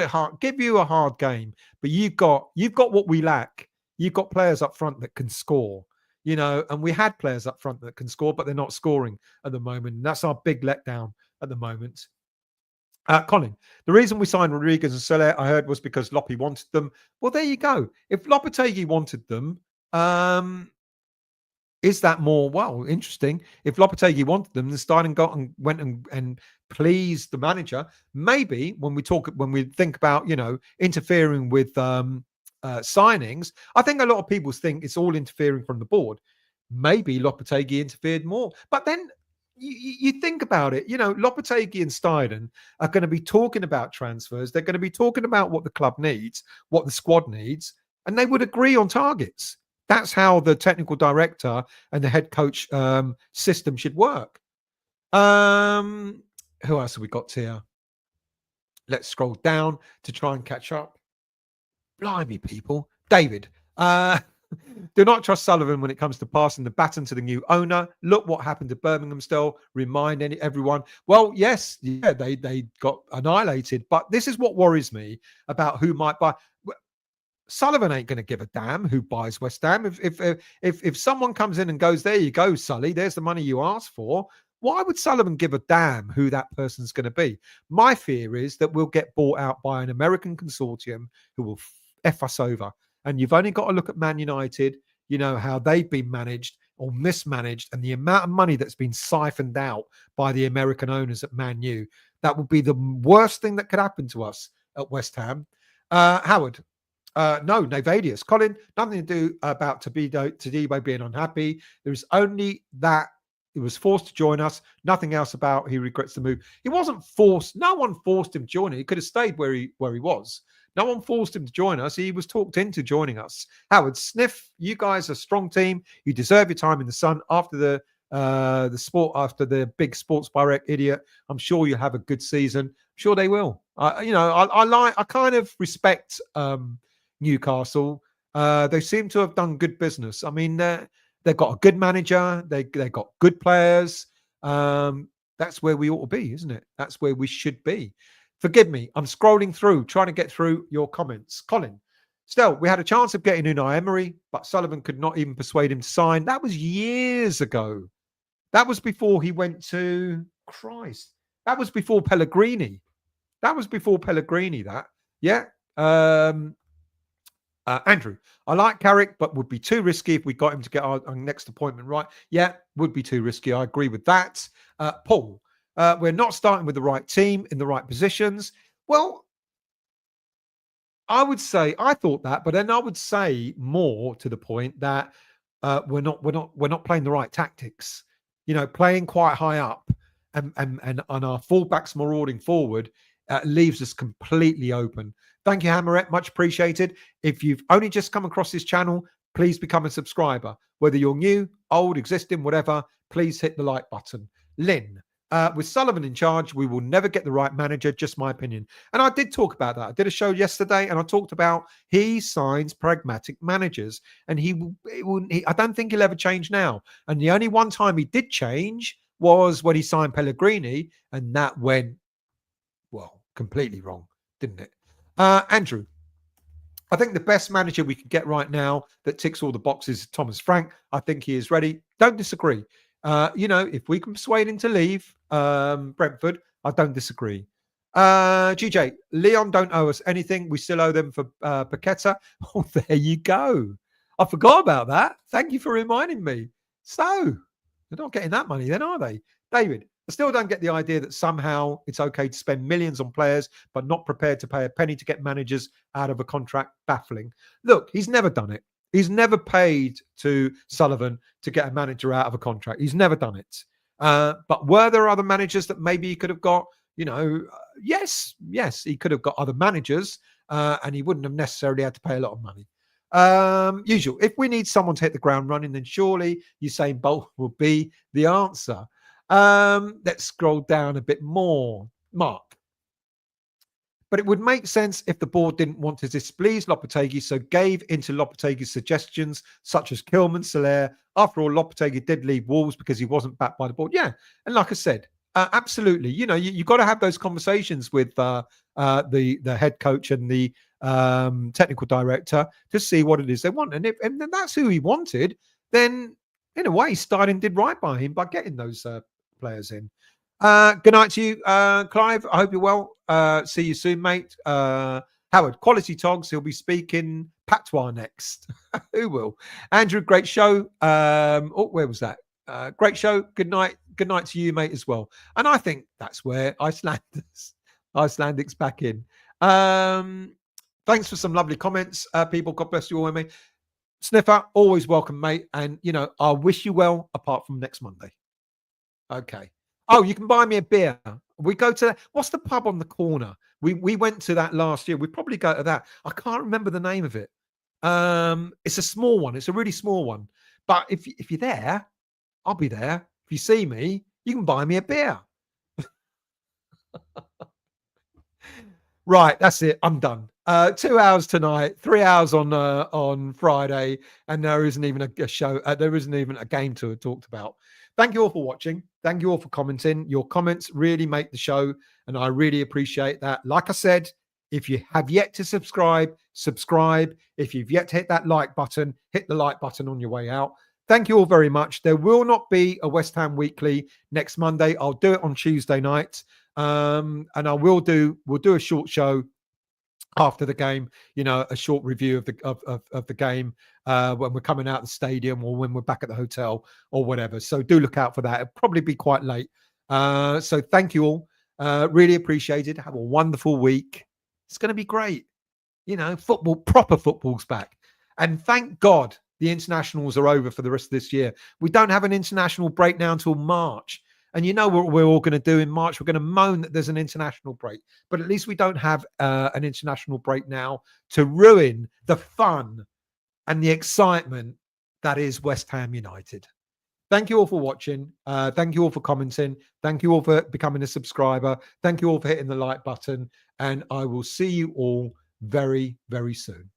you a hard game, but you've got what we lack. You've got players up front that can score, and we had players up front that can score, but they're not scoring at the moment. And that's our big letdown at the moment. Colin, the reason we signed Rodriguez and Soler, I heard, was because Loppy wanted them. Well, there you go. If Lopetegui wanted them, is that more interesting? If Lopetegui wanted them, then Stein went and pleased the manager. Maybe when we think about interfering with signings, I think a lot of people think it's all interfering from the board. Maybe Lopetegui interfered more, but then you think about it. Lopetegui and Steiden are going to be talking about transfers. They're going to be talking about what the club needs, what the squad needs, and they would agree on targets. That's how the technical director and the head coach system should work. Who else have we got here? Let's scroll down to try and catch up. Blimey, people. David, do not trust Sullivan when it comes to passing the baton to the new owner. Look what happened to Birmingham still. Remind everyone. Well, yes, they got annihilated. But this is what worries me about who might buy. Sullivan ain't going to give a damn who buys West Ham. If someone comes in and goes, there you go, Sully, there's the money you asked for. Why would Sullivan give a damn who that person's going to be? My fear is that we'll get bought out by an American consortium who will F us over. And you've only got to look at Man United, how they've been managed or mismanaged, and the amount of money that's been siphoned out by the American owners at Man U. That would be the worst thing that could happen to us at West Ham. Howard, no, Navadius. Colin, nothing to do about Tadibo being unhappy. There's only that he was forced to join us. Nothing else about he regrets the move. He wasn't forced. No one forced him to join it. He could have stayed where he was. No one forced him to join us. He was talked into joining us. Howard, Sniff, you guys are a strong team. You deserve your time in the sun after the big sports direct idiot. I'm sure you'll have a good season. I'm sure they will. I kind of respect Newcastle. They seem to have done good business. I mean, they've got a good manager. They got good players. That's where we ought to be, isn't it? That's where we should be. Forgive me. I'm scrolling through, trying to get through your comments. Colin, still, we had a chance of getting Unai Emery, but Sullivan could not even persuade him to sign. That was years ago. That was before he went to Christ. That was before Pellegrini. Yeah. Andrew, I like Carrick, but would be too risky if we got him to get our next appointment right. Yeah, would be too risky. I agree with that. Paul, we're not starting with the right team in the right positions. Well, I would say I thought that, but then I would say more to the point that we're not playing the right tactics. Playing quite high up and our fullbacks marauding forward leaves us completely open. Thank you, Hammerette. Much appreciated. If you've only just come across this channel, please become a subscriber. Whether you're new, old, existing, whatever, please hit the like button. Lynn, with Sullivan in charge, we will never get the right manager, just my opinion. And I did talk about that. I did a show yesterday and I talked about he signs pragmatic managers and I don't think he'll ever change now. And the only one time he did change was when he signed Pellegrini, and that went, well, completely wrong, didn't it? Andrew, I think the best manager we could get right now that ticks all the boxes is Thomas Frank. I think he is ready. Don't disagree. If we can persuade him to leave Brentford, I don't disagree. GJ, Leon don't owe us anything. We still owe them for Paqueta. Oh, there you go. I forgot about that. Thank you for reminding me. So, they're not getting that money then, are they? David, I still don't get the idea that somehow it's okay to spend millions on players, but not prepared to pay a penny to get managers out of a contract. Baffling. Look, he's never done it. He's never paid to Sullivan to get a manager out of a contract. He's never done it. But were there other managers that maybe he could have got? Yes, he could have got other managers, and he wouldn't have necessarily had to pay a lot of money. Usual. If we need someone to hit the ground running, then surely Usain Bolt will be the answer. Let's scroll down a bit more. Mark. But it would make sense if the board didn't want to displease Lopetegui, so gave into Lopetegui's suggestions, such as Kilman, Soler. After all, Lopetegui did leave Wolves because he wasn't backed by the board. Yeah, and like I said, absolutely. You've got to have those conversations with the head coach and the technical director to see what it is they want. And if that's who he wanted, then in a way, Stein did right by him by getting those players in. Good night to you, Clive. I hope you're well. See you soon, mate. Howard, quality togs. He'll be speaking patois next. Who will? Andrew, great show. Where was that? Great show. Good night. Good night to you, mate, as well. And I think that's where Icelandic's back in. Thanks for some lovely comments, people. God bless you all, mate. Sniffer, always welcome, mate. And, I wish you well apart from next Monday. Okay. Oh, you can buy me a beer. We go to what's the pub on the corner? We went to that last year. We probably go to that. I can't remember the name of it. It's a small one. It's a really small one. But if you're there, I'll be there. If you see me, you can buy me a beer. Right, that's it. I'm done. 2 hours tonight, 3 hours on Friday, and there isn't even a show. There isn't even a game to have talked about. Thank you all for watching. Thank you all for commenting. Your comments really make the show, and I really appreciate that. Like I said, if you have yet to subscribe, subscribe. If you've yet to hit that like button, hit the like button on your way out. Thank you all very much. There will not be a West Ham Weekly next Monday. I'll do it on Tuesday night, and we'll do a short show after the game, you know, a short review of the game when we're coming out of the stadium or when we're back at the hotel or whatever. So do look out for that. It'll probably be quite late. So thank you all. Really appreciate it. Have a wonderful week. It's going to be great. You know, football, proper football's back. And thank God the internationals are over for the rest of this year. We don't have an international break now until March. And you know what we're all going to do in March? We're going to moan that there's an international break. But at least we don't have an international break now to ruin the fun and the excitement that is West Ham United. Thank you all for watching. Thank you all for commenting. Thank you all for becoming a subscriber. Thank you all for hitting the like button. And I will see you all very, very soon.